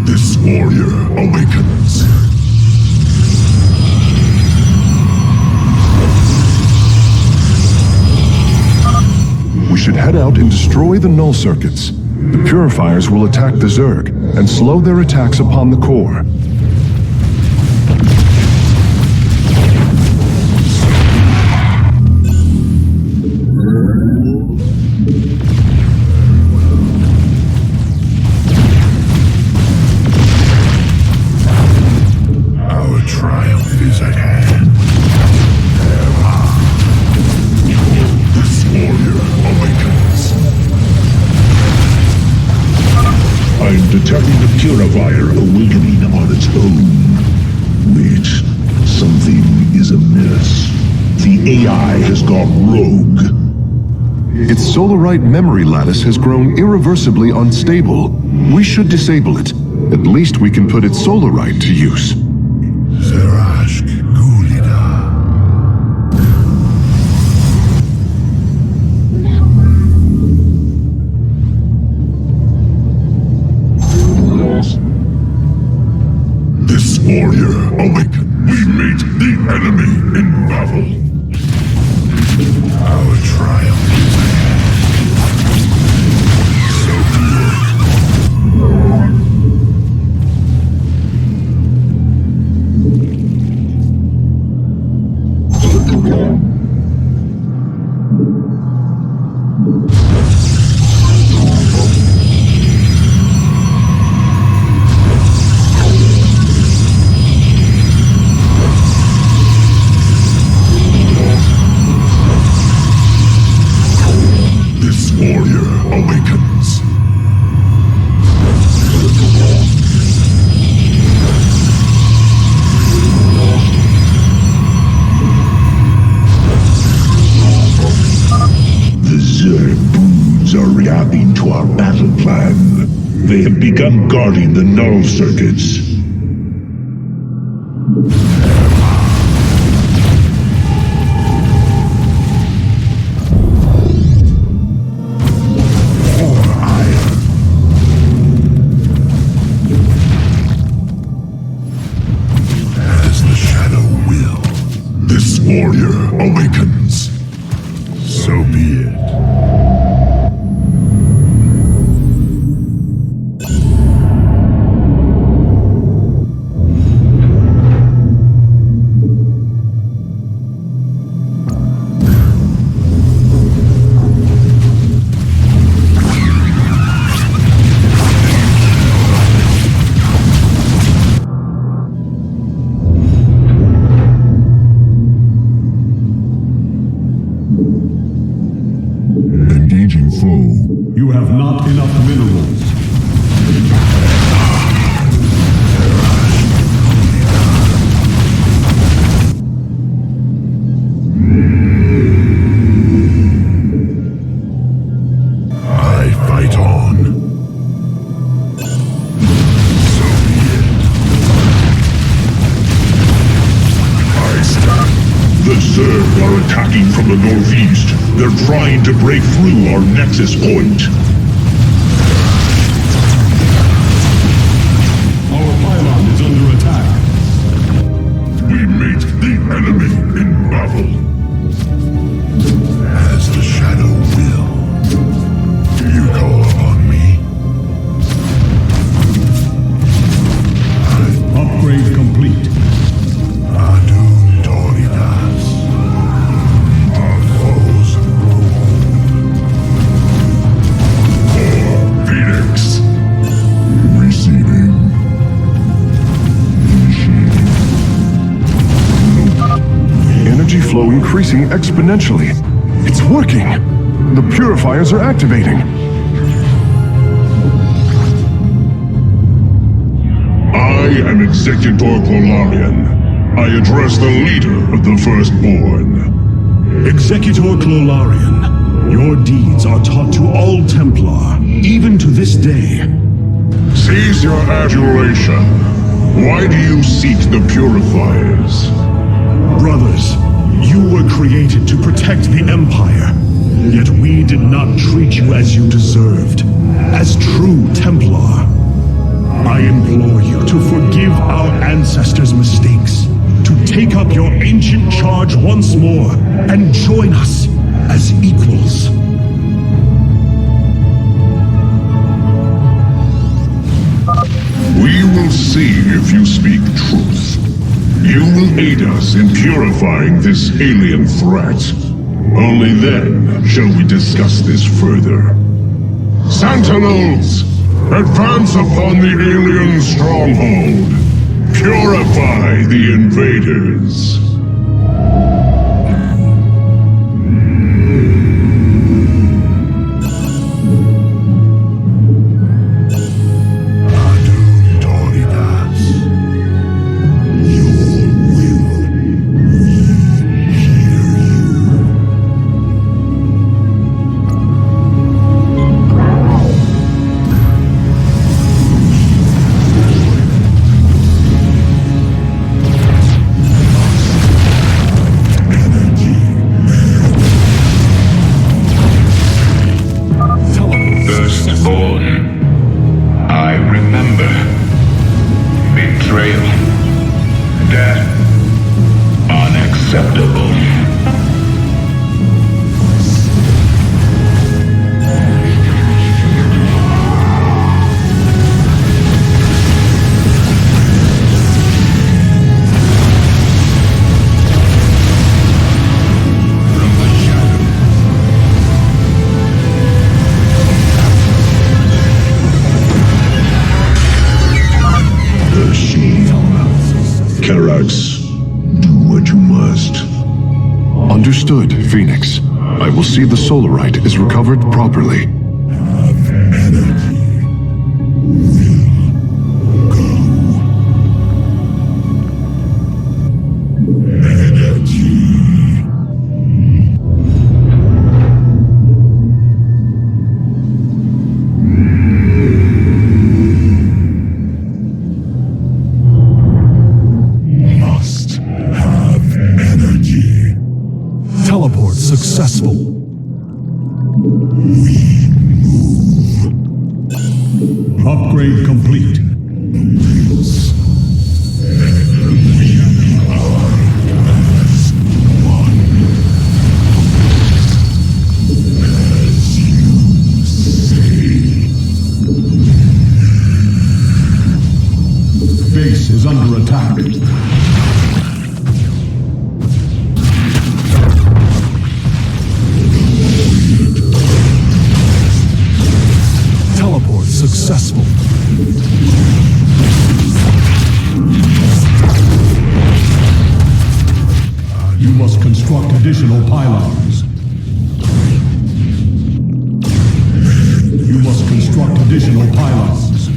This warrior awakens. We should head out and destroy the null circuits. The purifiers will attack the Zerg and slow their attacks upon the core. Our triumph is at hand. This warrior awakens. I'm detecting the purifier awakening on its own. Wait, something is amiss. The AI has gone rogue. Its solarite memory lattice has grown irreversibly unstable. We should disable it. At least we can put its solarite to use. Zerashk Gulida. This warrior awakened. We meet the enemy in battle. Our triumph is ahead. So be it. This warrior awakens. The Zerg broods are reacting to our battle plan. They have begun guarding the null circuits. This warrior awakens. So be it. Engaging foe. You have not enough minerals. I fight on. So be it. I stand. The Zerg are attacking from the northeast. They're trying to break through our nexus point. Our pylon is under attack. We meet the enemy in battle. As the shadow will. You call upon me. Upgrade complete. Adun Toridas. Our foes grow old. Phoenix. Receiving. Energy flow increasing exponentially. It's working. The purifiers are activating. I am Executor Clolarian. I address the leader of the Firstborn. Executor Clolarian, your deeds are taught to all Templar, even to this day. Cease your adulation. Why do you seek the Purifiers? Brothers, you were created to protect the Empire. Yet we did not treat you as you deserved, as true Templar. I implore you to forgive our ancestors' mistakes, to take up your ancient charge once more, and join us as equals. We will see if you speak truth. You will aid us in purifying this alien threat. Only then shall we discuss this further. Sentinels! Advance upon the alien stronghold! Purify the invaders! Understood, Phoenix. I will see the Solarite is recovered properly. Teleport successful. Upgrade complete. Base is under attack. Successful. You must construct additional pylons. You must construct additional pylons.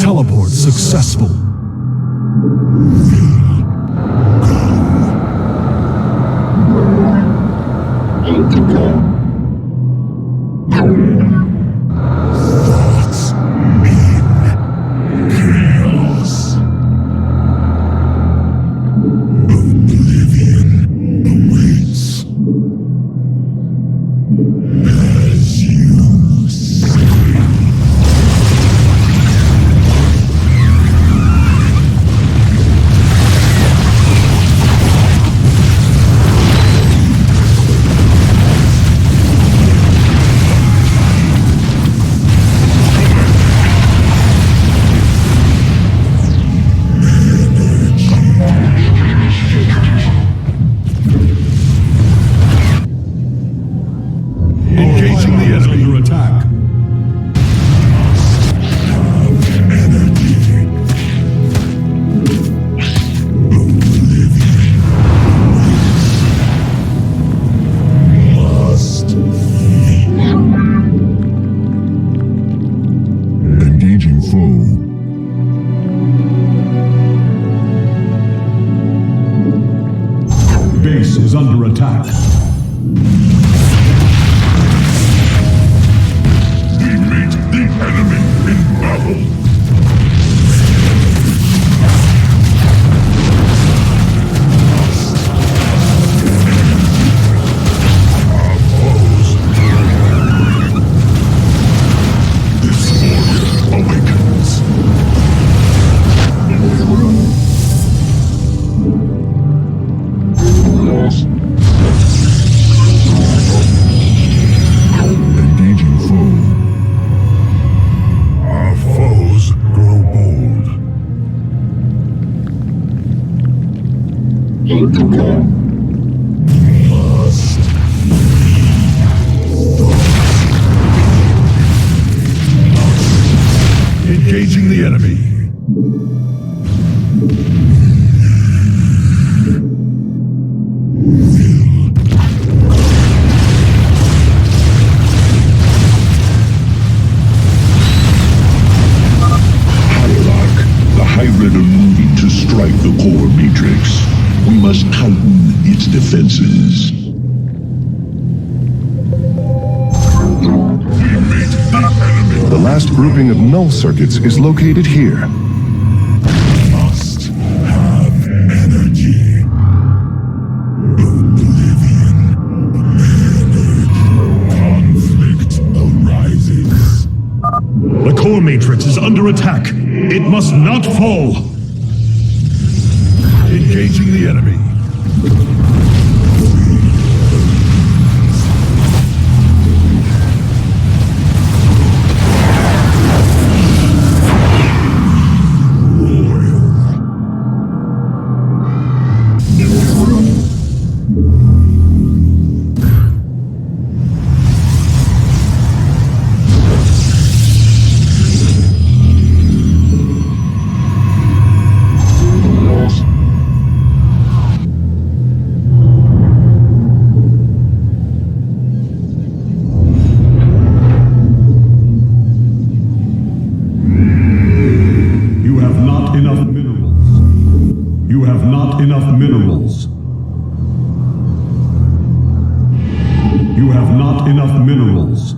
Teleport successful. Thoughts mean chaos. Oblivion awaits. As you say. Engaging the enemy. Hybrid are moving to strike the core matrix. We must tighten its defenses. We meet the enemy. The last grouping of null circuits is located here. Must have energy. Oblivion. Conflict arises. The core matrix is under attack. It must not fall! Engaging the enemy. You have not enough minerals.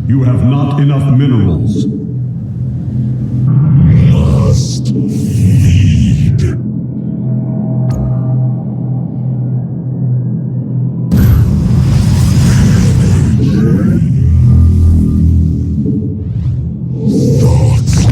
You have not enough minerals. Must feed. Thoughts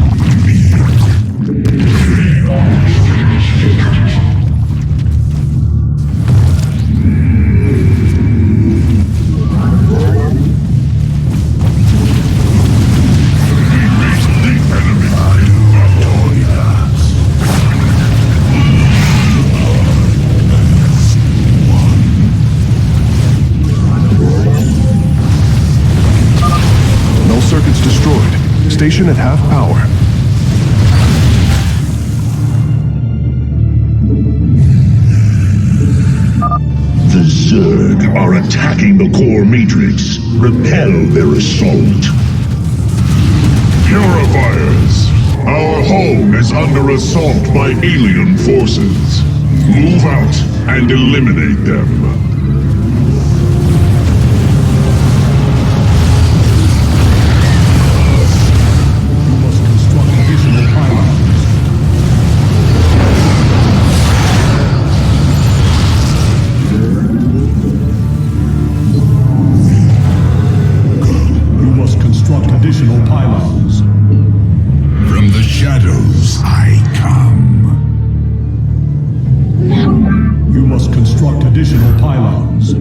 Circuits destroyed. Station at half power. The Zerg are attacking the core matrix. Repel their assault. Purifiers! Our home is under assault by alien forces. Move out and eliminate them. Additional pylons. From the shadows I come. You must construct additional pylons.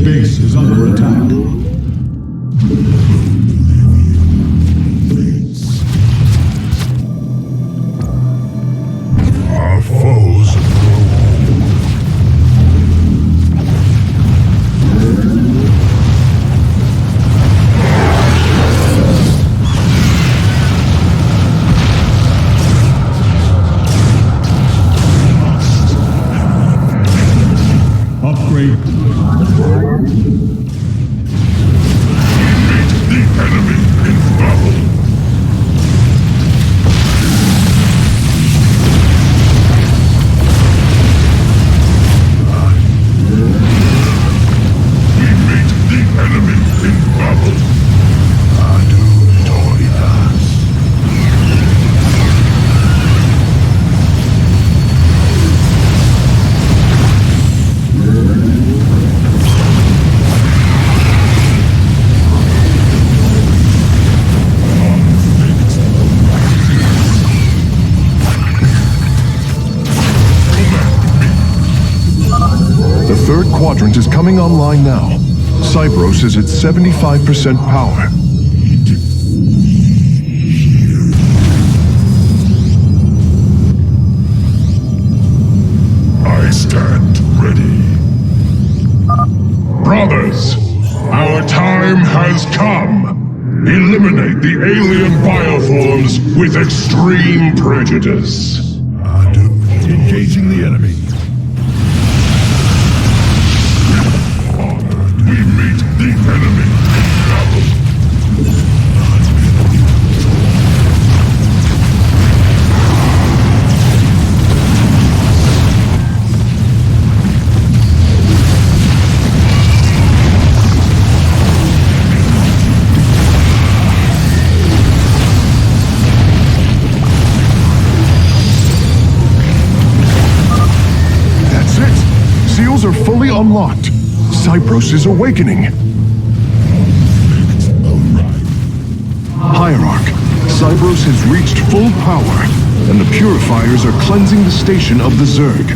Base is under attack. Our foes Upgrade. the enemy in battle. We meet the enemy in battle. Victorias. is coming online now. Cybros is at 75% power. I stand ready. Brothers, our time has come. Eliminate the alien bioforms with extreme prejudice. Engaging the enemy. We meet the enemy. Seals are fully unlocked. Cybros is awakening. Hierarch, Cybros has reached full power, and the purifiers are cleansing the station of the Zerg.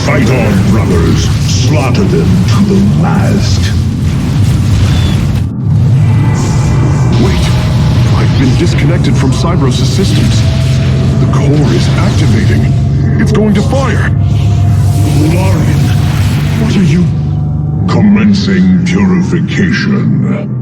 Fight on, brothers. Slaughter them to the last. Wait, I've been disconnected from Cybros' systems. The core is activating. It's going to fire. Larian, what are you... Commencing purification.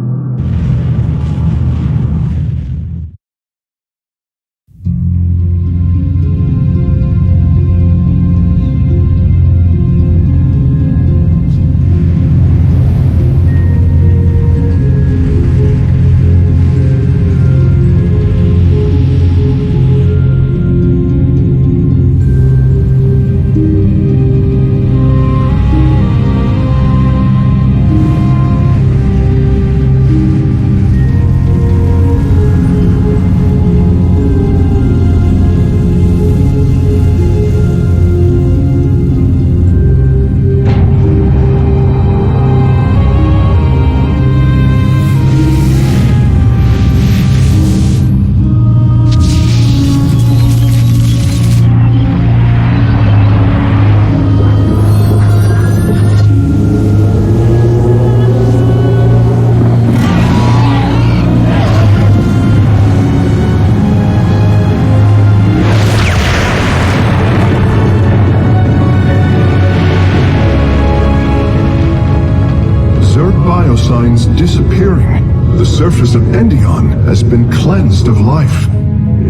Signs disappearing. The surface of Endion has been cleansed of life.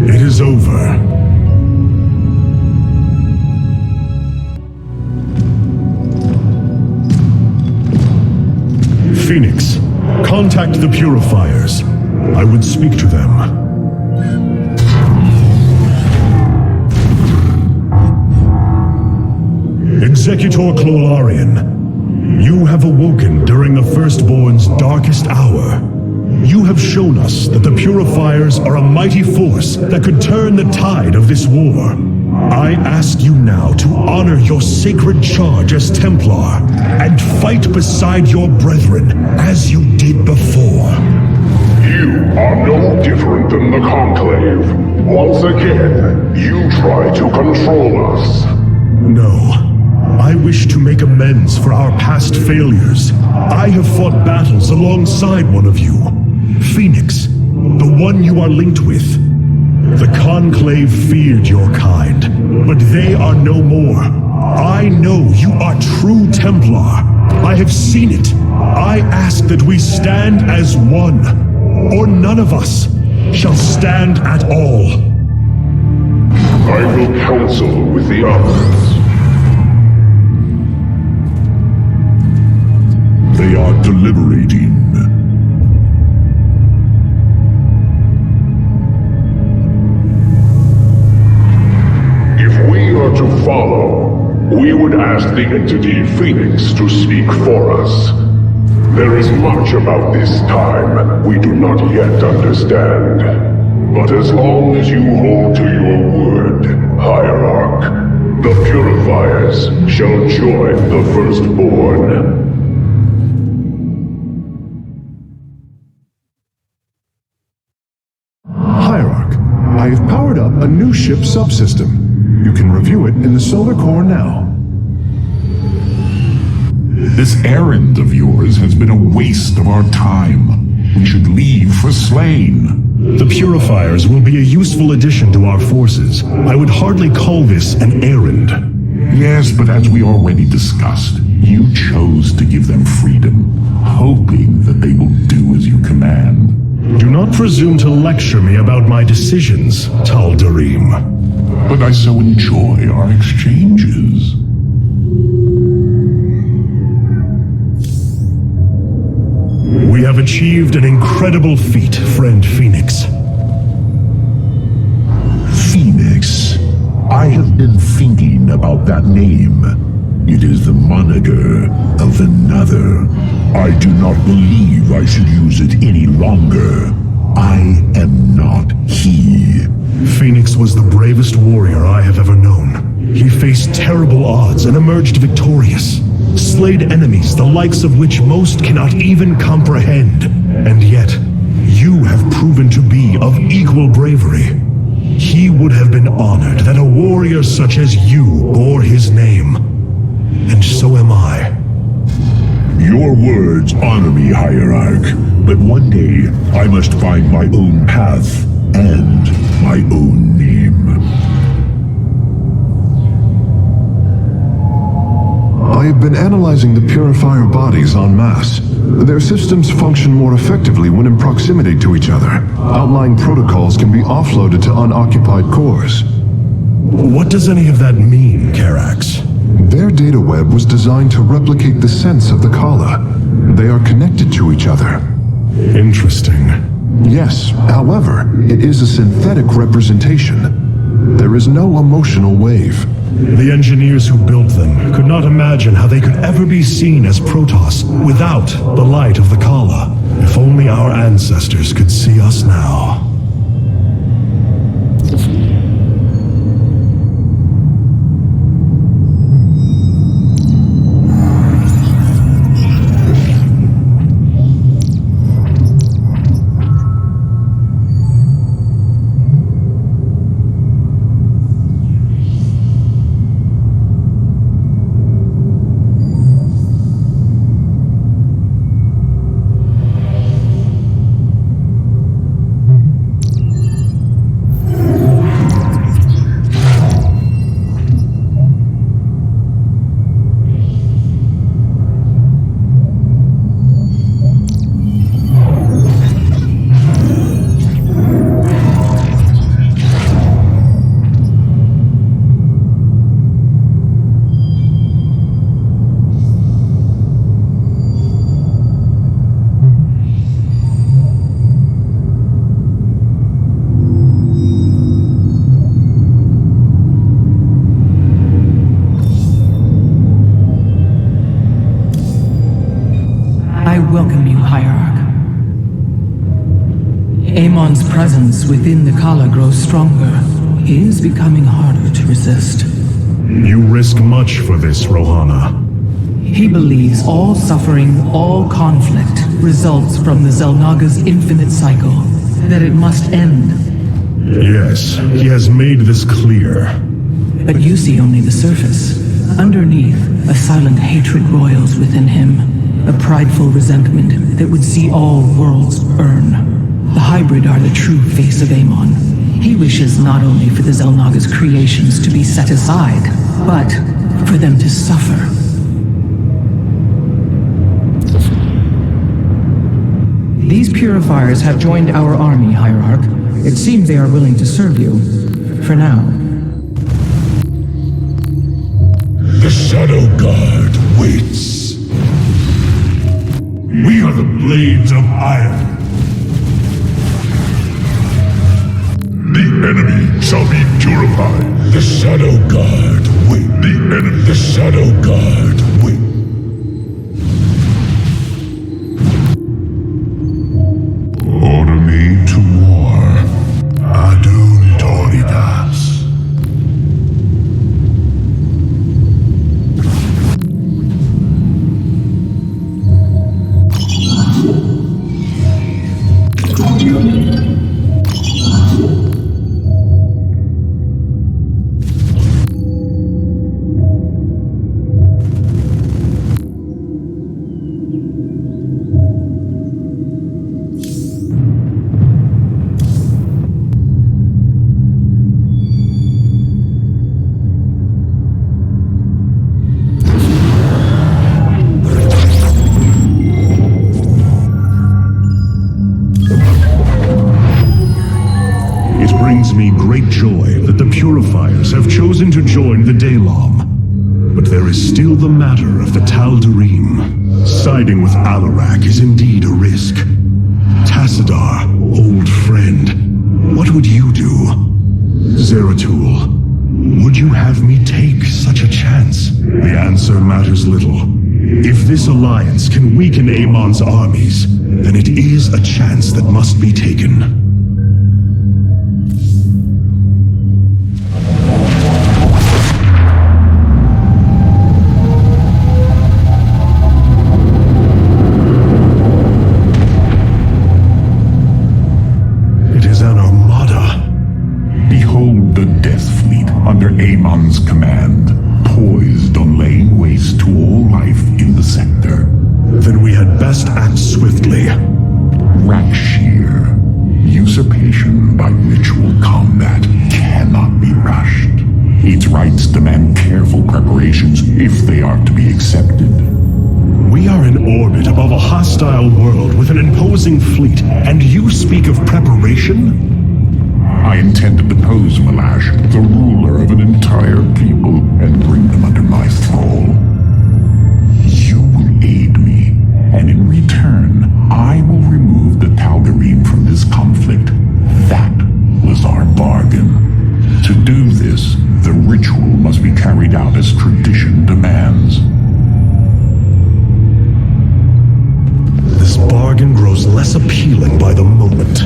It is over. Phoenix, contact the purifiers. I would speak to them. Executor Clolarian, you have awoken during the Firstborn's darkest hour. You have shown us that the Purifiers are a mighty force that could turn the tide of this war. I ask you now to honor your sacred charge as Templar and fight beside your brethren as you did before. You are no different than the Conclave. Once again, you try to control us. No. I wish to make amends for our past failures. I have fought battles alongside one of you. Phoenix, the one you are linked with. The Conclave feared your kind, but they are no more. I know you are true Templar. I have seen it. I ask that we stand as one, or none of us shall stand at all. I will counsel with the others. They are deliberating. If we are to follow, we would ask the entity Phoenix to speak for us. There is much about this time we do not yet understand. But as long as you hold to your word, Hierarch, the Purifiers shall join the Firstborn. I have powered up a new ship subsystem. You can review it in the solar core now. This errand of yours has been a waste of our time. We should leave for Slain. The Purifiers will be a useful addition to our forces. I would hardly call this an errand. Yes, but as we already discussed, you chose to give them freedom, hoping that they will do as you command. Do not presume to lecture me about my decisions, Tal'Darim. But I so enjoy our exchanges. We have achieved an incredible feat, friend Phoenix. Phoenix. I have been thinking about that name. It is the moniker of another. I do not believe I should use it any longer. I am not he. Phoenix was the bravest warrior I have ever known. He faced terrible odds and emerged victorious. Slayed enemies the likes of which most cannot even comprehend. And yet, you have proven to be of equal bravery. He would have been honored that a warrior such as you bore his name. And so am I. Your words honor me, Hierarch, but one day I must find my own path and my own name. I have been analyzing the Purifier bodies en masse. Their systems function more effectively when in proximity to each other. Outlying protocols can be offloaded to unoccupied cores. What does any of that mean, Karax? Their data web was designed to replicate the sense of the Kala. They are connected to each other. Interesting. Yes, however, it is a synthetic representation. There is no emotional wave. The engineers who built them could not imagine how they could ever be seen as protoss without the light of the Kala. If only our ancestors could see us now. Amon's presence within the Kala grows stronger. He is becoming harder to resist. You risk much for this, Rohana. He believes all suffering, all conflict, results from the Xel'Naga's infinite cycle. That it must end. Yes, he has made this clear. But you see only the surface. Underneath, a silent hatred roils within him. A prideful resentment that would see all worlds burn. The hybrid are the true face of Amon. He wishes not only for the Xel'Naga's creations to be set aside, but for them to suffer. These Purifiers have joined our army, Hierarch. It seems they are willing to serve you. For now. The Shadow Guard waits. We are the Blades of Iron. The enemy shall be purified. The Shadow Guard wait. The enemy. The Shadow Guard wait. Order me to war. Adun Toridas. brings me great joy that the Purifiers have chosen to join the Daylom. But there is still the matter of the Tal'Darim. Siding with Alarak is indeed a risk. Tassadar, old friend, what would you do? Zeratul, would you have me take such a chance? The answer matters little. If this alliance can weaken Amon's armies, then it is a chance that must be taken. It is an armada. Behold the Death Fleet under Amon's command, poised on laying waste to all life in the sector. Then we had best act swiftly. Rakshir. Usurpation by ritual combat cannot be rushed. Its rites demand careful preparations if they are to be accepted. We are in orbit above a hostile world with an imposing fleet, and you speak of preparation? I intend to depose Malash, the ruler of an entire people, and bring them under my thrall. You will aid me, and in return, I will remove the Tal'Darim from this conflict. That was our bargain. To do this, the ritual must be carried out as tradition demands. This bargain grows less appealing by the moment.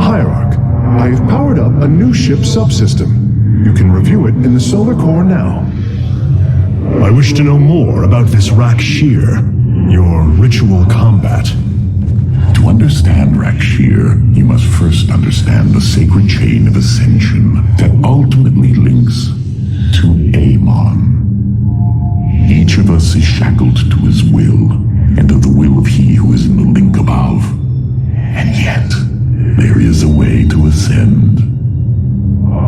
Hierarch, I have powered up a new ship subsystem. You can review it in the solar core now. I wish to know more about this Rakshir, your ritual combat. To understand Rakshir, you must first understand the sacred chain of ascension that ultimately links to Amon. Each of us is shackled to his will, and to the will of he who is in the link above. And yet, there is a way to ascend.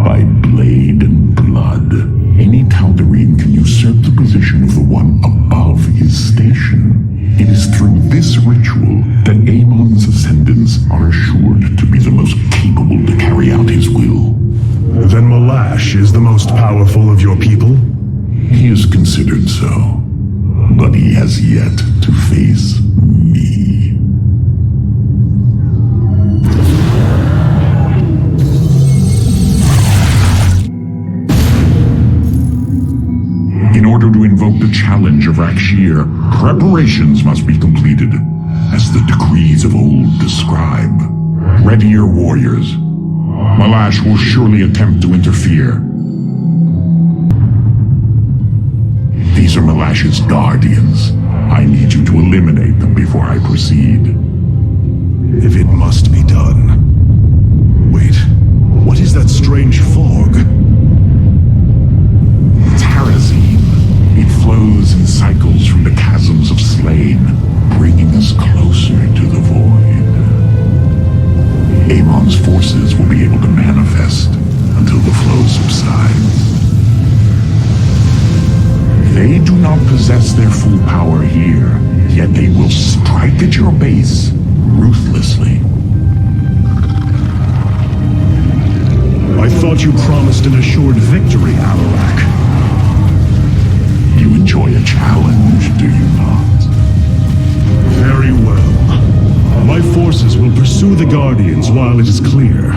By blade and blood, any Tal'Darim can usurp the position of the one above his station. It is through this ritual that Amon's ascendants are assured to be the most capable to carry out his will. Then Malash is the most powerful of your people? He is considered so, but he has yet to face me. In order to invoke the challenge of Rakshir, preparations must be completed, as the decrees of old describe. Ready your warriors. Malash will surely attempt to interfere. These are Malash's guardians. I need you to eliminate them before I proceed. If it must be done. Wait, what is that strange fog? Tarazine. It flows in cycles from the chasms of slain, bringing us closer to the void. Amon's forces will be able to manifest until the flow subsides. They do not possess their full power here, yet they will strike at your base ruthlessly. I thought you promised an assured victory, Alarak. You enjoy a challenge, do you not? Very well. My forces will pursue the Guardians while it is clear.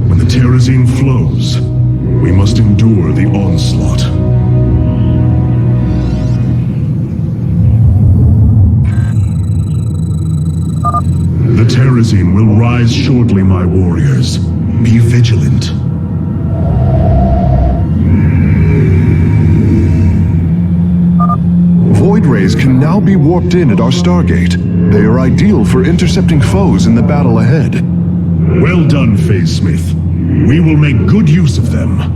When the Terrazine flows, we must endure the onslaught. The Terrazine will rise shortly, my warriors. Be vigilant. Void rays can now be warped in at our Stargate. They are ideal for intercepting foes in the battle ahead. Well done, Phase Smith. We will make good use of them.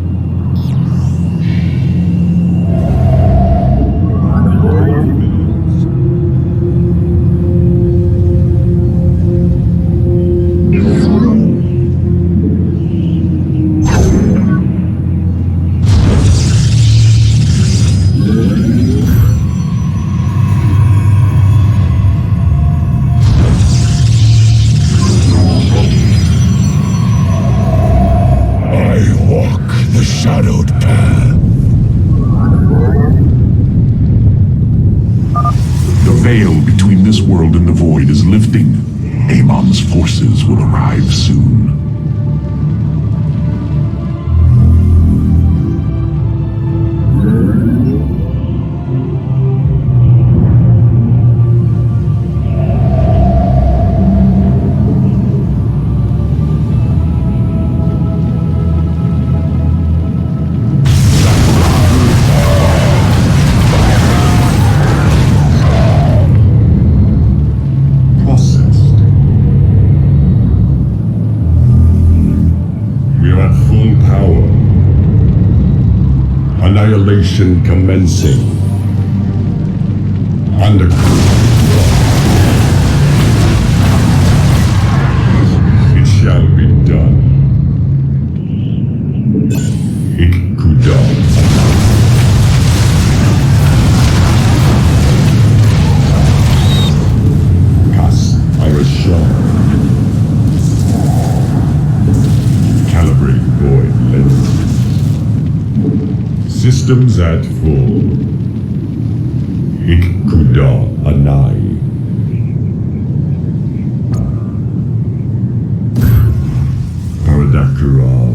world in the void is lifting. Amon's forces will arrive soon. Annihilation commencing. It shall be done. It could done. Cast Irashon. Calibrate void lens. Systems at full. Ikuda Anai. Paradactyral.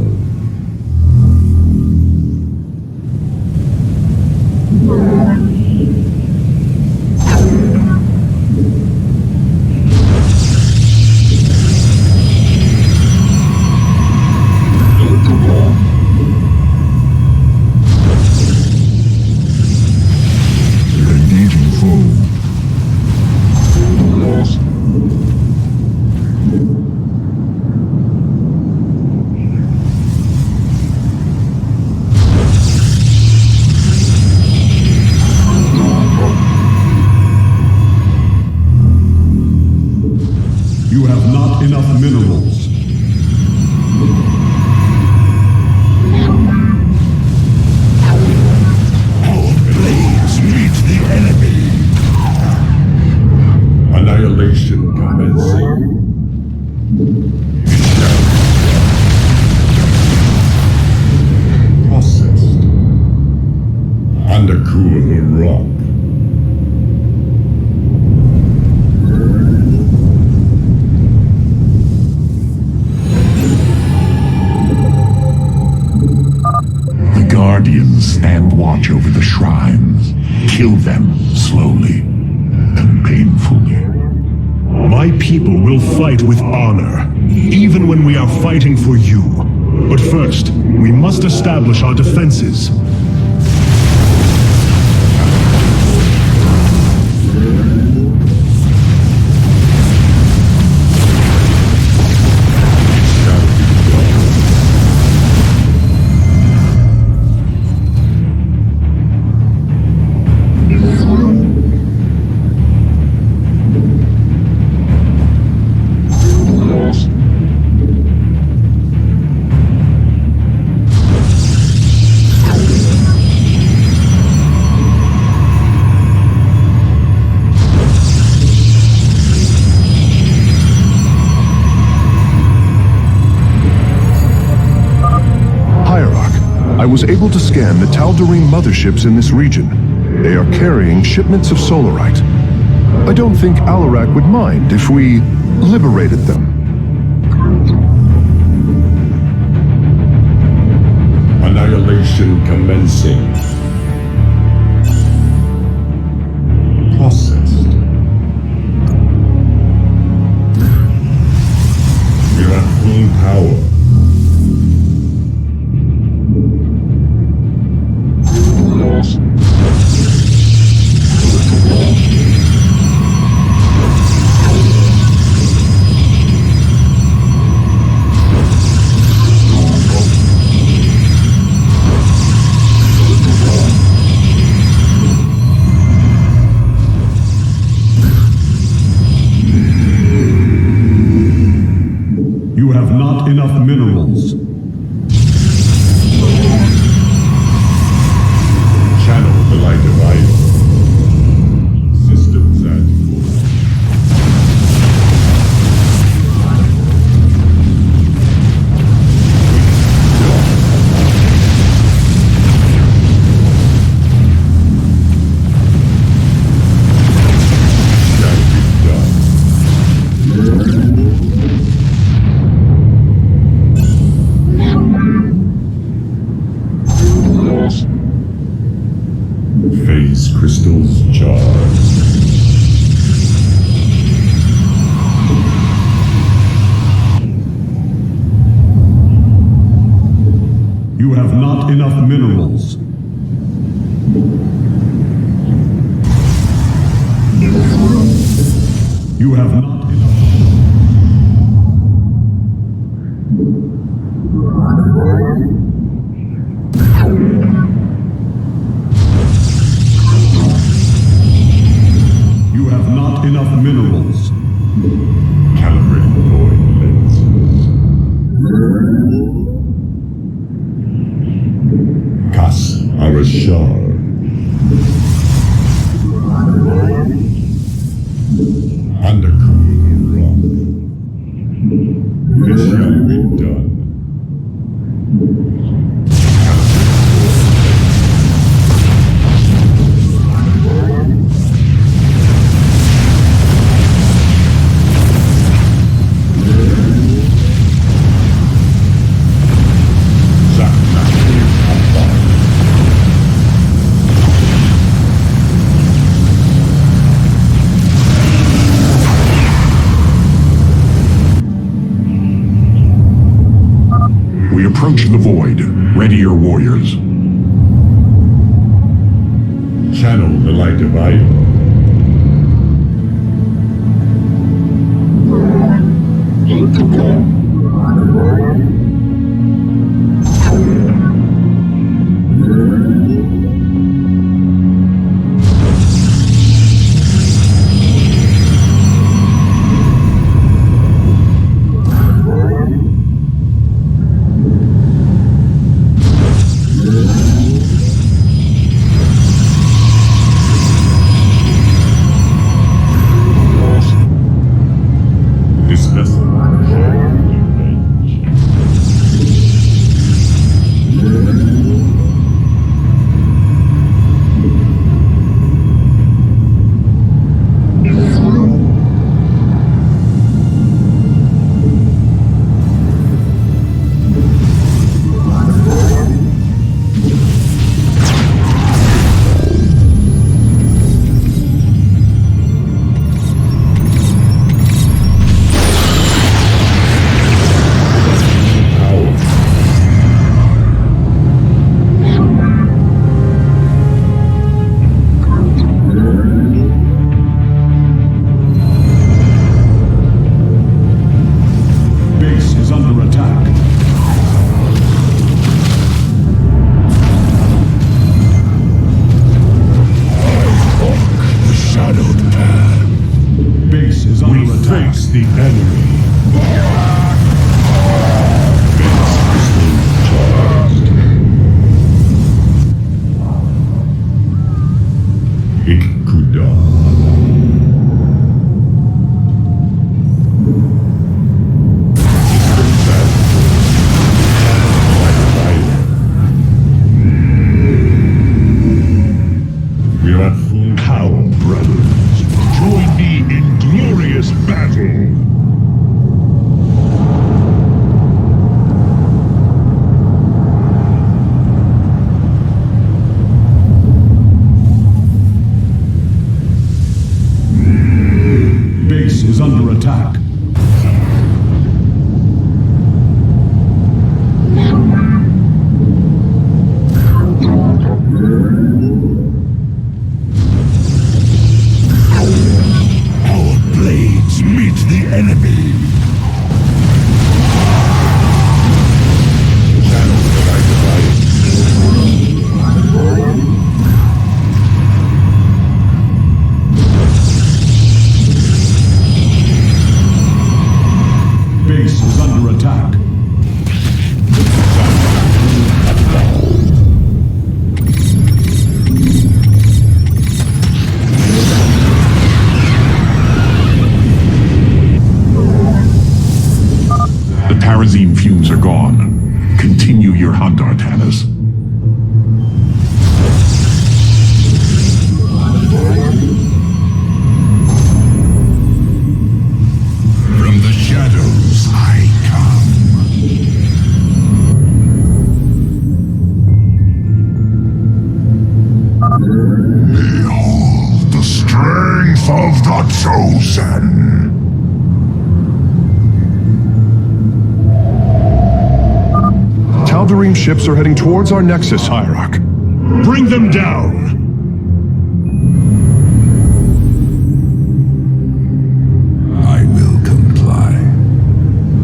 You have not enough minerals. Our blades meet the enemy. Annihilation commencing. It shall be processed. Undercool the rock. Guardians stand watch over the shrines. Kill them slowly and painfully. My people will fight with honor, even when we are fighting for you. But first, we must establish our defenses. I was able to scan the Tal'Darim motherships in this region. They are carrying shipments of solarite. I don't think Alarak would mind if we liberated them. Annihilation commencing. Processed. We're at full power. not enough minerals. You have not enough. You have not enough minerals. Calibrate void lenses. Kas Arashar. Undercool rock. It shall be done. We approach the void. Ready your warriors. Channel the light of Iron. This vessel face the enemy. Is under attack. Our blades meet the enemy. Base is under attack. The Parazine fumes are gone. Continue your hunt, Artanis. From the shadows I come. Behold the strength of the Chosen. Tal'Darim ships are heading towards our Nexus, Hierarch. Bring them down! I will comply.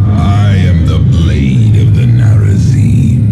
I am the blade of the Narazim.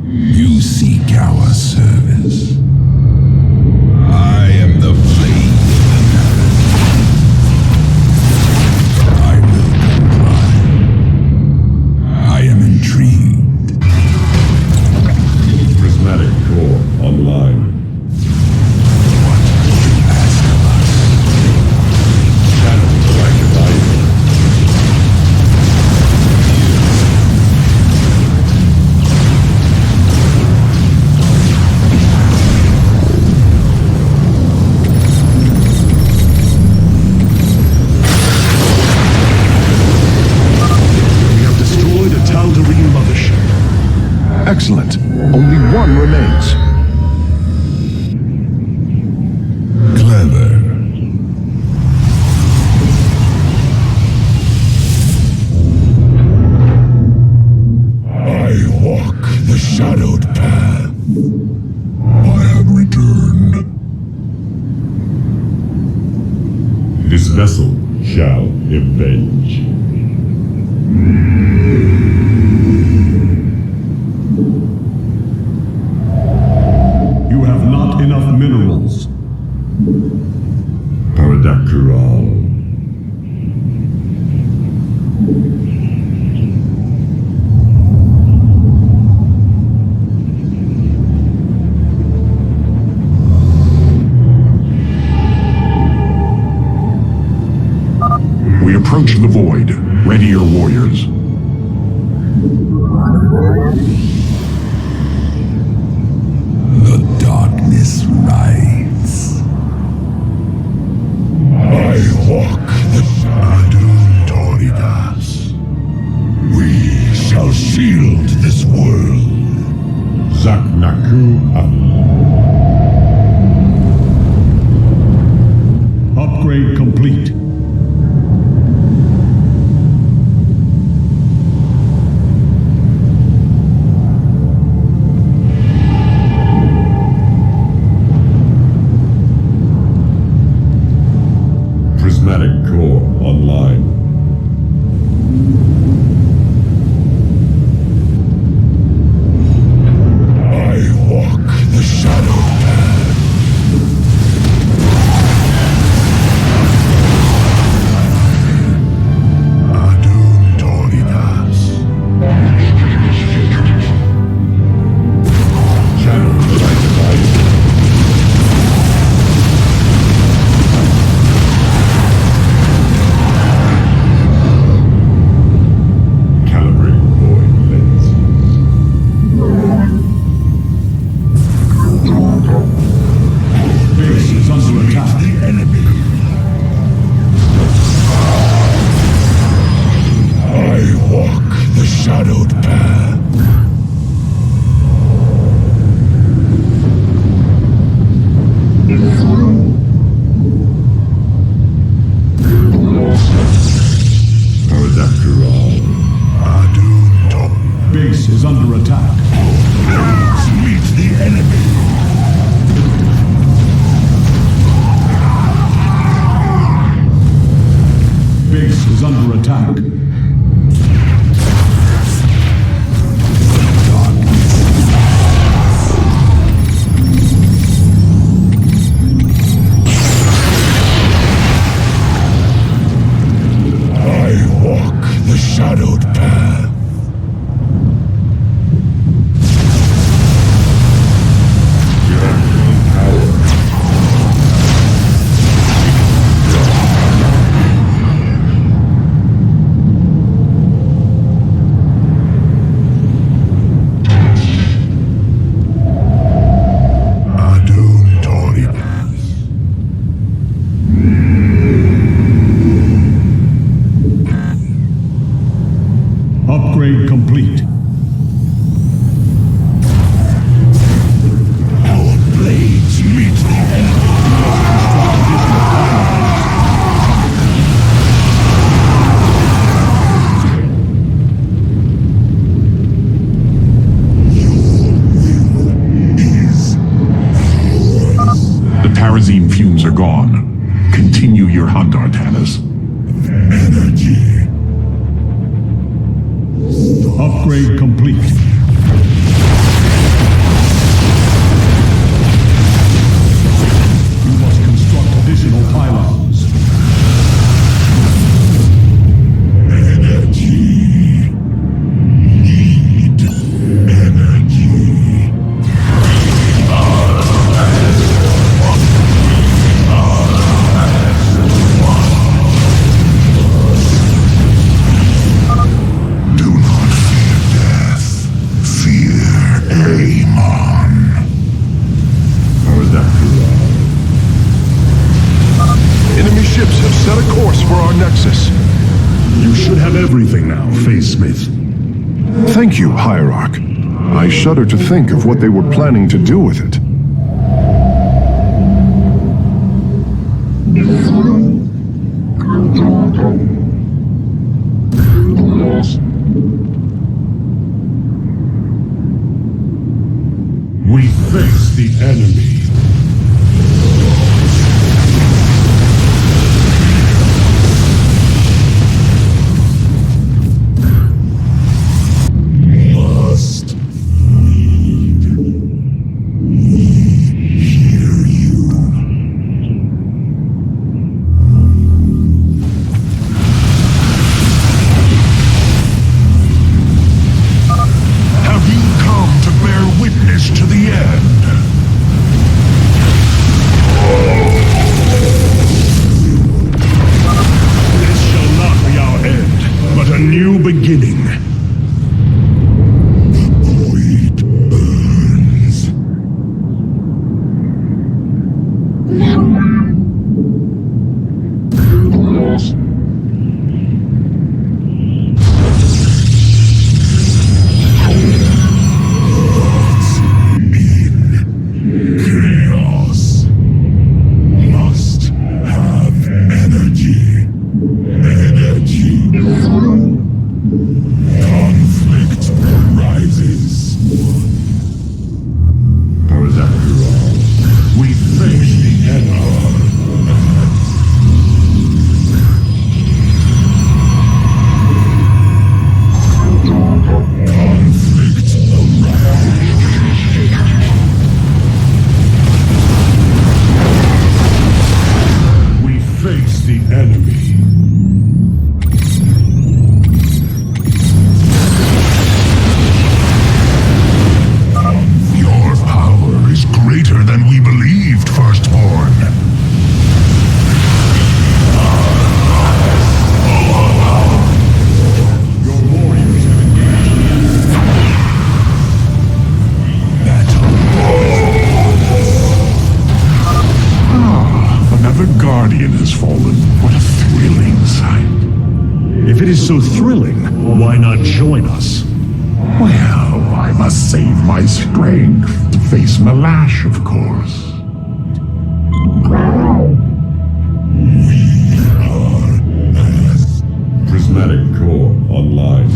You seek our service. I am the flame of the Narazim. I will comply. I am intrigued. Prismatic core online. What do you ask of us? Channel activated. Excellent. Only one remains. Clever. I walk the shadowed path. I have returned. This vessel shall avenge. You have not enough minerals. Paradakral. We approach the void. Ready your warriors. The darkness rides. I walk the Aduntoridas. We shall shield this world. Zaknaku Afi. Upgrade complete. Terrazine fumes are gone. Continue your hunt, Artanis. Energy. Upgrade complete. You must construct additional pylons. Energy. Need energy. Do not fear death. Fear Amon. Or is that Enemy ships have set a course for our nexus. You should have everything now, Phase-Smith. Thank you, Hierarch. I shudder to think of what they were planning to do with it. We face the enemy. Must lead. Hear you. Have you come to bear witness to the end? This shall not be our end, but a new beginning. The void burns. Chaos must have energy. Energy. Conflict arises. Or is that We face the enemy. Conflict arises. We face the enemy. Your power is greater than we believed, Firstborn. Your warriors have engaged. Another guardian has fallen. What a thrilling sight. If it is so thrilling, why not join us? Well, I must save my strength to face Malash, of course. Prismatic core online.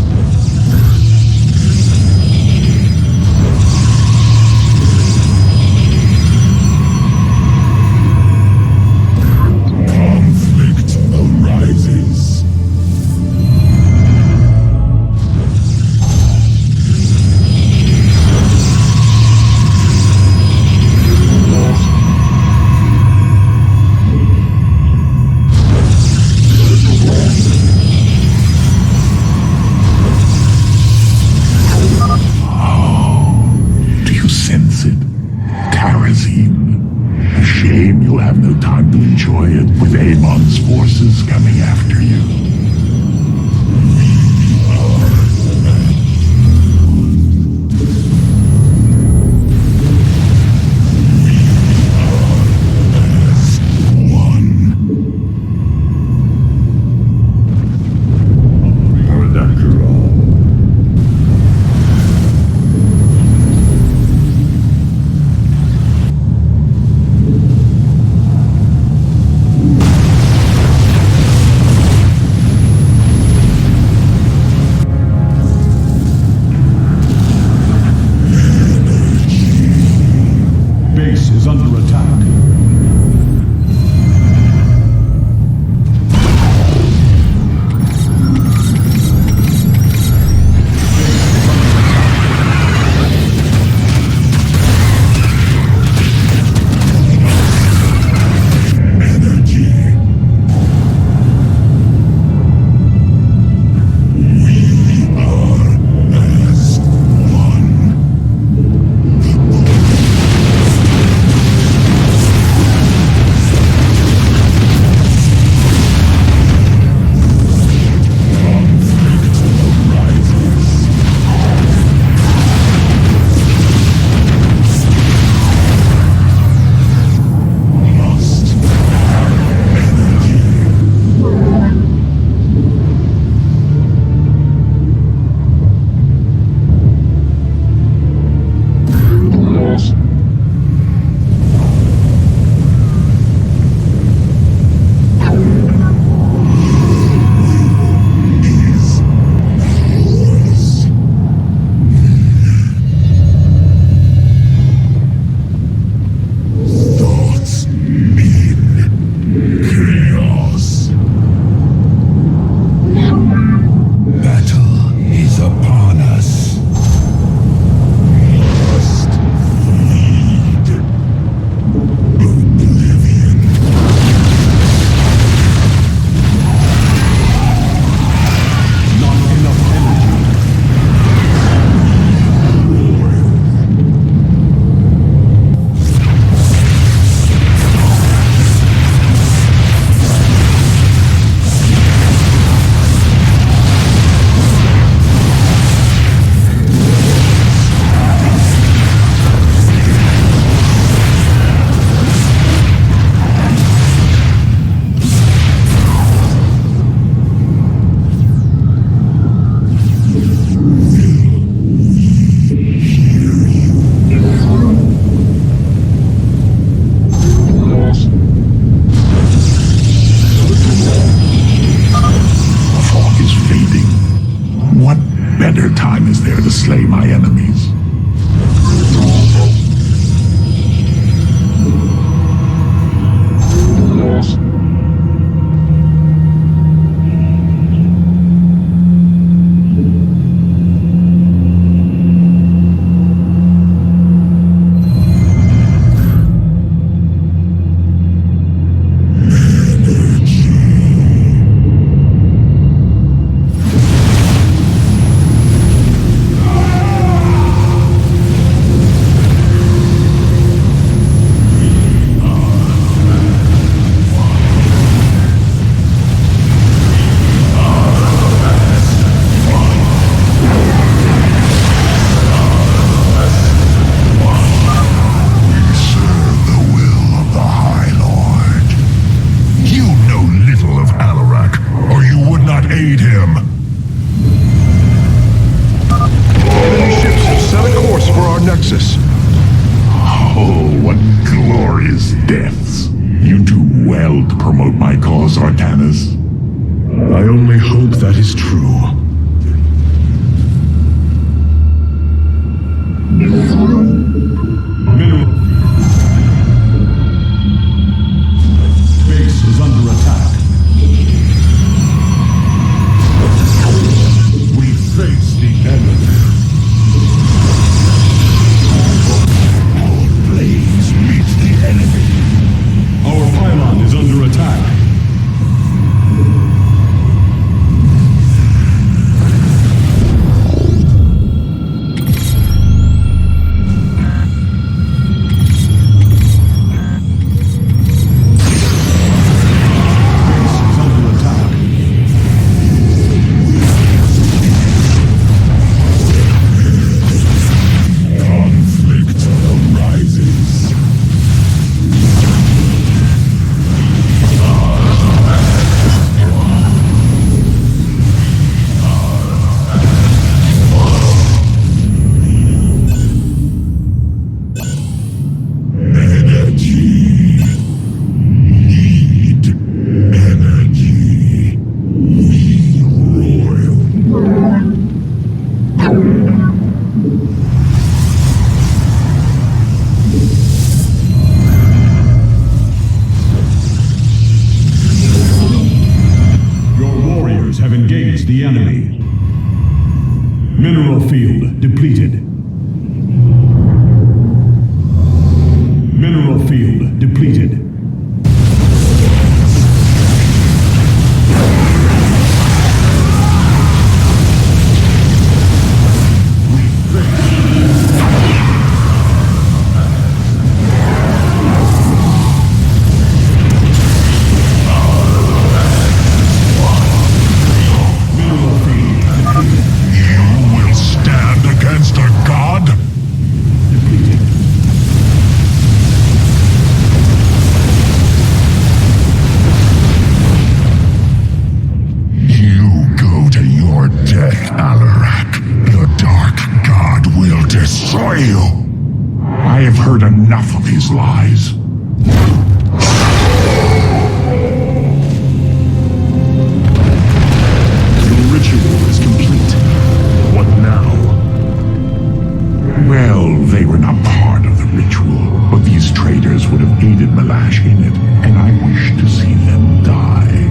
Conflict arises. Do you sense it? Terrazine. A shame you'll have no time to enjoy it with Amon's forces coming after you. prepare to slay my enemies. I only hope that is true. Mineral. Base is under attack. We face the enemy. Our blades meet the enemy. Our pylon is under attack. Have engaged the enemy. Mineral field depleted. Mineral field depleted. I have heard enough of his lies. The ritual is complete. What now? Well, they were not part of the ritual, but these traitors would have aided Malash in it, and I wish to see them die.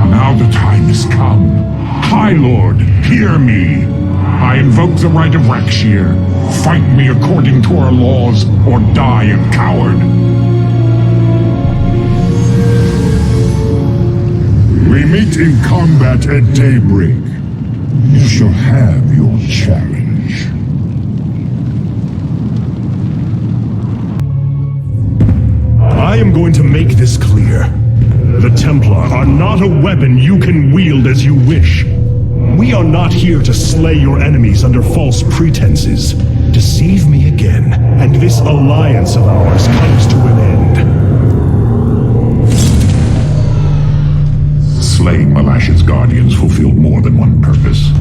Now the time has come. High Lord, hear me! I invoke the right of Rakshir. Fight me according to our laws, or die a coward. We meet in combat at daybreak. You shall have your challenge. I am going to make this clear. The Templar are not a weapon you can wield as you wish. We are not here to slay your enemies under false pretenses. Deceive me again, and this alliance of ours comes to an end. Slaying Malash's guardians fulfilled more than one purpose.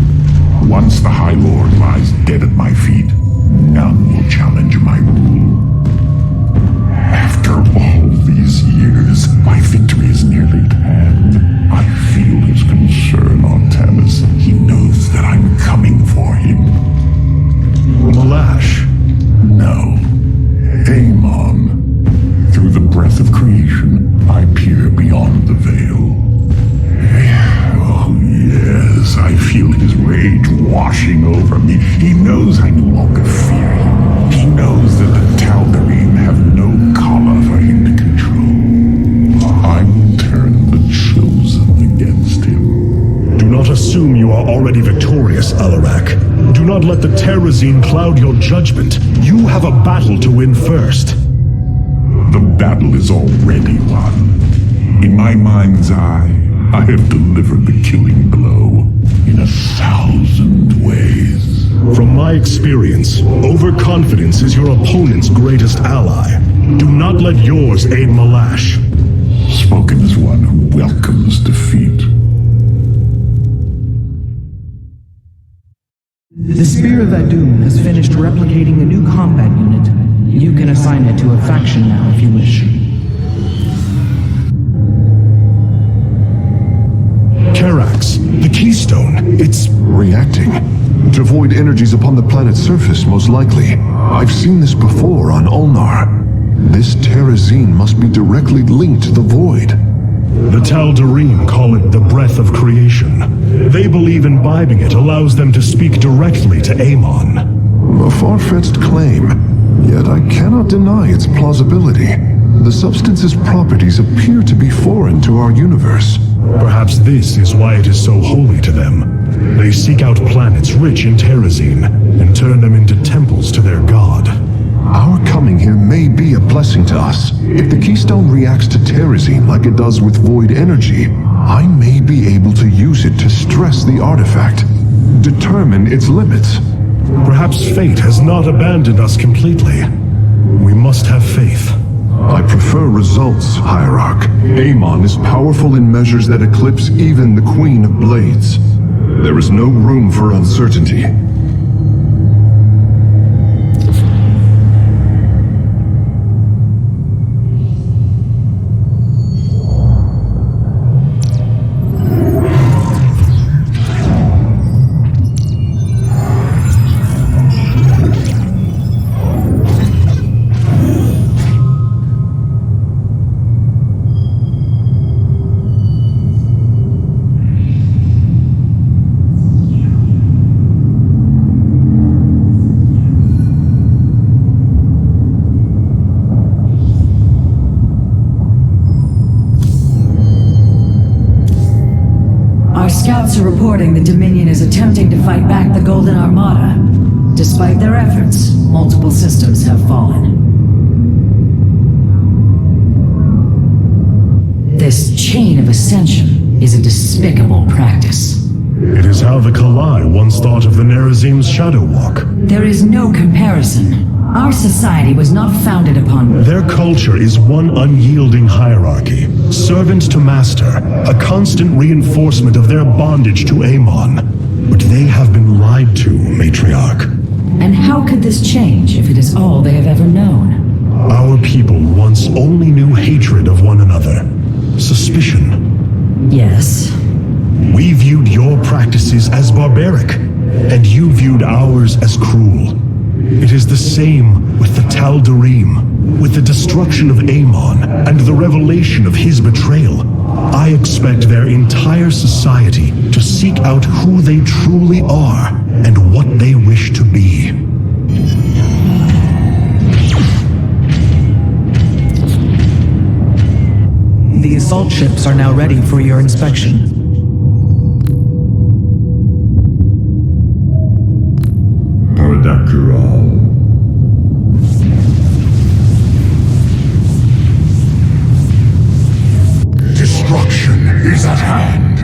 Once the High Lord lies dead at my feet, none will challenge my rule. After all these years, my victory is nearly at hand. I feel his concern, Artanis. He knows already victorious, Alarak. Do not let the Terrazine cloud your judgment. You have a battle to win first. The battle is already won. In my mind's eye, I have delivered the killing blow in 1,000 ways. From my experience, overconfidence is your opponent's greatest ally. Do not let yours aid Malash. Spoken as one who welcomes defeat. The Spear of Adum has finished replicating a new combat unit. You can assign it to a faction now if you wish. Karax, the Keystone, it's Reacting to void energies upon the planet's surface, most likely. I've seen this before on Ulnar. This Terrazine must be directly linked to the void. The Tal'Darim call it the breath of creation. They believe imbibing it allows them to speak directly to Amon. A far-fetched claim, yet I cannot deny its plausibility. The substance's properties appear to be foreign to our universe. Perhaps this is why it is so holy to them. They seek out planets rich in Terrazine and turn them into temples to their god. Our coming here may be a blessing to us. If the Keystone reacts to Terrazine like it does with void energy, I may be able to use it to stress the artifact, determine its limits. Perhaps fate has not abandoned us completely. We must have faith. I prefer results, Hierarch. Amon is powerful in measures that eclipse even the Queen of Blades. There is no room for uncertainty. Scouts are reporting the Dominion is attempting to fight back the Golden Armada. Despite their efforts, multiple systems have fallen. This chain of ascension is a despicable practice. It is how the Kalai once thought of the Nerazim's Shadow Walk. There is no comparison. Our society was not founded upon... Their culture is one unyielding hierarchy, servant to master, a constant reinforcement of their bondage to Amon. But they have been lied to, Matriarch. And how could this change if it is all they have ever known? Our people once only knew hatred of one another, suspicion. Yes. We viewed your practices as barbaric, and you viewed ours as cruel. It is the same with the Tal'Darim, with the destruction of Amon and the revelation of his betrayal. I expect their entire society to seek out who they truly are and what they wish to be. The assault ships are now ready for your inspection. Destruction is at hand.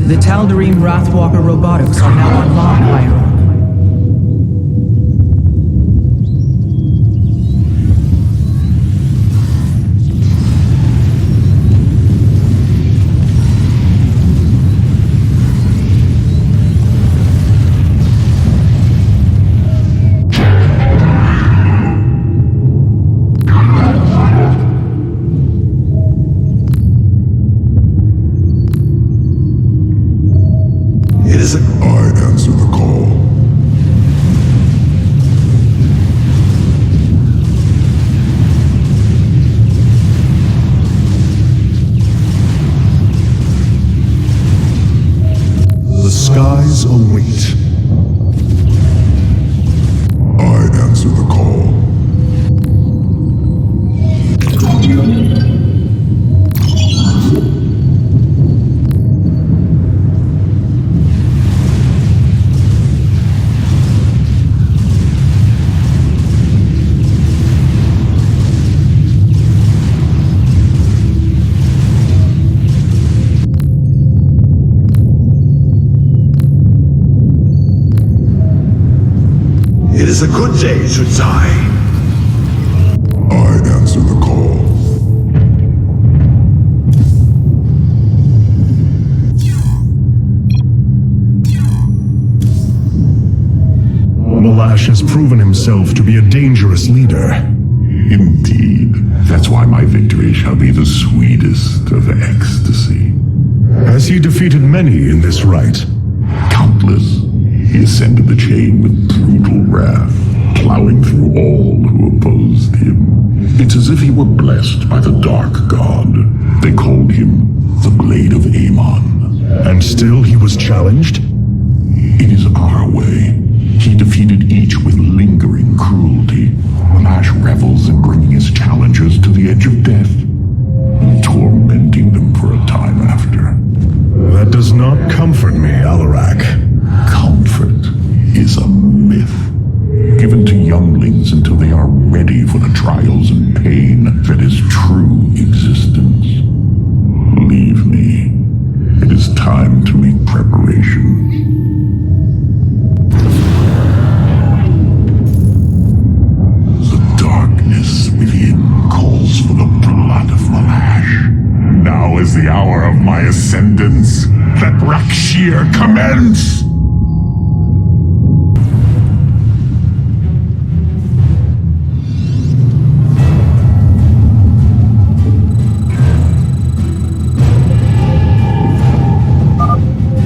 The Tal'Darim Wrathwalker robotics are now online, Hierarch. I answer the call. supplies await. I answer the call. It is a good day, Shutsai. I answer the call. Malash has proven himself to be a dangerous leader. Indeed. That's why my victory shall be the sweetest of ecstasy. Has he defeated many in this rite? Countless. He ascended the chain with brutal wrath, plowing through all who opposed him. It's as if he were blessed by the Dark God. They called him the Blade of Amon. And still he was challenged? It is our way. He defeated each with lingering cruelty. Malash revels in bringing his challengers to the edge of death, tormenting them for a time after. That does not comfort me, Alarak. Comfort is a myth, given to younglings until they are ready for the trials and pain that is true existence. Leave me. It is time to make preparations. The darkness within calls for the blood of Malash. Now is the hour of my ascendance. Let Rakshir commence!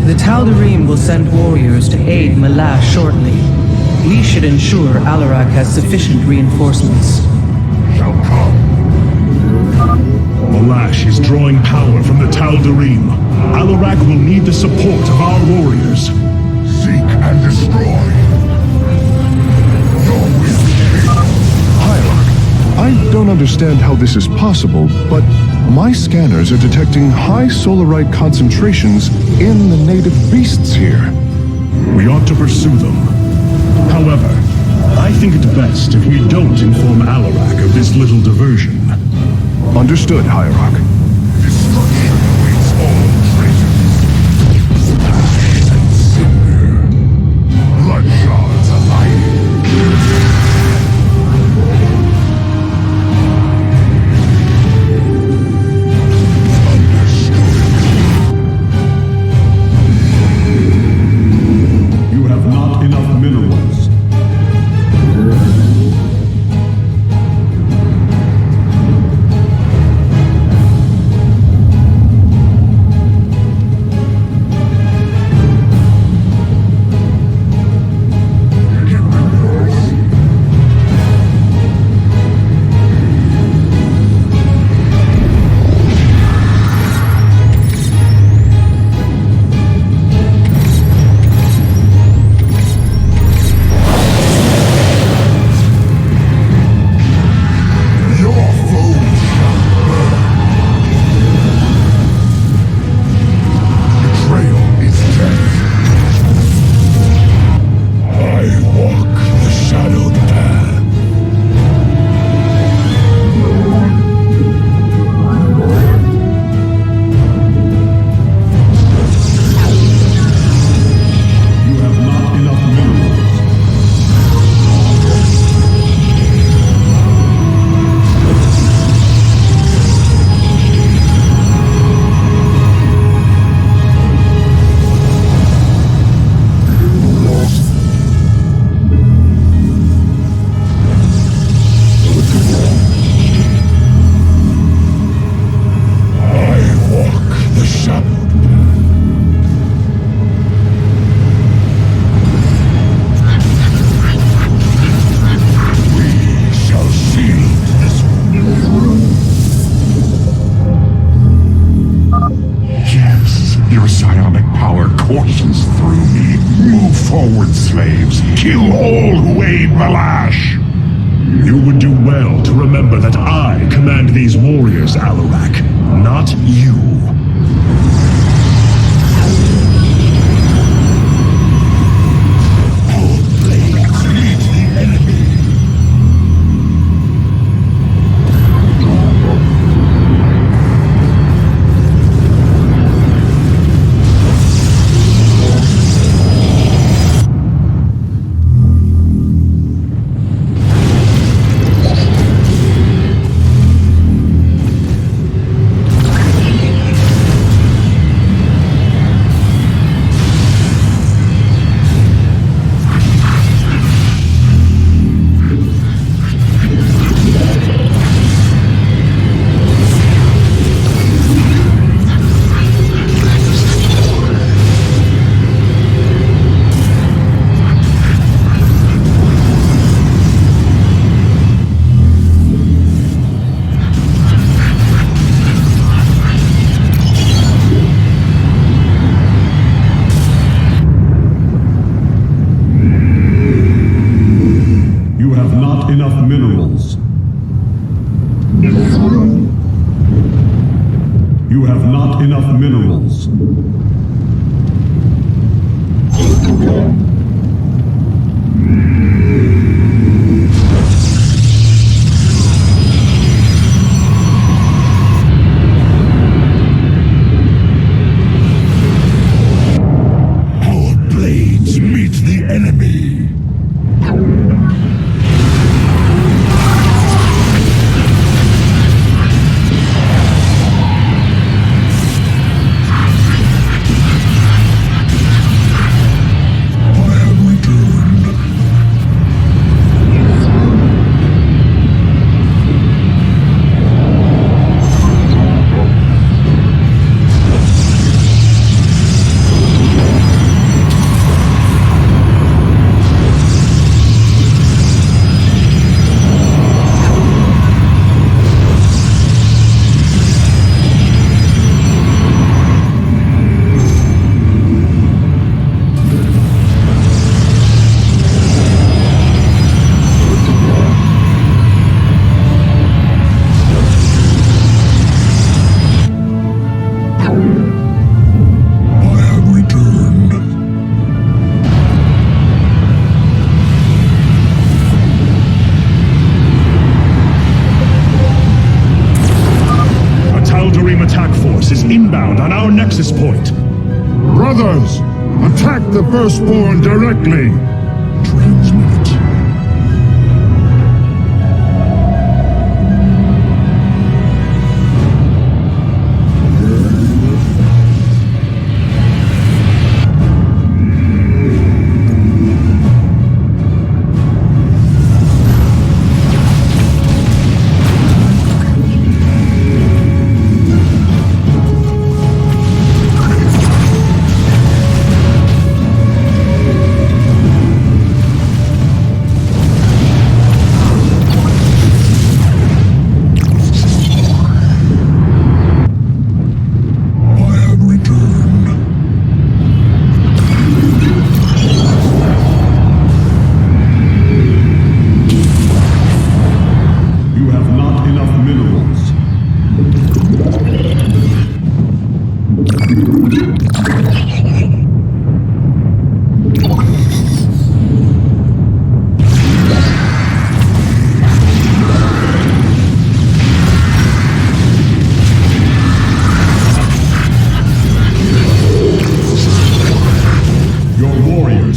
The Tal'Darim will send warriors to aid Malash shortly. We should ensure Alarak has sufficient reinforcements. Shall come. Malash is drawing power from the Tal'Darim. Alarak will need the support of our warriors. Seek and destroy. Your will Hierarch, I don't understand how this is possible, but my scanners are detecting high solarite concentrations in the native beasts here. We ought to pursue them. However, I think it best if we don't inform Alarak of this little diversion. Understood, Hierarch. Destruction awaits all traitors. Ash and cinder. Blood shards alike. You have not enough minerals. Your psionic power courses through me. Move forward, slaves. Kill all who aid Malash. You would do well to remember that I command these warriors, Alarak, not you. You have not enough minerals. Our blades meet the enemy. Inbound on our nexus point. Brothers, attack the firstborn directly. Transmit.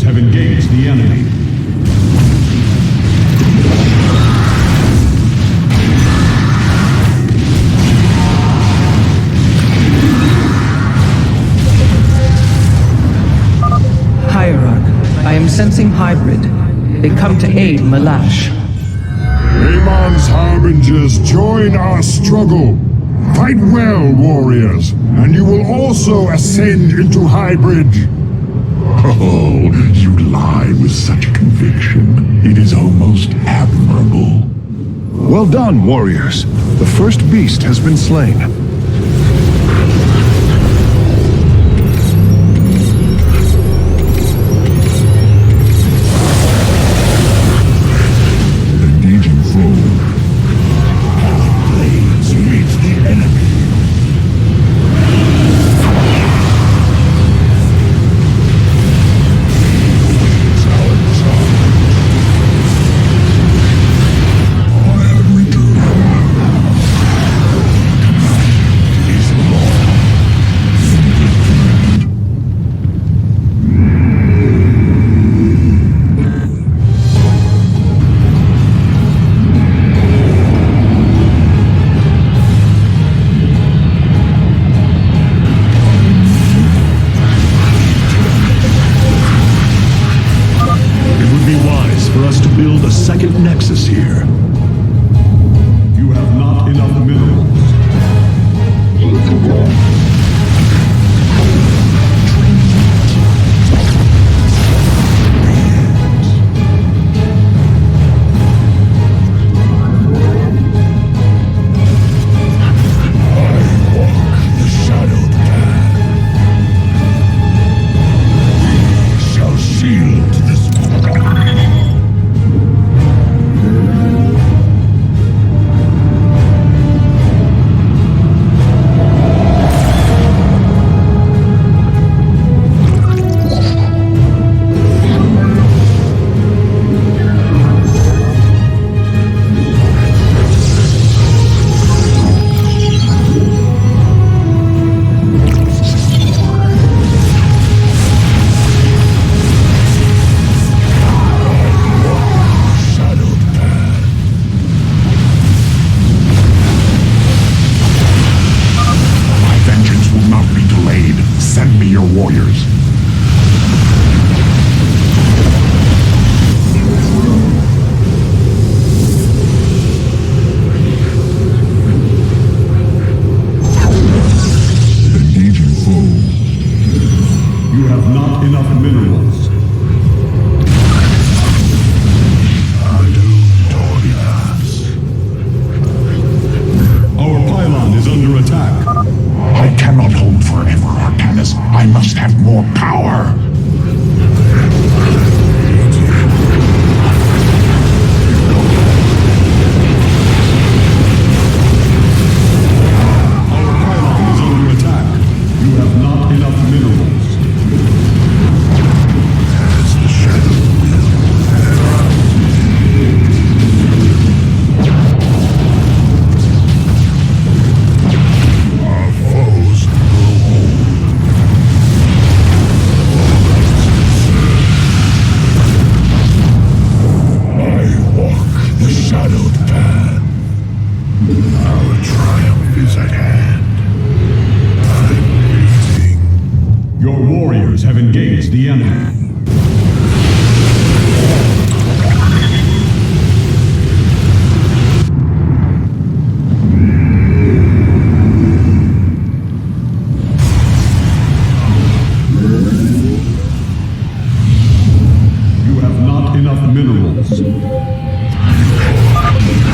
Have engaged the enemy. Hierarch, I am sensing hybrid. They come to aid Malash. Amon's harbingers, join our struggle. Fight well, warriors, and you will also ascend into hybrid. Oh, you lie with such conviction. It is almost admirable. Well done, warriors. The first beast has been slain. second nexus here. You have not enough minerals.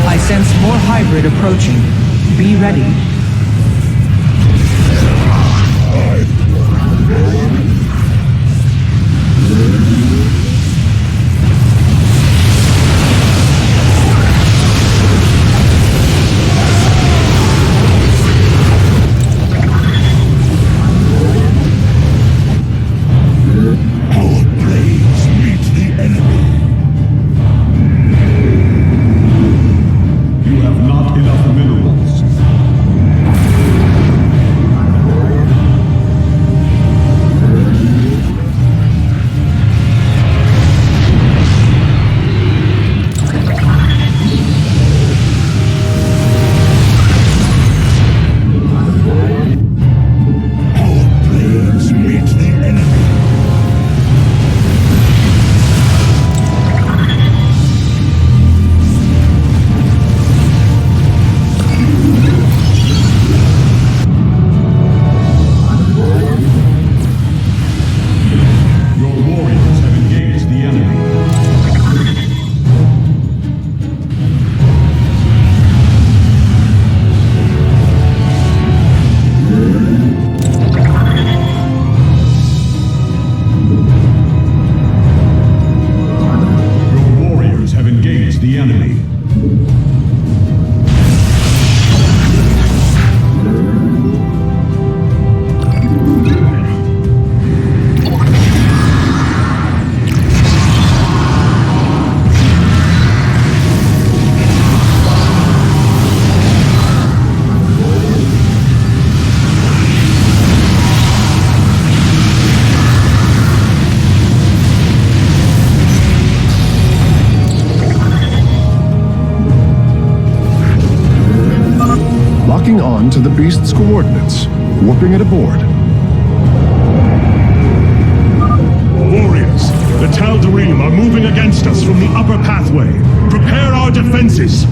I sense more hybrid approaching. Be ready. Locking on to the beast's coordinates, warping it aboard. Warriors, the Tal'Darim are moving against us from the upper pathway. defenses!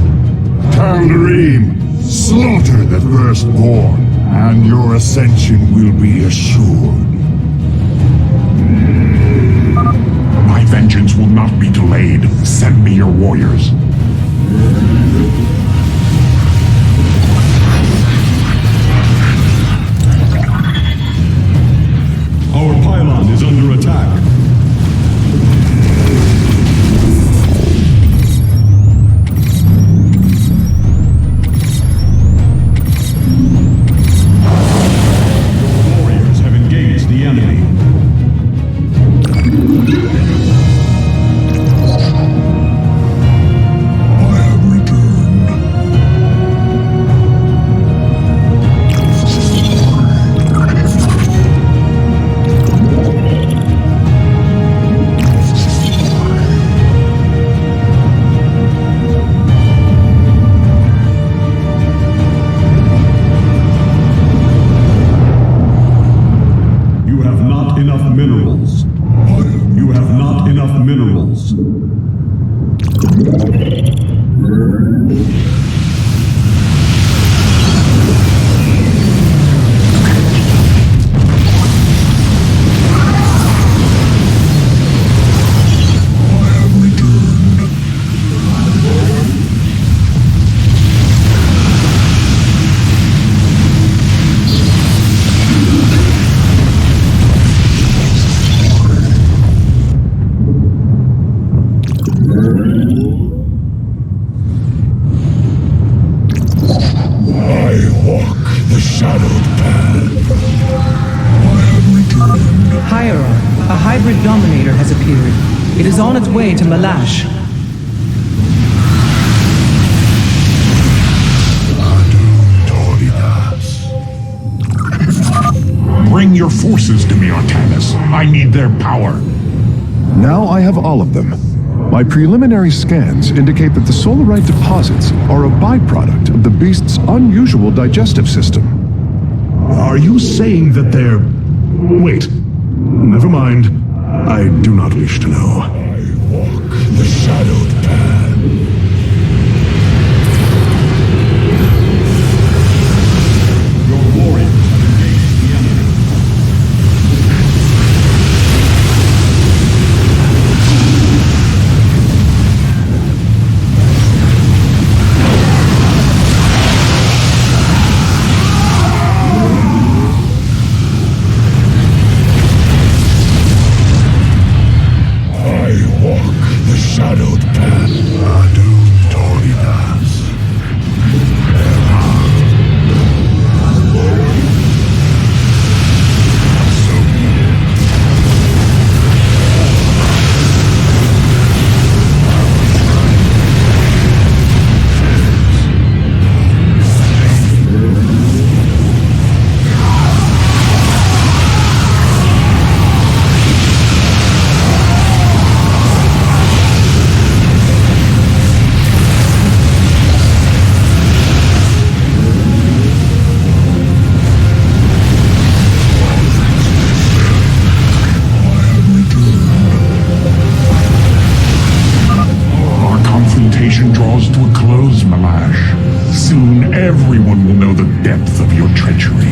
Tal'Darim, slaughter the firstborn, and your ascension will be assured. My vengeance will not be delayed. Send me your warriors. Our pylon is under attack. Your warriors have engaged the enemy. You have not enough minerals. You have not enough minerals. Hierarch, a hybrid dominator has appeared. It is on its way to Malash. Bring your forces to me, Artanis. I need their power. Now I have all of them. My preliminary scans indicate that the solarite deposits are a byproduct of the beast's unusual digestive system. Are you saying that they're... Wait. Never mind. I do not wish to know. I walk the shadowed path. Your warriors have engaged the enemy. Shadowed path. draws to a close, Malash. Soon everyone will know the depth of your treachery.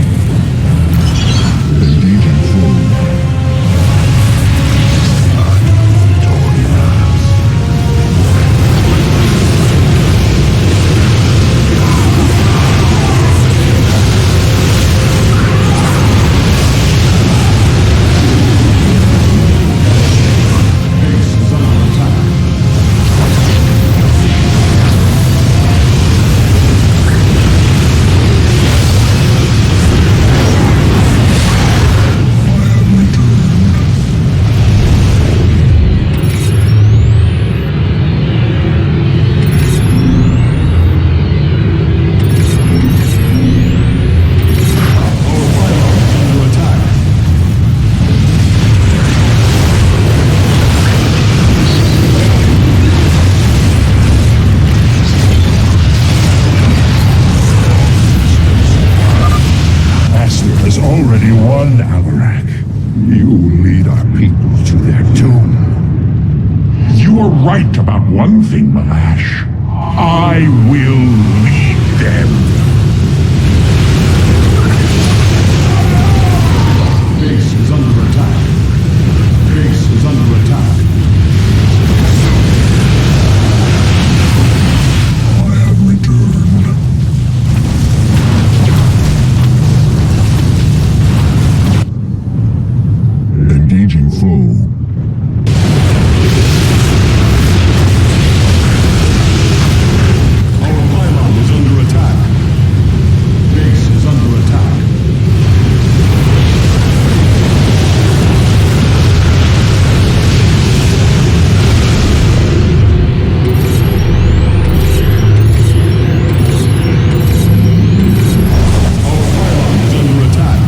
Already won, Alarak. You lead our people to their doom. You are right about one thing, Malash. I will lead them. Base is under attack. Base is under attack. I have returned. Engaging foe. Our pylon is under attack. Base is under attack. Our pylon is under attack.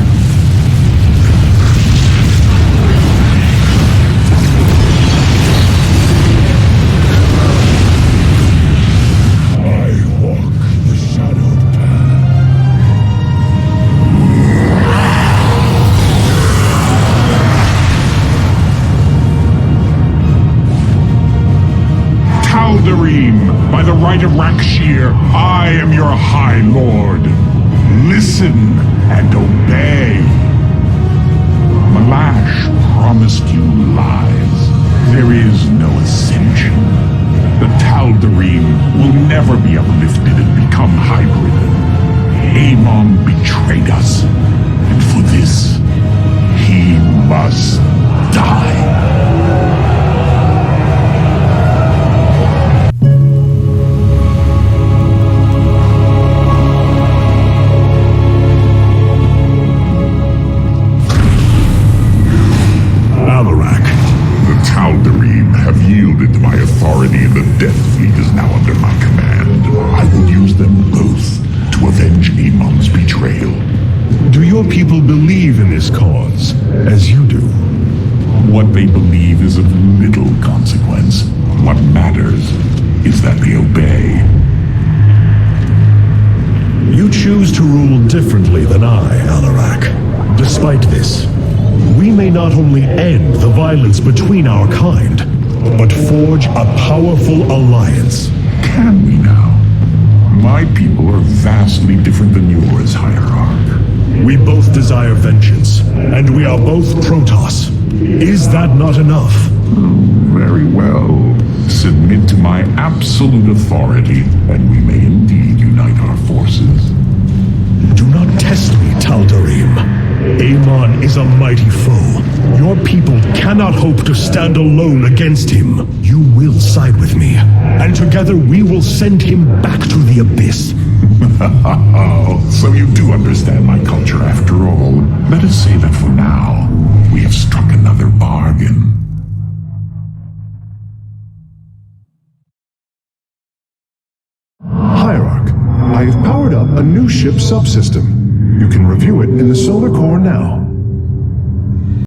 I walk the shadow path. Tal'Darim, by the right of Rakshir, I am your High Lord. Listen and obey. Malash promised you lies. There is no ascension. The Tal'Darim will never be uplifted and become hybrid. Amon betrayed us, and for this, he must die. Alarak. The Tal'Darim have yielded to my authority, and the Death Fleet is now under my command. I will use them both to avenge Amon's betrayal. Do your people believe in this cause, as you do? What they believe is of little consequence. What matters is that they obey. You choose to rule differently than I, Alarak. Despite this, we may not only end the violence between our kind, but forge a powerful alliance. Can we now? My people are vastly different than yours, Hierarch. We both desire vengeance, and we are both protoss. Is that not enough? Very well. Submit to my absolute authority, and we may indeed unite our forces. Do not test me, Tal'Darim. Amon is a mighty foe. Your people cannot hope to stand alone against him. You will side with me, and together we will send him back to the abyss. So you do understand my culture after all. Let us say that for now, we have struck another bargain. Hierarch, I have powered up a new ship subsystem. You can review it in the solar core now.